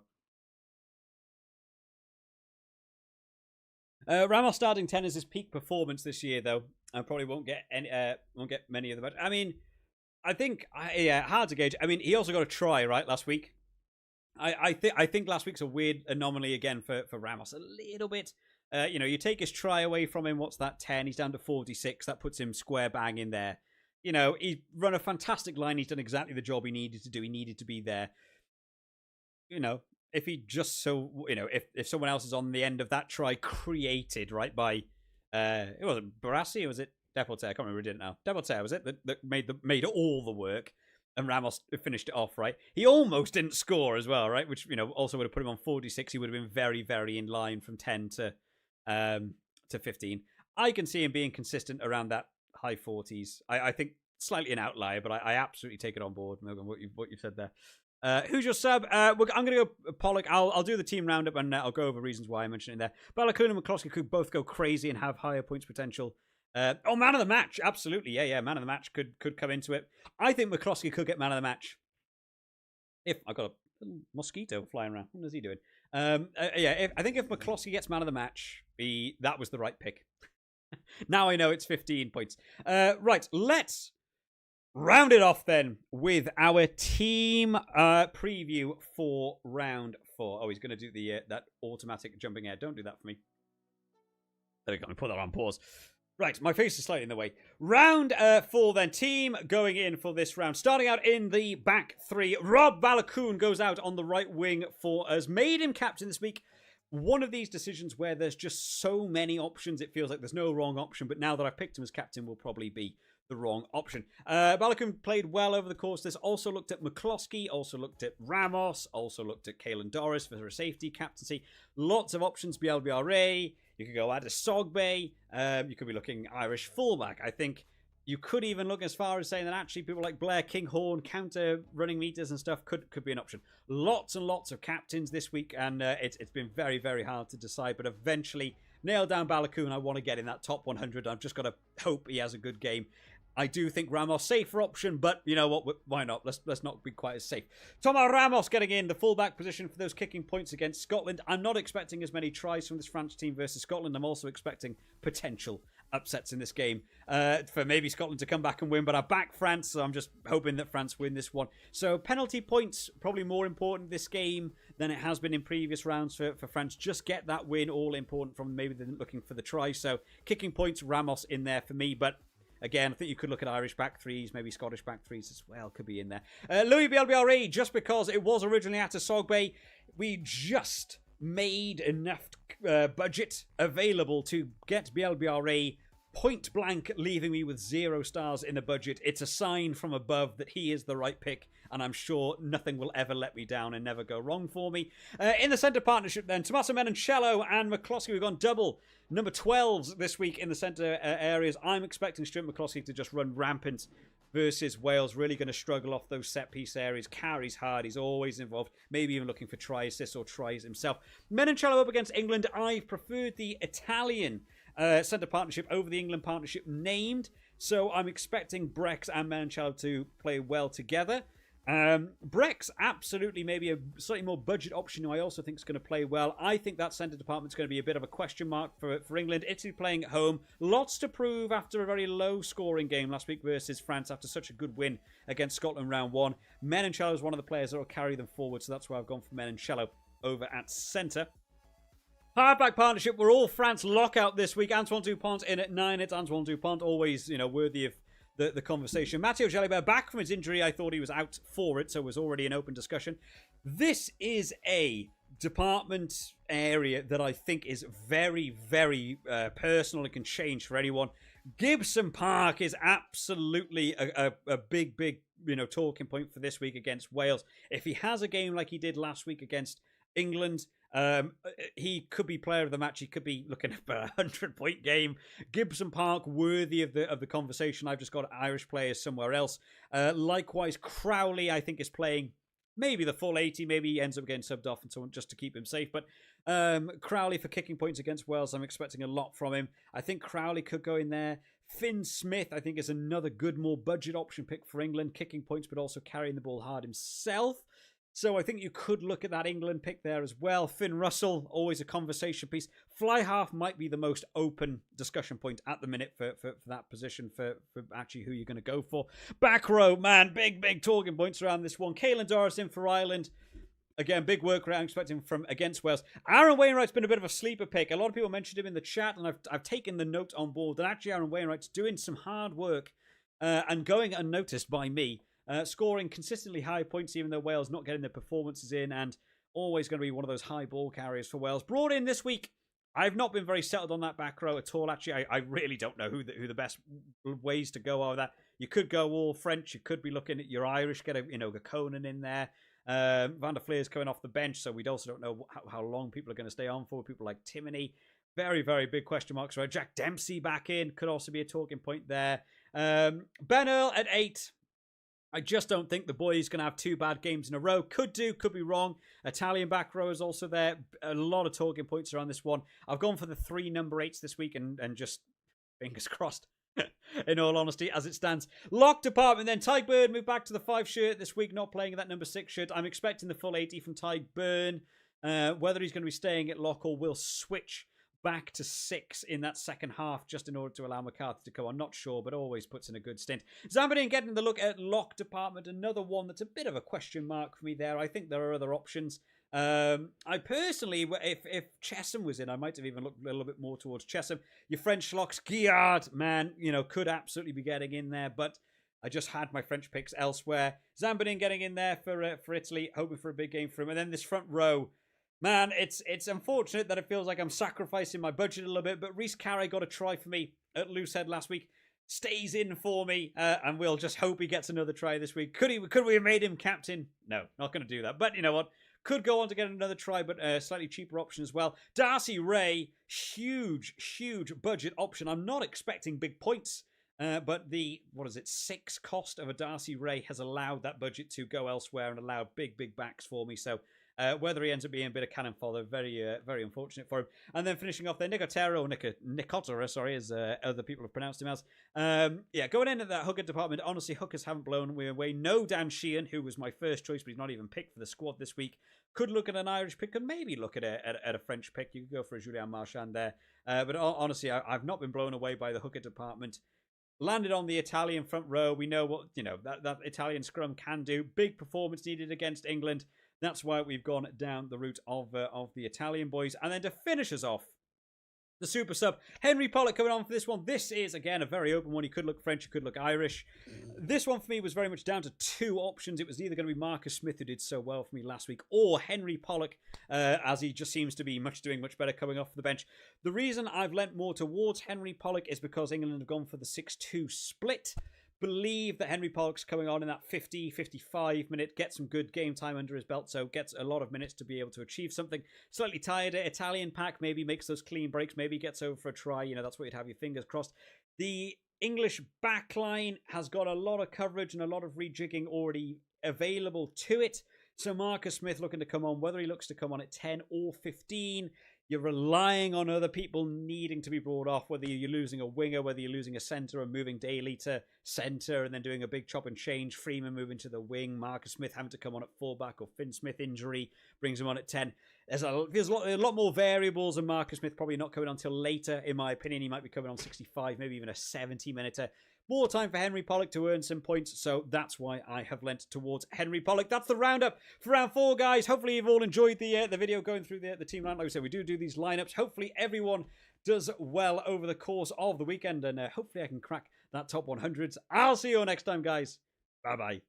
B: Ramos starting 10 is his peak performance this year, though. I probably won't get many of them. I mean, I think hard to gauge. I mean, he also got a try right last week. I think last week's a weird anomaly again for Ramos a little bit. You take his try away from him. What's that? 10. He's down to 46. That puts him square bang in there. He's run a fantastic line. He's done exactly the job he needed to do. He needed to be there. If he just if someone else is on the end of that try created right by it wasn't Barassi, or was it Deporte? I can't remember who did it now. Deporte was it that made all the work. And Ramos finished it off, right? He almost didn't score as well, right? Which, also would have put him on 46. He would have been very, very in line from 10 to 15. I can see him being consistent around that high 40s. I think slightly an outlier, but I absolutely take it on board, Morgan, what you've said there. Who's your sub? I'm going to go Pollock. I'll do the team roundup and I'll go over reasons why I mentioned it there. Balakoon and McCloskey could both go crazy and have higher points potential. Man of the match, absolutely, yeah, man of the match could come into it. I think McCloskey could get man of the match. If I've got a little mosquito flying around, what is he doing? I think if McCloskey gets man of the match, that was the right pick. Now I know it's 15 points. Right, let's round it off then with our team preview for round 4. Oh, he's going to do the that automatic jumping air. Don't do that for me. There we go. Let me put that on pause. Right, my face is slightly in the way. Round 4 then. Team going in for this round. Starting out in the back 3. Rob Balakoon goes out on the right wing for us. Made him captain this week. One of these decisions where there's just so many options, it feels like there's no wrong option. But now that I've picked him as captain, will probably be the wrong option. Balakoon played well over the course of this. Also looked at McCloskey. Also looked at Ramos. Also looked at Caelan Doris for a safety captaincy. Lots of options. BLBRA. You could go Adesogbe. You could be looking Irish fullback. I think you could even look as far as saying that actually people like Blair Kinghorn, counter running meters and stuff could be an option. Lots and lots of captains this week, and it's been very, very hard to decide. But eventually, nail down Balakoon. I want to get in that top 100. I've just got to hope he has a good game. I do think Ramos safer option, but you know what? Why not? Let's not be quite as safe. Thomas Ramos getting in the fullback position for those kicking points against Scotland. I'm not expecting as many tries from this French team versus Scotland. I'm also expecting potential upsets in this game for maybe Scotland to come back and win, but I back France, so I'm just hoping that France win this one. So penalty points, probably more important this game than it has been in previous rounds for France. Just get that win, all important from maybe they're looking for the try. So kicking points, Ramos in there for me, but again, I think you could look at Irish back threes, maybe Scottish back threes as well, could be in there. Louis BLBRA, just because it was originally at Sogbe, we just made enough budget available to get BLBRA point blank, leaving me with 0 stars in the budget. It's a sign from above that he is the right pick, and I'm sure nothing will ever let me down and never go wrong for me. In the centre partnership then, Tommaso Menoncello and McCloskey, we've gone double number 12s this week in the centre areas. I'm expecting Stuart McCloskey to just run rampant versus Wales. Really going to struggle off those set-piece areas. Carries hard. He's always involved. Maybe even looking for try assists or tries himself. Menoncello up against England. I preferred the Italian centre partnership over the England partnership named. So I'm expecting Brex and Menoncello to play well together. Brex, absolutely maybe a slightly more budget option who I also think is going to play well. I think that centre department is going to be a bit of a question mark for England. Italy playing at home. Lots to prove after a very low scoring game last week versus France after such a good win against Scotland round 1. Menoncello is one of the players that will carry them forward, so that's why I've gone for Menoncello over at centre. Hardback partnership, we're all France lockout this week. Antoine Dupont in at 9. It's Antoine Dupont, always worthy of the conversation. Matteo Jalibert back from his injury. I thought he was out for it, so it was already an open discussion. This is a department area that I think is very, very personal. It can change for anyone. Gibson Park is absolutely a big, talking point for this week against Wales. If he has a game like he did last week against England, he could be player of the match. He could be looking for a 100-point game. Gibson Park worthy of the conversation. I've just got Irish players somewhere else. Likewise, Crowley I think is playing maybe the full 80. Maybe he ends up getting subbed off and so on just to keep him safe. But Crowley for kicking points against Wales, I'm expecting a lot from him. I think Crowley could go in there. Finn Smith, I think, is another good, more budget option pick for England. Kicking points, but also carrying the ball hard himself. So I think you could look at that England pick there as well. Finn Russell, always a conversation piece. Fly half might be the most open discussion point at the minute for that position, for actually who you're going to go for. Back row, man, big talking points around this one. Caelan Doris in for Ireland. Again, big work rate I'm expecting from against Wales. Aaron Wainwright's been a bit of a sleeper pick. A lot of people mentioned him in the chat, and I've taken the note on board that actually Aaron Wainwright's doing some hard work and going unnoticed by me, scoring consistently high points even though Wales not getting their performances in, and always going to be one of those high ball carriers for Wales. Brought in this week. I've not been very settled on that back row at all. Actually, I really don't know who the best ways to go are. That you could go all French. You could be looking at your Irish. Get a Conan in there. Van der Fleer's coming off the bench, so we also don't know how long people are going to stay on for. People like Timoney, very, very big question marks. Right, Jack Dempsey back in could also be a talking point there. Ben Earl at 8. I just don't think the boy's going to have 2 bad games in a row. Could be wrong. Italian back row is also there. A lot of talking points around this one. I've gone for the 3 number 8s this week and just fingers crossed. In all honesty, as it stands. Lock department then. Ty Burn moved back to the 5 shirt this week, not playing that number 6 shirt. I'm expecting the full 80 from Ty Burn. Whether he's going to be staying at lock or will switch back to 6 in that second half just in order to allow McCarthy to come on. Not sure, but always puts in a good stint. Zambadin getting the look at lock department. Another one that's a bit of a question mark for me there. I think there are other options. I personally, if Chesham was in, I might have even looked a little bit more towards Chesham. Your French locks, Guillard, man, could absolutely be getting in there, but I just had my French picks elsewhere. Zambadin getting in there for Italy, hoping for a big game for him. And then this front row, man, it's unfortunate that it feels like I'm sacrificing my budget a little bit, but Reece Carey got a try for me at Loosehead last week. Stays in for me, and we'll just hope he gets another try this week. Could we have made him captain? No, not going to do that. But you know what? Could go on to get another try, but a slightly cheaper option as well. Darcy Ray, huge budget option. I'm not expecting big points, but the, 6 cost of a Darcy Ray has allowed that budget to go elsewhere and allowed big backs for me. So whether he ends up being a bit of cannon fodder, very unfortunate for him. And then finishing off there, Nicotera, sorry, as other people have pronounced him as. Going in at that hooker department, honestly, hookers haven't blown me away. No Dan Sheehan, who was my first choice, but he's not even picked for the squad this week. Could look at an Irish pick, and maybe look at a French pick. You could go for a Julian Marchand there. But honestly, I've not been blown away by the hooker department. Landed on the Italian front row. We know what that Italian scrum can do. Big performance needed against England. That's why we've gone down the route of the Italian boys. And then to finish us off, the super sub, Henry Pollock coming on for this one. This is, again, a very open one. He could look French, he could look Irish. This one for me was very much down to 2 options. It was either going to be Marcus Smith, who did so well for me last week, or Henry Pollock, as he just seems to be doing much better coming off the bench. The reason I've lent more towards Henry Pollock is because England have gone for the 6-2 split. Believe that Henry Pollock's coming on in that 50-55 minute, get some good game time under his belt, so gets a lot of minutes to be able to achieve something. Slightly tired Italian pack, maybe makes those clean breaks, maybe gets over for a try, that's what you'd have your fingers crossed. The English backline has got a lot of coverage and a lot of rejigging already available to it, so Marcus Smith looking to come on, whether he looks to come on at 10 or 15, you're relying on other people needing to be brought off, whether you're losing a winger, whether you're losing a centre and moving Daly to centre and then doing a big chop and change, Freeman moving to the wing, Marcus Smith having to come on at fullback, or Finn Smith injury brings him on at 10. There's a lot more variables, and Marcus Smith probably not coming on until later, in my opinion. He might be coming on 65, maybe even a 70-minute. More time for Henry Pollock to earn some points, so that's why I have lent towards Henry Pollock. That's the roundup for round 4, guys. Hopefully you've all enjoyed the video going through the team lineup. Like I said, we do these lineups. Hopefully everyone does well over the course of the weekend, and hopefully I can crack that top 100s. I'll see you all next time, guys. Bye-bye.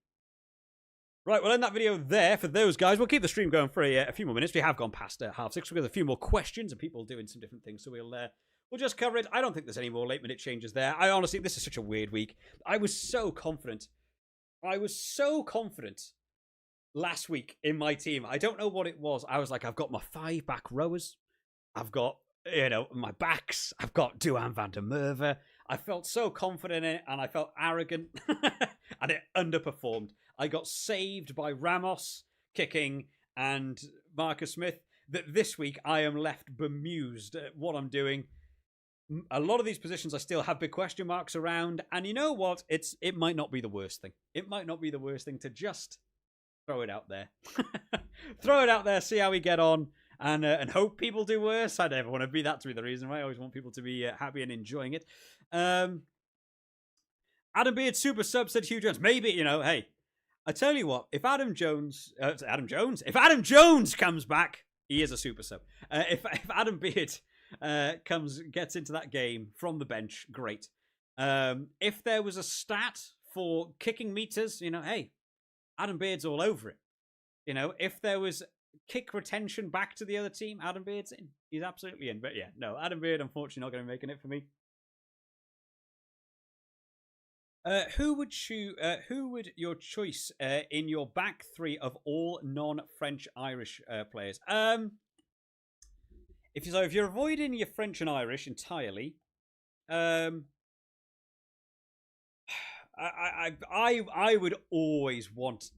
B: Right, we'll end that video there for those guys. We'll keep the stream going for a few more minutes. We have gone past 6:30. We've got a few more questions and people doing some different things, so we'll just cover it. I don't think there's any more late-minute changes there. I honestly, this is such a weird week. I was so confident last week in my team. I don't know what it was. I was like, I've got my 5 back rowers. I've got, my backs. I've got Duhan van der Merwe. I felt so confident in it, and I felt arrogant, and it underperformed. I got saved by Ramos kicking and Marcus Smith. That this week I am left bemused at what I'm doing. A lot of these positions I still have big question marks around, and you know what? It might not be the worst thing. It might not be the worst thing to just throw it out there. Throw it out there, see how we get on, and hope people do worse. I never want to be that to be the reason, right? I always want people to be happy and enjoying it. Adam Beard super sub said Hugh Jones. Maybe, hey, I tell you what, if Adam Jones comes back, he is a super sub. If Adam Beard gets into that game from the bench, great. If there was a stat for kicking meters, hey, Adam Beard's all over it. If there was kick retention back to the other team, Adam Beard's in. He's absolutely in. But yeah, no, Adam Beard, unfortunately, not going to be making it for me. Who would your choice in your back three of all non-French Irish players? If you're avoiding your French and Irish entirely, I would always want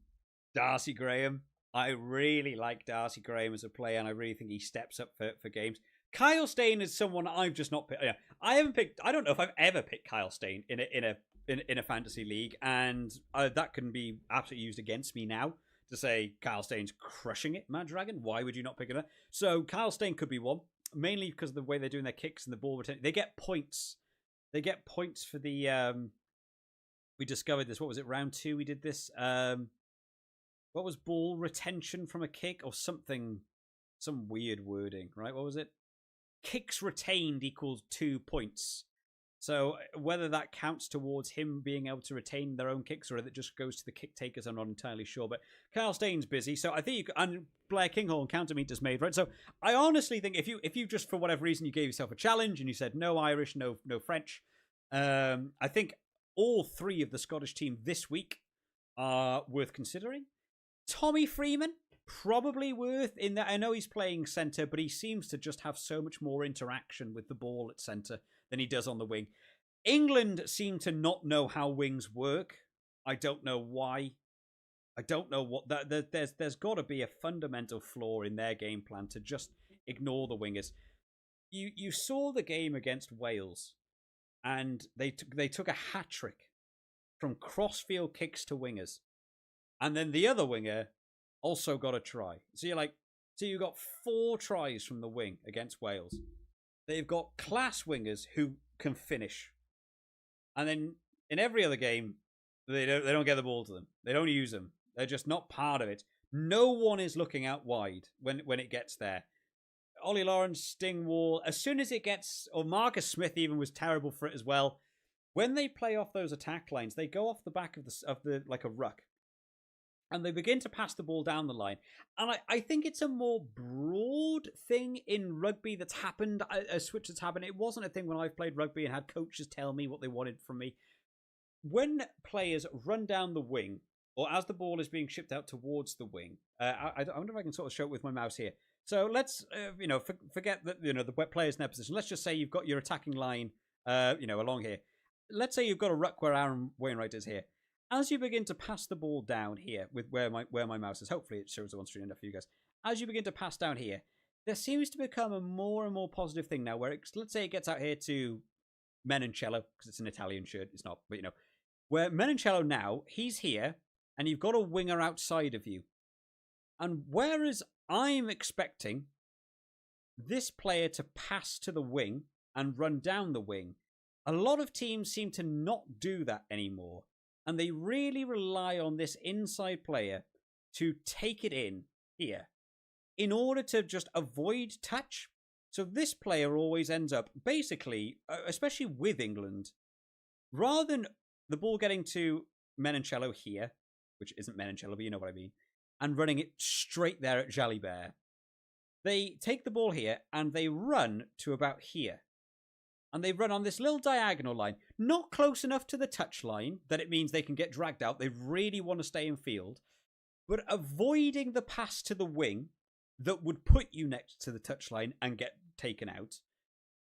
B: Darcy Graham. I really like Darcy Graham as a player, and I really think he steps up for games. Kyle Steyn is someone I've just not picked. I haven't picked. I don't know if I've ever picked Kyle Steyn in a fantasy league, and that can be absolutely used against me now to say Kyle Steyn's crushing it. MaD Dragon, why would you not pick it up? So Kyle Steyn could be one, mainly because of the way they're doing their kicks and the ball retention. They get points. They get points for the. We discovered this. What was it? Round 2. We did this. What was ball retention from a kick or something? Some weird wording, right? What was it? Kicks retained equals 2 points. So whether that counts towards him being able to retain their own kicks or that just goes to the kick takers, I'm not entirely sure. But Kyle Steyn's busy, so I think and Blair Kinghorn counter meters made, right? So I honestly think if you just for whatever reason you gave yourself a challenge and you said no Irish, no French, I think all 3 of the Scottish team this week are worth considering. Tommy Freeman, probably worth in that. I know he's playing centre, but he seems to just have so much more interaction with the ball at centre than he does on the wing. England seem to not know how wings work. I don't know why. I don't know what that. There's got to be a fundamental flaw in their game plan to just ignore the wingers. You saw the game against Wales, and they took a hat trick from crossfield kicks to wingers. And then the other winger also got a try. So you got 4 tries from the wing against Wales. They've got class wingers who can finish. And then in every other game, they don't get the ball to them. They don't use them. They're just not part of it. No one is looking out wide when it gets there. Ollie Lawrence, Stingwall, as soon as it gets, or Marcus Smith even was terrible for it as well. When they play off those attack lines, they go off the back of the like a ruck. And they begin to pass the ball down the line. And I think it's a more broad thing in rugby that's happened, a switch that's happened. It wasn't a thing when I've played rugby and had coaches tell me what they wanted from me. When players run down the wing, or as the ball is being shipped out towards the wing, I wonder if I can sort of show it with my mouse here. So let's, forget that, the players in their position. Let's just say you've got your attacking line, along here. Let's say you've got a ruck where Aaron Wainwright is here. As you begin to pass the ball down here with where my mouse is, hopefully it shows the one screen enough for you guys. As you begin to pass down here, there seems to become a more and more positive thing now where let's say it gets out here to Menoncello, because it's an Italian shirt, it's not, but where Menoncello now, he's here, and you've got a winger outside of you. And whereas I'm expecting this player to pass to the wing and run down the wing, a lot of teams seem to not do that anymore. And they really rely on this inside player to take it in here in order to just avoid touch. So this player always ends up, basically, especially with England, rather than the ball getting to Menoncello here, which isn't Menoncello, but you know what I mean, and running it straight there at Jalibert, they take the ball here and they run to about here. And they run on this little diagonal line, not close enough to the touch line that it means they can get dragged out. They really want to stay in field, but avoiding the pass to the wing that would put you next to the touch line and get taken out.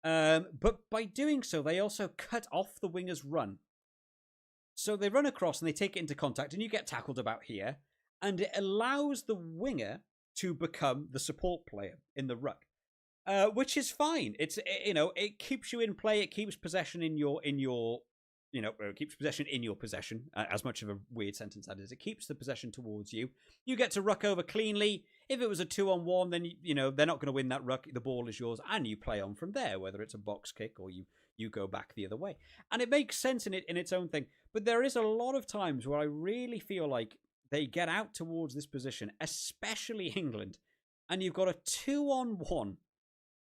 B: But by doing so, they also cut off the winger's run. So they run across and they take it into contact and you get tackled about here. And it allows the winger to become the support player in the ruck. Which is fine. It keeps you in play. It keeps possession in your it keeps possession in your possession. As much of a weird sentence that is, it keeps the possession towards you. You get to ruck over cleanly. If it was a 2-on-1, then they're not going to win that ruck. The ball is yours, and you play on from there. Whether it's a box kick or you go back the other way, and it makes sense in its own thing. But there is a lot of times where I really feel like they get out towards this position, especially England, and you've got a 2-on-1,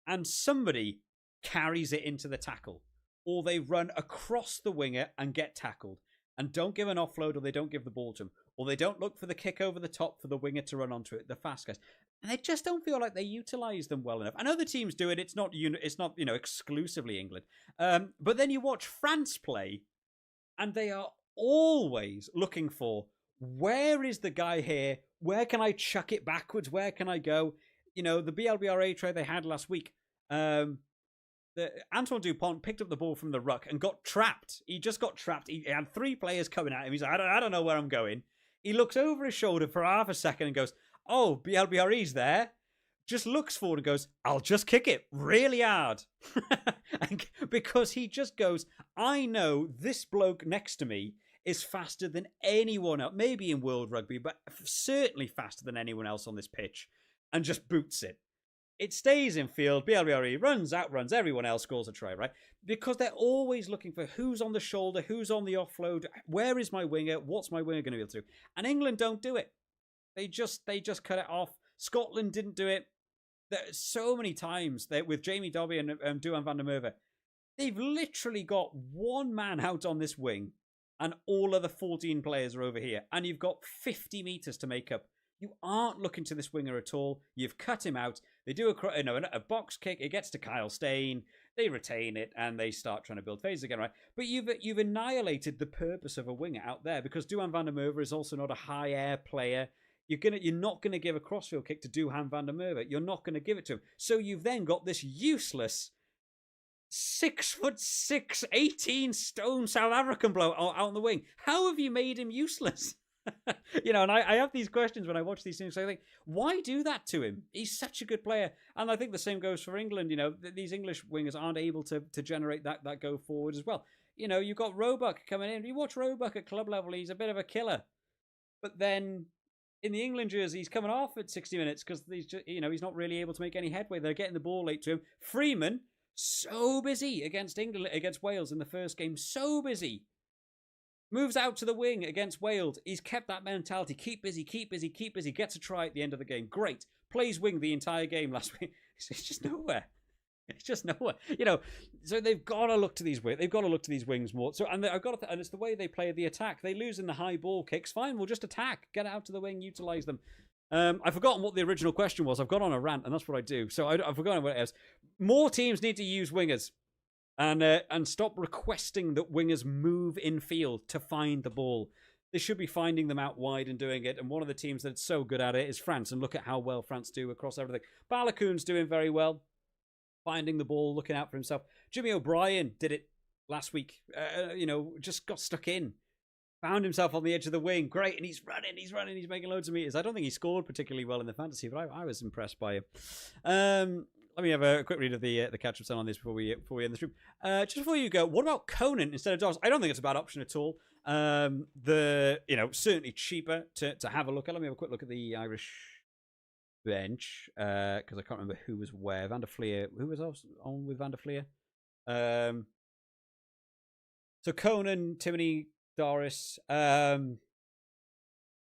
B: and somebody carries it into the tackle, or they run across the winger and get tackled, and don't give an offload, or they don't give the ball to them, or they don't look for the kick over the top for the winger to run onto it, the fast guys. And they just don't feel like they utilise them well enough. I know the teams do it. It's not exclusively England. But then you watch France play, and they are always looking for, where is the guy here? Where can I chuck it backwards? Where can I go? The BLBRA try they had last week, Antoine Dupont picked up the ball from the ruck and got trapped. He just got trapped. He had 3 players coming at him. He's like, I don't know where I'm going. He looks over his shoulder for half a second and goes, oh, BLBRE's there. Just looks forward and goes, I'll just kick it really hard. Because he just goes, I know this bloke next to me is faster than anyone else, maybe in World Rugby, but certainly faster than anyone else on this pitch, and just boots it. It stays in field. BLBRE runs, outruns everyone else, scores a try, right? Because they're always looking for who's on the shoulder, who's on the offload, where is my winger, what's my winger going to be able to do? And England don't do it. They just cut it off. Scotland didn't do it. There's so many times that with Jamie Dobby and Duan van der Merwe, they've literally got one man out on this wing, and all of the 14 players are over here, and you've got 50 meters to make up. You aren't looking to this winger at all. You've cut him out. They do a box kick. It gets to Kyle Steyn. They retain it, and they start trying to build phases again, right? But you've annihilated the purpose of a winger out there, because Duan van der Merwe is also not a high air player. You're not gonna give a crossfield kick to Duhan van der Merwe. You're not gonna give it to him. So you've then got this useless 6'6", 18-stone South African bloke out on the wing. How have you made him useless? And I have these questions when I watch these things. So I think, why do that to him? He's such a good player. And I think the same goes for England. These English wingers aren't able to generate that go forward as well. You've got Roebuck coming in. You watch Roebuck at club level, he's a bit of a killer. But then in the England jersey, he's coming off at 60 minutes because he's not really able to make any headway. They're getting the ball late to him. Freeman, so busy against Wales in the first game, so busy. Moves out to the wing against Wales. He's kept that mentality. Keep busy, keep busy, keep busy. Gets a try at the end of the game. Great. Plays wing the entire game last week. It's just nowhere. It's just nowhere. So they've got to look to these wings. They've got to look to these wings more. So and it's the way they play the attack. They lose in the high ball kicks. Fine, we'll just attack. Get out to the wing. Utilize them. I've forgotten what the original question was. I've gone on a rant, and that's what I do. So I've forgotten what it is. More teams need to use wingers. And stop requesting that wingers move in field to find the ball. They should be finding them out wide and doing it. And one of the teams that's so good at it is France. And look at how well France do across everything. Balakoon's doing very well, finding the ball, looking out for himself. Jimmy O'Brien did it last week. Just got stuck in, found himself on the edge of the wing. Great, and he's running, he's making loads of meters. I don't think he scored particularly well in the fantasy, but I was impressed by him. Let me have a quick read of the catch-up on this before we end the stream. Just before you go, what about Conan instead of Doris? I don't think it's a bad option at all. Certainly cheaper to have a look at. Let me have a quick look at the Irish bench because I can't remember who was where. Van der Fleer, who was on with Van der Fleer? So Conan, Timoney, Doris.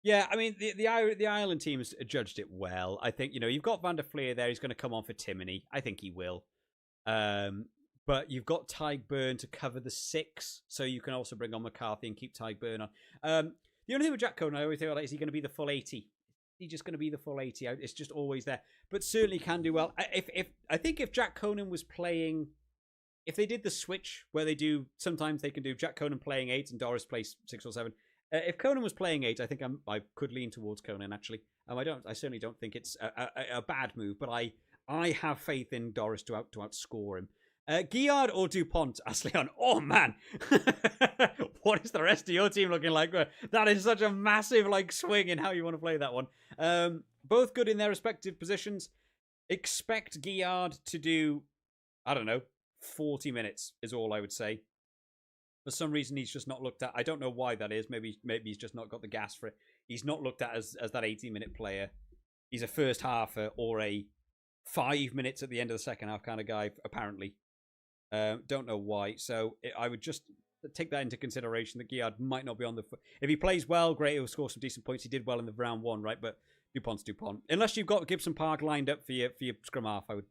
B: Yeah, I mean, the Ireland team has judged it well. I think, you've got Van der Fleer there. He's going to come on for Timoney. I think he will. But you've got Tyg Byrne to cover the 6, so you can also bring on McCarthy and keep Tyg Byrne on. The only thing with Jack Conan, I always think, is he going to be the full 80? He's just going to be the full 80. It's just always there. But certainly can do well. I think if Jack Conan was playing... If they did the switch where sometimes they can do Jack Conan playing 8 and Doris plays 6 or 7... if Conan was playing 8, I think I could lean towards Conan, actually. I certainly don't think it's a bad move, but I have faith in Doris to outscore him. Guillard or Dupont, Asleon? Oh, man. What is the rest of your team looking like? That is such a massive swing in how you want to play that one. Both good in their respective positions. Expect Guillard to do, 40 minutes is all I would say. For some reason, he's just not looked at. I don't know why that is. Maybe he's just not got the gas for it. He's not looked at as that 80-minute player. He's a first halfer or a 5 minutes at the end of the second half kind of guy, apparently. Don't know why. So I would just take that into consideration. That Guillard might not be on the... If he plays well, great, he'll score some decent points. He did well in the round 1, right? But Dupont's Dupont. Unless you've got Gibson Park lined up for your scrum-half, I would,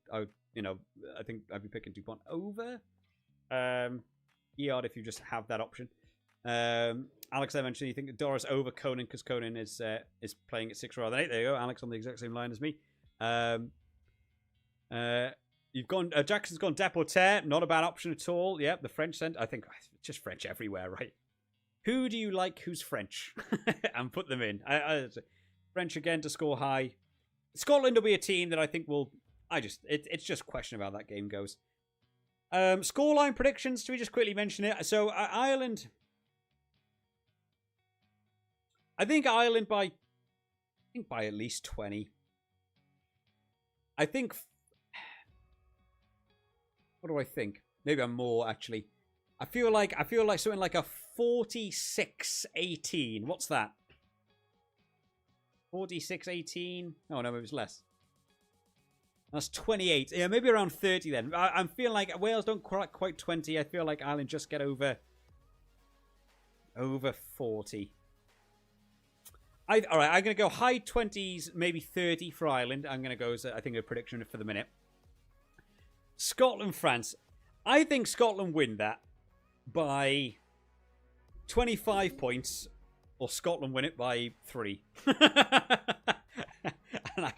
B: you know, I think I'd be picking Dupont over Guillard if you just have that option. Alex, I mentioned you think Doris over Conan because Conan is playing at 6 rather than 8. There you go, Alex on the exact same line as me. You've gone. Jackson's gone Deporter, not a bad option at all. Yeah, the French sent. I think just French everywhere, right? Who do you like? Who's French? And put them in. French again to score high. Scotland will be a team that I think will. It's just a question of how that game goes. Scoreline predictions. Should we just quickly mention it? So Ireland. I think Ireland by at least 20. I think. What do I think? Maybe I'm more actually. I feel like something like a 46-18. What's that? 46-18? Oh no, maybe it's less. That's 28. Yeah, maybe around 30 then. I'm feeling like Wales don't quite 20. I feel like Ireland just get over 40. All right, I'm going to go high 20s, maybe 30 for Ireland. I'm going to go as, I think, a prediction for the minute. Scotland, France. I think Scotland win that by 25 points, or Scotland win it by 3. And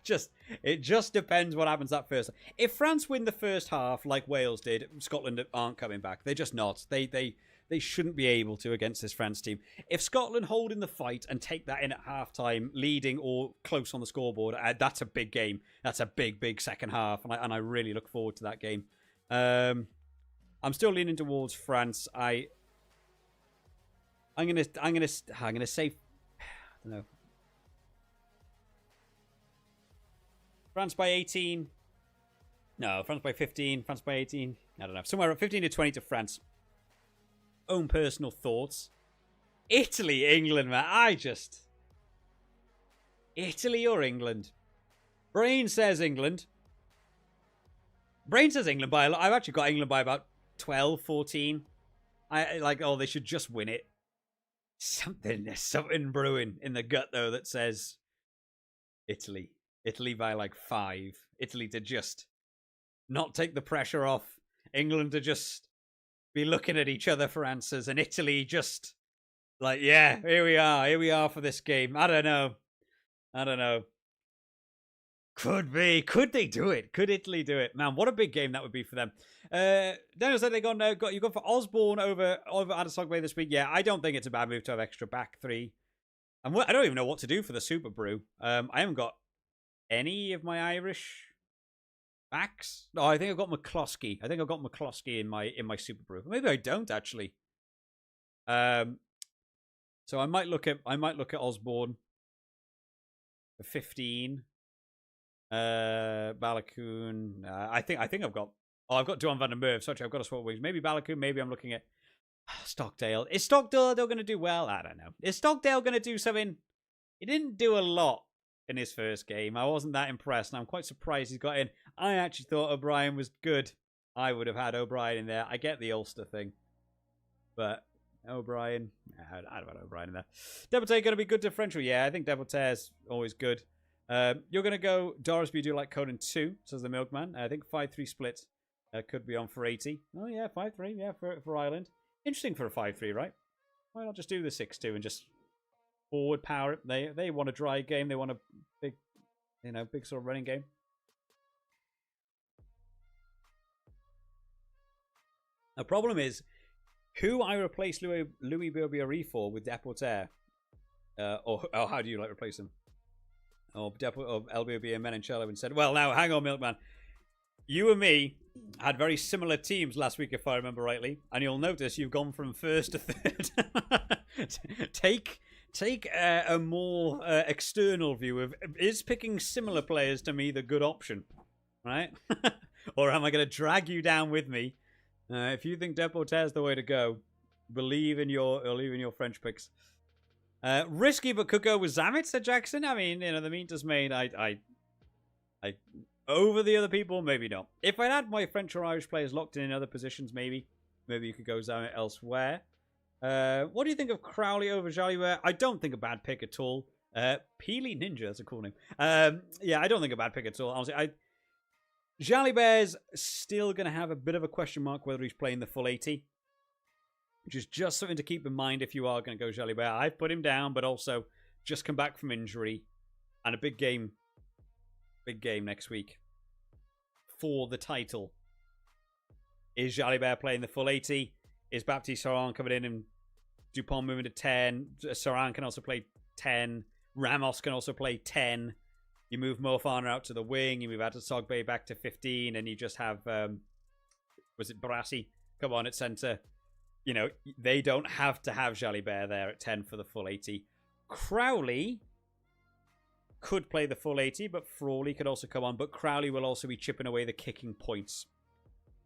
B: it just depends what happens that first. If France win the first half like Wales did, Scotland aren't coming back. They're just not. They shouldn't be able to against this France team. If Scotland hold in the fight and take that in at halftime, leading or close on the scoreboard, that's a big game. That's a big second half, and I really look forward to that game. I'm still leaning towards France. I'm gonna say, I don't know, France by 18. No, France by 15. France by 18. I don't know. Somewhere 15 to 20 to France. Own personal thoughts. Italy, England, man. Italy or England? Brain says England. Brain says England by a lot. I've actually got England by about 12, 14. They should just win it. There's something brewing in the gut, though, that says Italy. Italy by like 5. Italy to just not take the pressure off. England to just be looking at each other for answers, and Italy just like, yeah, here we are for this game. I don't know. Could be. Could they do it? Could Italy do it? Man, what a big game that would be for them. Daniel said you've gone for Osborne over Adesogbe this week. Yeah, I don't think it's a bad move to have extra back 3. And I don't even know what to do for the Superbru. I haven't got any of my Irish backs. No, I think I've got McCloskey. In my Superbru. Maybe I don't actually. So I might look at Osborne for 15. Balakoon. I think I've got Duan van der Merwe. Sorry, I've got a swap wings. Maybe Balakoon. Maybe I'm looking at Stockdale. Is Stockdale going to do well? I don't know. Is Stockdale going to do something? He didn't do a lot in his first game. I wasn't that impressed, and I'm quite surprised he's got in. I actually thought O'Brien was good. I would have had O'Brien in there. I get the Ulster thing, but O'Brien, I don't have O'Brien in there. Deporté going to be good differential. Yeah, I think Deporté is always good. You're going to go Dorisby do like Conan 2, says the Milkman. I think 5-3 split could be on for 80. Oh yeah, 5-3, yeah, for Ireland. Interesting for a 5-3, right? Why not just do the 6-2 and just forward power it? They want a dry game. They want a big sort of running game. The problem is, who I replace Louis Berbieri for with Deporté? Or how do you replace him? Or LBB and Menoncello and said, well, now, hang on, Milkman. You and me had very similar teams last week, if I remember rightly. And you'll notice you've gone from first to third. Take a more external view of, is picking similar players to me the good option? Right? Or am I going to drag you down with me? If you think Deporté is the way to go, believe in your French picks. Risky, but could go with Zamet, said Jackson. I mean, the meat is made. I over the other people, maybe not. If I had my French or Irish players locked in other positions, maybe you could go Zamet elsewhere. What do you think of Crowley over Jalibert? I don't think a bad pick at all. Peely Ninja, that's a cool name. Yeah, I don't think a bad pick at all. Honestly, Jalibert's still going to have a bit of a question mark whether he's playing the full 80. Which is just something to keep in mind if you are going to go Jalibert. I've put him down, but also just come back from injury. And a big game next week for the title. Is Jalibert playing the full 80? Is Baptiste Saran coming in and Dupont moving to 10? Saran can also play 10. Ramos can also play 10. You move Mofana out to the wing. You move Adesogbe back to 15. And you just have, was it Barassi? Come on at centre. You know, they don't have to have Jalibert there at 10 for the full 80. Crowley could play the full 80, but Frawley could also come on. But Crowley will also be chipping away the kicking points.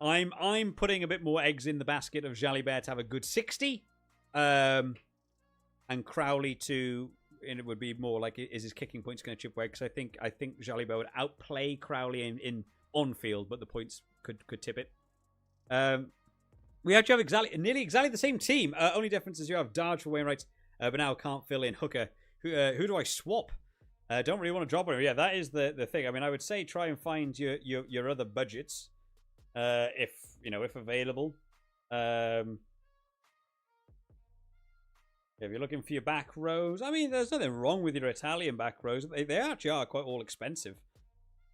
B: I'm putting a bit more eggs in the basket of Jalibert to have a good 60. And Crowley to... And it would be more like, is his kicking points going to chip away? Because I think Jalibert would outplay Crowley in on field, but the points could tip it. We actually have nearly exactly the same team. Only difference is you have Darge for Wainwright, but now can't fill in Hooker. Who do I swap? Don't really want to drop him. Yeah, that is the thing. I mean, I would say try and find your other budgets, if available. If you're looking for your back rows, I mean, there's nothing wrong with your Italian back rows. They actually are quite all expensive.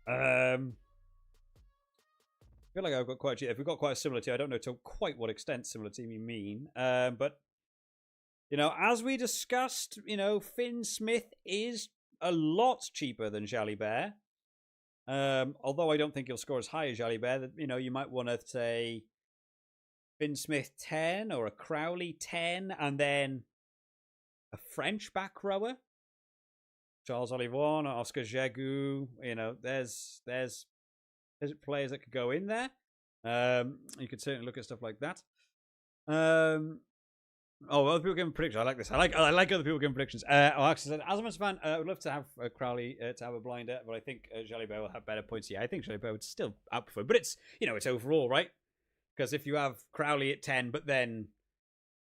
B: I feel like I've got quite. If we've got quite a similar team, I don't know to quite what extent similar team you mean. But as we discussed, Finn Smith is a lot cheaper than Jalibert. Although I don't think he'll score as high as Jalibert. You might want to say Finn Smith 10 or a Crowley 10, and then a French back rower, Charles Olivon or Oscar Jegu. There's players that could go in there. You could certainly look at stuff like that. Other people giving predictions. I like this. I like other people giving predictions. Actually said, as a fan, I would love to have Crowley to have a blinder, but I think Jalibert will have better points. Yeah, I think Jalibert would still outperform, but it's it's overall, right? Because if you have Crowley at 10, but then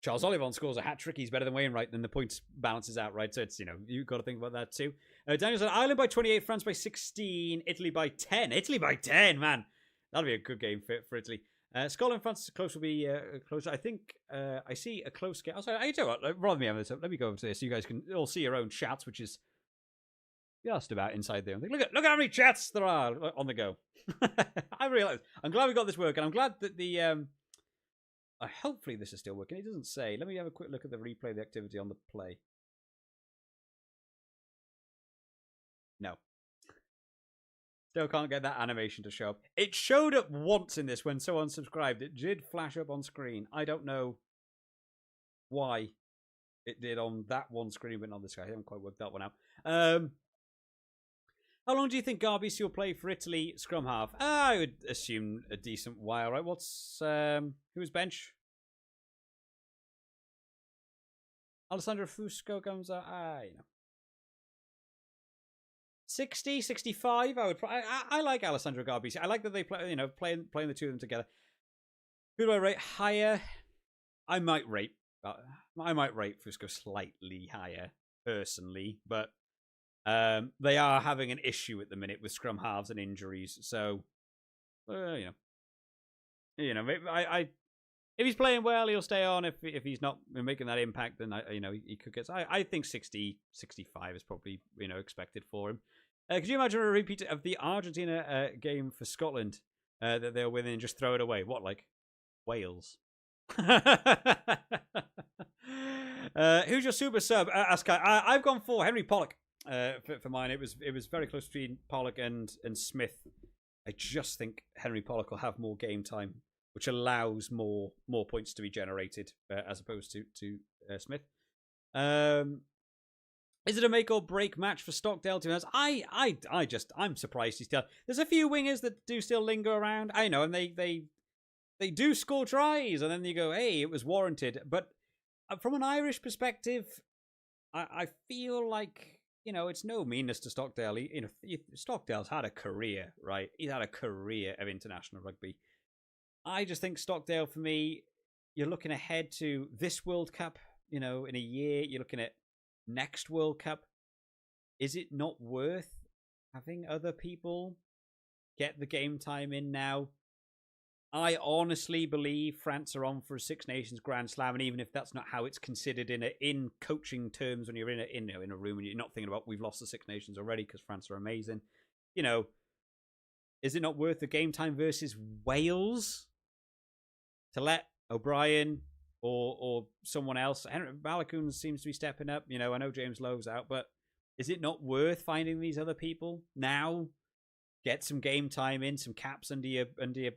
B: Charles Olivon scores a hat-trick, he's better than Wainwright, then the points balances out, right? So it's, you've got to think about that too. Daniel said, Ireland by 28, France by 16, Italy by 10. Italy by 10, man. That'll be a good game for Italy. Scotland, France, close will be closer. I think I see a close game. Oh, sorry, I tell you what, rather than me having this up, let me go over to this so you guys can all see your own chats, which is just about inside there. Look at how many chats there are on the go. I realize. I'm glad we got this working. I'm glad that the... hopefully this is still working. It doesn't say. Let me have a quick look at the replay of the activity on the play. No. Still can't get that animation to show up. It showed up once in this when someone subscribed. It did flash up on screen. I don't know why it did on that one screen, but not this guy. I haven't quite worked that one out. How long do you think Garbisi will play for Italy scrum half? I would assume a decent while, right? What's who's bench? Alessandro Fusco comes out. 60, 65. I like Alessandro Garbisi. I like that they play, playing the two of them together. Who do I rate higher? I might rate Fusco slightly higher personally, but they are having an issue at the minute with scrum halves and injuries. So, if he's playing well, he'll stay on. If he's not making that impact, then he could get. I think 60, 65 is probably expected for him. Could you imagine a repeat of the Argentina game for Scotland that they'll win and just throw it away? What, like Wales? Who's your super sub? Askai. I've gone for Henry Pollock for mine. It was very close between Pollock and Smith. I just think Henry Pollock will have more game time, which allows more points to be generated as opposed to Smith. Is it a make or break match for Stockdale? To us, I'm surprised he's still. There's a few wingers that do still linger around. I know, and they do score tries, and then you go, hey, it was warranted. But from an Irish perspective, I feel like it's no meanness to Stockdale. Stockdale's had a career, right? He's had a career of international rugby. I just think Stockdale, for me, you're looking ahead to this World Cup, in a year, you're looking at next World Cup. Is it not worth having other people get the game time in now? I honestly believe France are on for a Six Nations Grand Slam, and even if that's not how it's considered in coaching terms, when you're in a room and you're not thinking about we've lost the Six Nations already because France are amazing, is it not worth the game time versus Wales to let O'Brien or someone else? Henry Balogun seems to be stepping up. I know James Lowe's out, but is it not worth finding these other people now? Get some game time in, some caps under your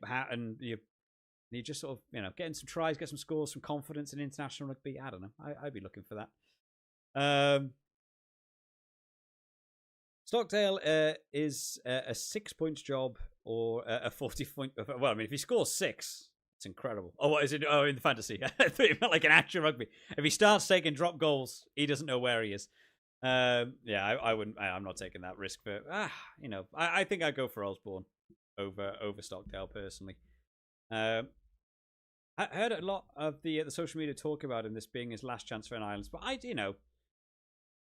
B: hat, and you just sort of getting some tries, get some scores, some confidence in international rugby. I don't know. I'd be looking for that. Stockdale is a 6 points job or a 40 point. Well, I mean, if he scores 6, it's incredible. Oh, what is it? Oh, in the fantasy. I thought it felt like an actual rugby. If he starts taking drop goals, he doesn't know where he is. I wouldn't. I'm not taking that risk. But I think I'd go for Osborne over Stockdale personally. I heard a lot of the social media talk about him, this being his last chance for an Islands, but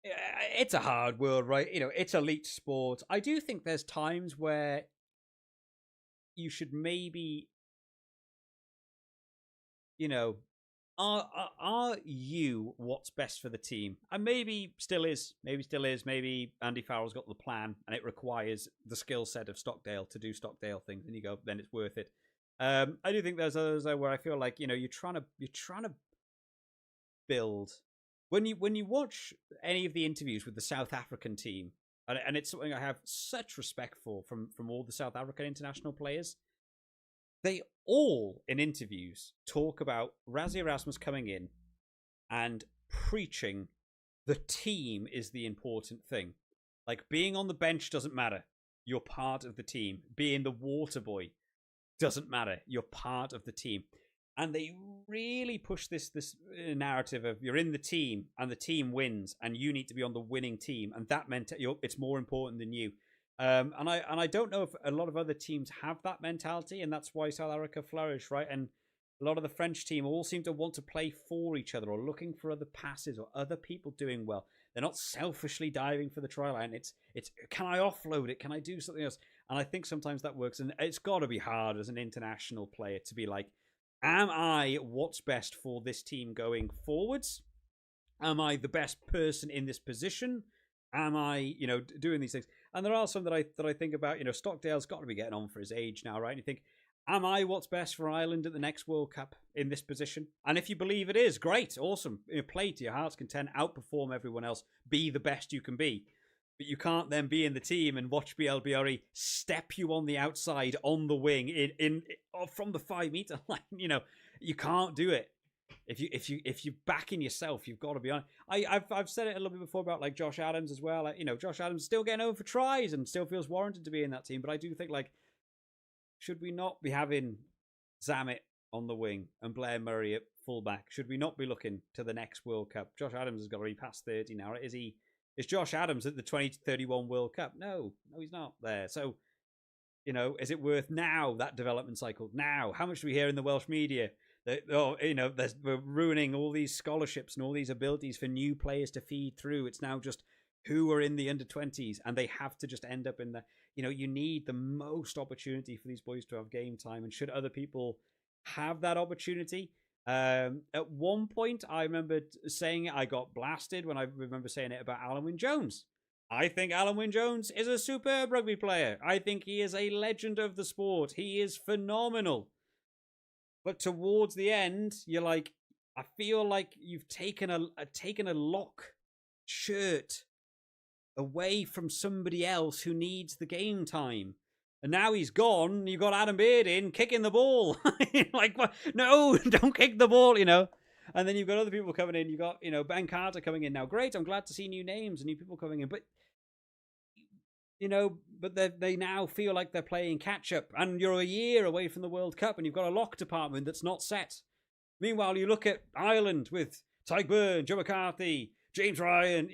B: it's a hard world, right? It's elite sport. I do think there's times where you should maybe, are you what's best for the team? And maybe still is. Maybe Andy Farrell's got the plan and it requires the skill set of Stockdale to do Stockdale things, and you go, then it's worth it. I do think there's others though where I feel like, you're trying to build. When you watch any of the interviews with the South African team, and it's something I have such respect for from all the South African international players, they all, in interviews, talk about Rassie Erasmus coming in and preaching the team is the important thing. Like, being on the bench doesn't matter. You're part of the team. Being the water boy doesn't matter. You're part of the team. And they really push this narrative of you're in the team and the team wins and you need to be on the winning team. And that meant it's more important than you. And I don't know if a lot of other teams have that mentality, and that's why South Africa flourish, right? And a lot of the French team all seem to want to play for each other or looking for other passes or other people doing well. They're not selfishly diving for the try line. It's can I offload it? Can I do something else? And I think sometimes that works. And it's got to be hard as an international player to be like, am I what's best for this team going forwards? Am I the best person in this position? Am I, doing these things? And there are some that I think about, Stockdale's got to be getting on for his age now, right? And you think, am I what's best for Ireland at the next World Cup in this position? And if you believe it is, great, awesome. Play to your heart's content, outperform everyone else, be the best you can be. But you can't then be in the team and watch BLBRE step you on the outside, on the wing, in from the 5 meter line. You can't do it. If you back in yourself, you've got to be on. I've said it a little bit before about like Josh Adams as well. Josh Adams still getting over for tries and still feels warranted to be in that team. But I do think, like, should we not be having Zammit on the wing and Blair Murray at fullback? Should we not be looking to the next World Cup? Josh Adams has got to be past 30 now. Is Josh Adams at the 2031 World Cup? No, he's not there. So, is it worth now, that development cycle? Now, how much do we hear in the Welsh media? We're ruining all these scholarships and all these abilities for new players to feed through. It's now just who are in the under-20s, and they have to just end up in the, you need the most opportunity for these boys to have game time. And should other people have that opportunity? At one point, I remember saying it, I got blasted when I remember saying it about Alan Wynne-Jones. I think Alan Wynne-Jones is a superb rugby player. I think he is a legend of the sport. He is phenomenal. But towards the end, you're like, I feel like you've taken a lock shirt away from somebody else who needs the game time. And now he's gone, you've got Adam Beard in, kicking the ball. Like, what? No, don't kick the ball, And then you've got other people coming in. You've got, Ben Carter coming in now. Great, I'm glad to see new names and new people coming in. But, but they now feel like they're playing catch-up. And you're a year away from the World Cup and you've got a lock department that's not set. Meanwhile, you look at Ireland with Tyke Byrne, Joe McCarthy, James Ryan,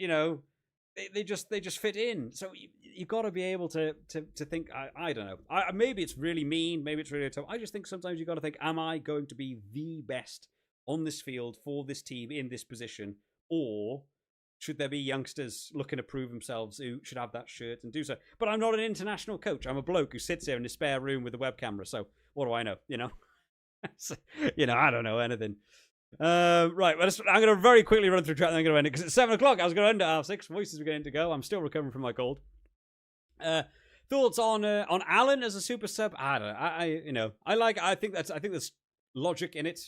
B: they just fit in. So you've got to be able to think, I don't know. Maybe it's really mean, maybe it's really tough. I just think sometimes you've got to think, am I going to be the best on this field for this team in this position, or should there be youngsters looking to prove themselves who should have that shirt and do so? But I'm not an international coach. I'm a bloke who sits here in his spare room with a web camera. So what do I know? So, I don't know anything. Right, well, I'm going to very quickly run through chat and I'm going to end it because it's 7 o'clock. I was going to end at 6. Voices are getting to go. I'm still recovering from my cold. Thoughts on Allen as a super sub? I don't know. I think there's logic in it.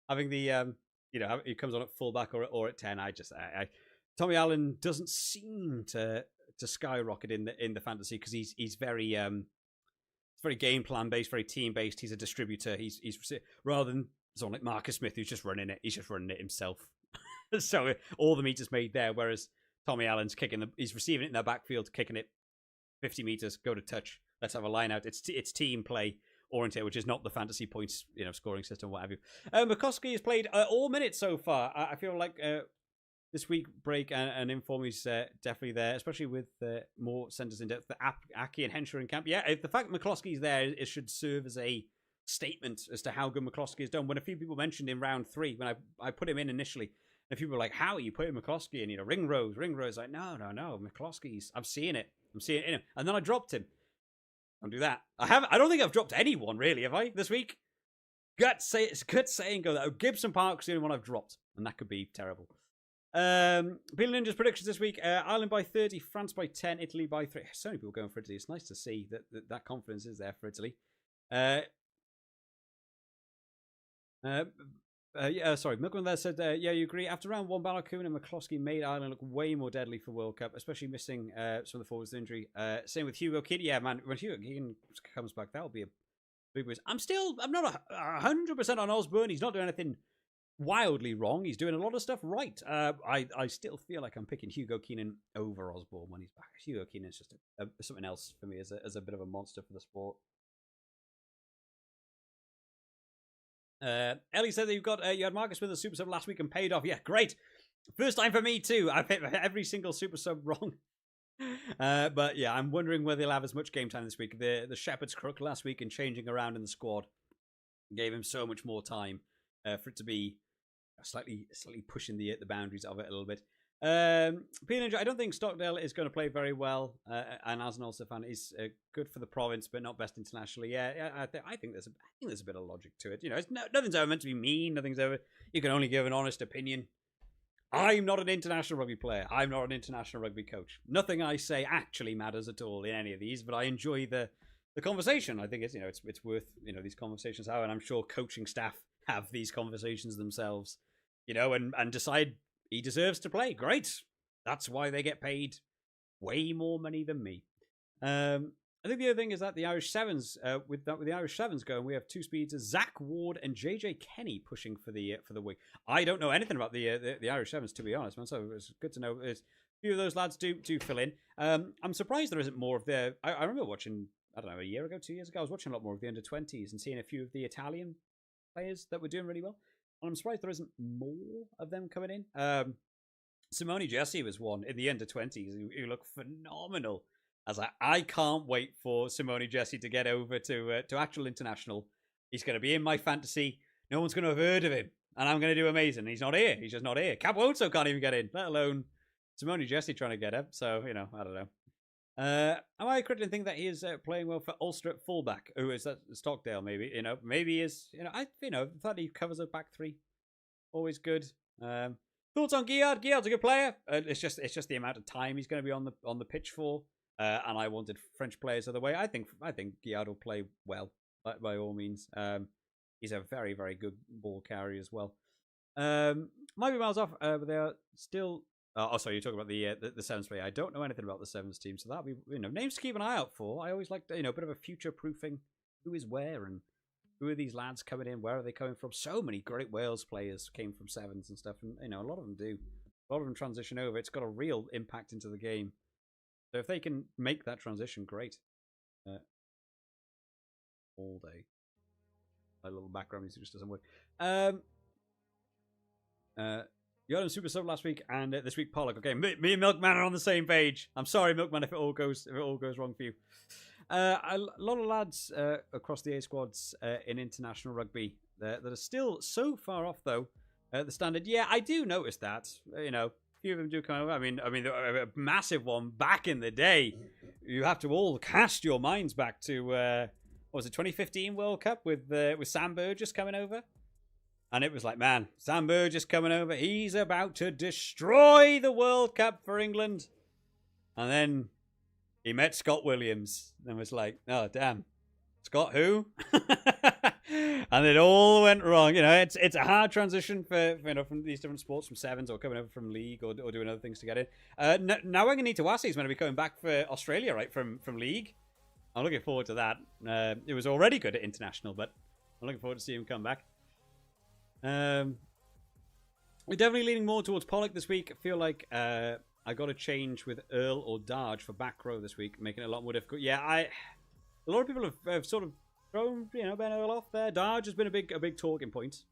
B: Having the he comes on at fullback or at 10. Tommy Allen doesn't seem to skyrocket in the fantasy because he's very it's very game plan based, very team based. He's a distributor. He's rather than someone like Marcus Smith who's just running it. He's just running it himself. So all the meters made there. Whereas Tommy Allen's he's receiving it in their backfield, kicking it 50 meters, go to touch. Let's have a line out. It's team play oriented, which is not the fantasy points scoring system, what have you. McCloskey has played all minutes so far. I feel like this week break and inform is definitely there, especially with more centers in depth. Aki and Henshaw in camp. Yeah, if the fact McCloskey's there, it should serve as a statement as to how good McCloskey has done. When a few people mentioned in round 3, when I put him in initially, and people were like, "How are you putting McCloskey in? Ring rows." Like, no, McCloskey's. I'm seeing it in him, and then I dropped him. Don't do that. I don't think I've dropped anyone really, have I? This week, it's gut saying go that Gibson Park's the only one I've dropped, and that could be terrible. Bean Ninja's predictions this week: Ireland by 30, France by 10, Italy by 3. So many people going for Italy. It's nice to see that confidence is there for Italy. Milkman there said, yeah, you agree. After round 1, Balogun and McCloskey made Ireland look way more deadly for World Cup, especially missing some of the forwards with injury. Same with Hugo Keane. Yeah, man, when Hugo Keane comes back, that'll be a big boost. I'm not 100% on Osborne. He's not doing anything wildly wrong. He's doing a lot of stuff right. I still feel like I'm picking Hugo Keenan over Osborne when he's back. Hugo Keenan is just something else for me as a bit of a monster for the sport. Ellie said that you had Marcus with a super sub last week and paid off. Yeah, great. First time for me too. I picked every single super sub wrong. But yeah, I'm wondering whether he'll have as much game time this week. The Shepherd's crook last week and changing around in the squad gave him so much more time for it to be slightly pushing the boundaries of it a little bit. Ninja, I don't think Stockdale is going to play very well, and as an Ulster fan, is good for the province, but not best internationally. Yeah, I think there's a bit of logic to it. Nothing's ever meant to be mean. Nothing's ever. You can only give an honest opinion. I'm not an international rugby player. I'm not an international rugby coach. Nothing I say actually matters at all in any of these, but I enjoy the conversation. I think it's worth these conversations have, and I'm sure coaching staff have these conversations themselves. And decide he deserves to play. Great. That's why they get paid way more money than me. I think the other thing is that the Irish Sevens, with the Irish Sevens going, we have two speeds: Zach Ward and JJ Kenny pushing for the wing. I don't know anything about the Irish Sevens, to be honest, man. So it's good to know. A few of those lads do fill in. I'm surprised there isn't more of the. I remember watching. I don't know, a year ago, 2 years ago, I was watching a lot more of the under-20s and seeing a few of the Italian players that were doing really well. And I'm surprised there isn't more of them coming in. Simone Jesse was one in the under-20s who looked phenomenal. I was like, I can't wait for Simone Jesse to get over to actual international. He's going to be in my fantasy. No one's going to have heard of him. And I'm going to do amazing. He's not here. He's just not here. Capozzo can't even get in, let alone Simone Jesse trying to get him. So, I don't know. Am I correct in thinking that he is playing well for Ulster at fullback? Who is that? Stockdale, maybe. Maybe he is. I thought he covers a back 3. Always good. Thoughts on Giard? Giard's a good player. It's just the amount of time he's going to be on the pitch for. And I wanted French players other way. I think Giard will play well by all means. He's a very, very good ball carrier as well. Might be miles off, but they are still. Sorry, you're talking about the Sevens play. I don't know anything about the Sevens team, so that'll be names to keep an eye out for. I always like a bit of a future proofing. Who is where and who are these lads coming in? Where are they coming from? So many great Wales players came from Sevens and stuff, and a lot of them do. A lot of them transition over. It's got a real impact into the game. So if they can make that transition, great. All day. A little background music just doesn't work. You had him super sub last week, and this week Pollock. Okay, me and Milkman are on the same page. I'm sorry, Milkman, if it all goes wrong for you. A lot of lads across the A squads in international rugby that are still so far off, though. the standard. Yeah, I do notice that. You know, a few of them do come over. I mean, a massive one back in the day. You have to all cast your minds back to what was it, 2015 World Cup with Sam Burgess coming over, and it was like, man, Sam Burgess coming over. He's about to destroy the World Cup for England, and then he met Scott Williams and was like, oh damn, Scott who? And it all went wrong. You know, it's a hard transition for you know, from these different sports, from sevens or coming over from league or doing other things to get in. Now I'm gonna need to ask, he's going to be coming back for Australia, right, from league. I'm looking forward to that. It was already good at international, but I'm looking forward to seeing him come back. We're definitely leaning more towards Pollock this week. I feel like I got to change with Earl or Darge for back row this week, making it a lot more difficult. Yeah, a lot of people have sort of thrown, you know, Ben Earl off there. Darge has been a big talking point.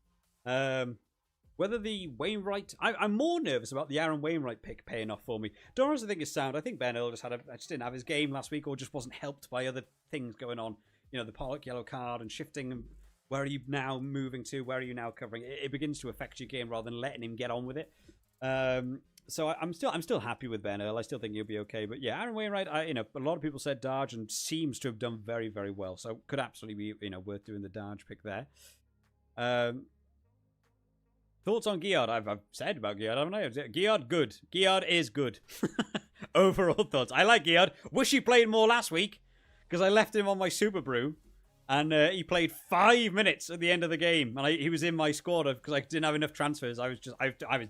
B: Whether the Wainwright, I'm more nervous about the Aaron Wainwright pick paying off for me. Doris, I think, is sound. I think Ben Earl just didn't have his game last week, or just wasn't helped by other things going on. You know, the Pollock yellow card and shifting. And where are you now moving to? Where are you now covering? It begins to affect your game rather than letting him get on with it. So I'm still happy with Ben Earl. I still think he'll be okay. But yeah, Aaron Wainwright, you know, a lot of people said Darge and seems to have done very, very well. So could absolutely be, you know, worth doing the Darge pick there. Thoughts on Giard? I've said about Giard, haven't I? Giard, good. Giard is good. Overall thoughts. I like Giard. Wish he played more last week, because I left him on my Superbru, and he played 5 minutes at the end of the game, and he was in my squad because I didn't have enough transfers. I was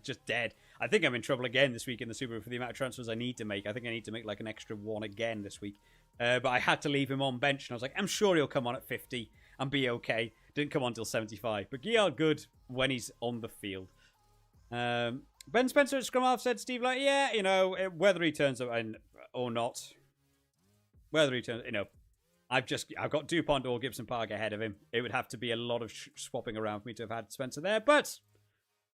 B: just dead. I think I'm in trouble again this week in the Superbru for the amount of transfers I need to make. I think I need to make like an extra one again this week. But I had to leave him on bench, and I was like, I'm sure he'll come on at 50 and be okay. Didn't come on till 75. But Giard good when he's on the field. Ben Spencer at Scrum-half said, Steve, like, yeah, you know, whether he turns up or not, whether he turns, you know, I've got DuPont or Gibson Park ahead of him. It would have to be a lot of swapping around for me to have had Spencer there, but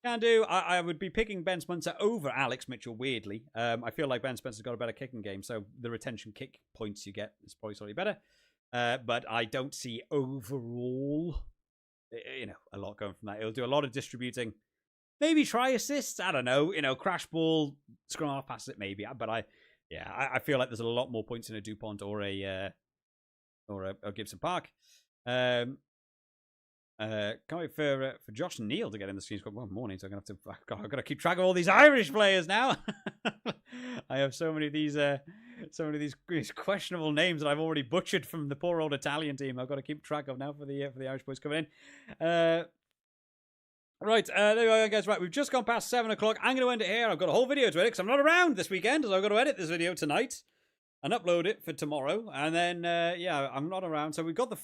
B: can do. I would be picking Ben Spencer over Alex Mitchell, weirdly. I feel like Ben Spencer's got a better kicking game, so the retention kick points you get is probably slightly better. But I don't see overall, you know, a lot going from that. He'll do a lot of distributing. Maybe try assists. I don't know. You know, crash ball, scrum half passes it maybe. But I feel like there's a lot more points in a DuPont or a Gibson Park. Can't wait for Josh and Neil to get in the stream. One morning, so I've got to keep track of all these Irish players now. I have so many of these questionable names that I've already butchered from the poor old Italian team. I've got to keep track of now for the Irish boys coming in. Right, there we go, guys. Right, we've just gone past 7 o'clock. I'm going to end it here. I've got a whole video to edit because I'm not around this weekend, so I've got to edit this video tonight and upload it for tomorrow. And then, yeah, I'm not around. So we've got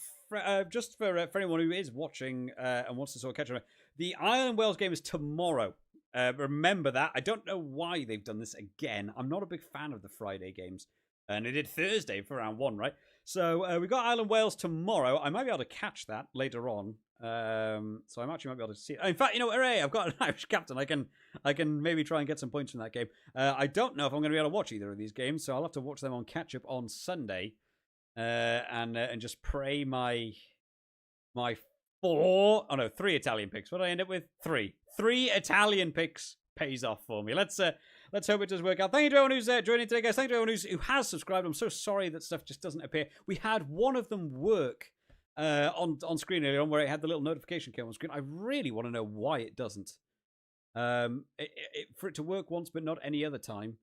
B: just for anyone who is watching and wants to sort of catch up, the Ireland-Wales game is tomorrow. Remember that. I don't know why they've done this again. I'm not a big fan of the Friday games. And they did Thursday for round 1, right? So we've got Ireland-Wales tomorrow. I might be able to catch that later on. So I actually might be able to see it. In fact, you know, hooray, I've got an Irish captain. I can maybe try and get some points from that game. I don't know if I'm going to be able to watch either of these games, so I'll have to watch them on catch-up on Sunday. And just pray my 3 Italian picks. What did I end up with? 3 Italian picks pays off for me. Let's hope it does work out. Thank you to everyone who's joining today, guys. Thank you to everyone who has subscribed. I'm so sorry that stuff just doesn't appear. We had one of them work on screen earlier on, where it had the little notification came on screen. I really want to know why it doesn't. For it to work once, but not any other time.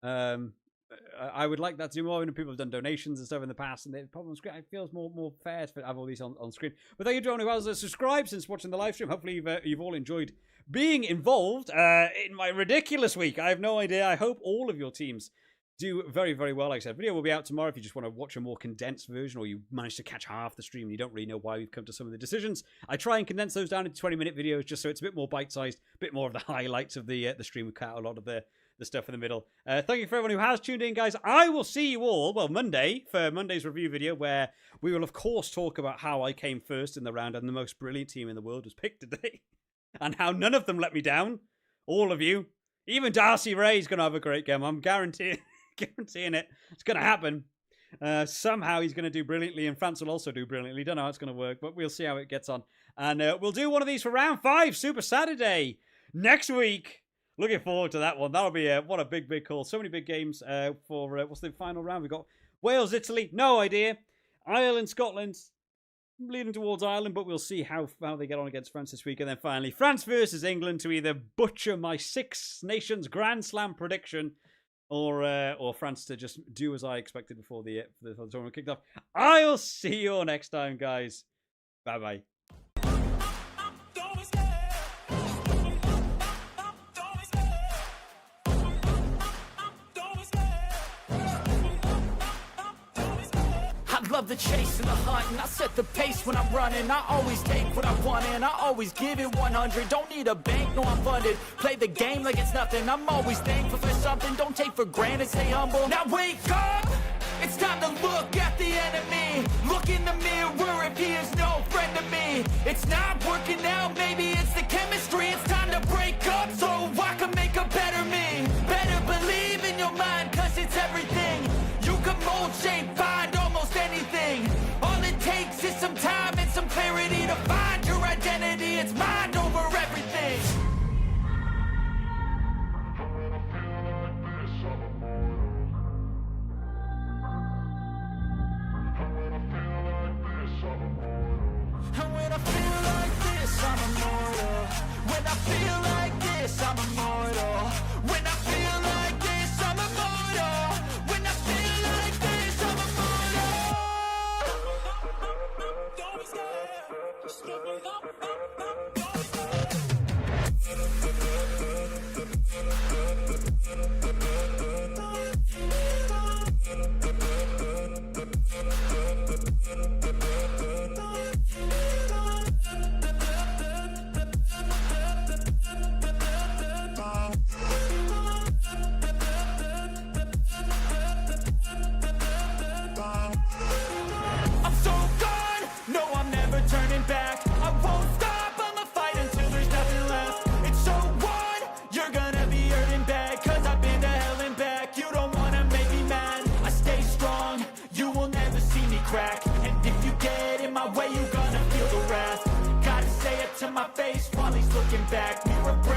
B: I would like that to do more. People have done donations and stuff in the past, and the problem on screen, it feels more fair to have all these on screen. But thank you to everyone who has subscribed since watching the live stream. Hopefully you've all enjoyed being involved in my ridiculous week. I have no idea. I hope all of your teams do very, very well. Like I said, video will be out tomorrow if you just want to watch a more condensed version, or you manage to catch half the stream and you don't really know why we've come to some of the decisions. I try and condense those down into 20-minute videos just so it's a bit more bite-sized, a bit more of the highlights of the stream. We cut out a lot of the stuff in the middle. Thank you for everyone who has tuned in, guys. I will see you all, well, Monday, for Monday's review video, where we will, of course, talk about how I came first in the round and the most brilliant team in the world was picked today, and how none of them let me down. All of you. Even Darcy Ray's going to have a great game. I'm guaranteeing it. It's going to happen. Somehow he's going to do brilliantly, and France will also do brilliantly. Don't know how it's going to work, but we'll see how it gets on. And we'll do one of these for round 5, Super Saturday. next week. Looking forward to that one. That'll be what a big call. So many big games for what's the final round? We've got Wales, Italy, no idea. Ireland, Scotland, leading towards Ireland, but we'll see how they get on against France this week. And then finally, France versus England to either butcher my Six Nations Grand Slam prediction or France to just do as I expected before the tournament kicked off. I'll see you all next time, guys. Bye-bye.
A: Love the chase and the hunt, and I set the pace when I'm running. I always take what I want and I always give it 100. Don't need a bank, no, I'm funded. Play the game like it's nothing. I'm always thankful for something. Don't take for granted, stay humble. Now wake up, it's time to look at the enemy. Look in the mirror if he is no friend to me. It's not working out, maybe it's the chemistry. It's time to break up so I can make a better me. Better believe in your mind, cause it's everything. You can mold, shape, find almost anything. All it takes is some time and some clarity to find your identity. It's mind over everything. And when I feel like this, I'm immortal. When I feel like this, I'm immortal. When I feel like this, I'm immortal. When I feel like this, I'm immortal. Don't be scared. Just give me I'm so gone, no, I'm never turning back. I won't stop, I'ma fight until there's nothing left. It's so what? You're gonna be hurting bad, cause I've been to hell and back. You don't wanna make me mad, I stay strong. You will never see me crack. And if you get in my way, you're gonna feel the wrath. Gotta say it to my face while he's looking back. Mirror break.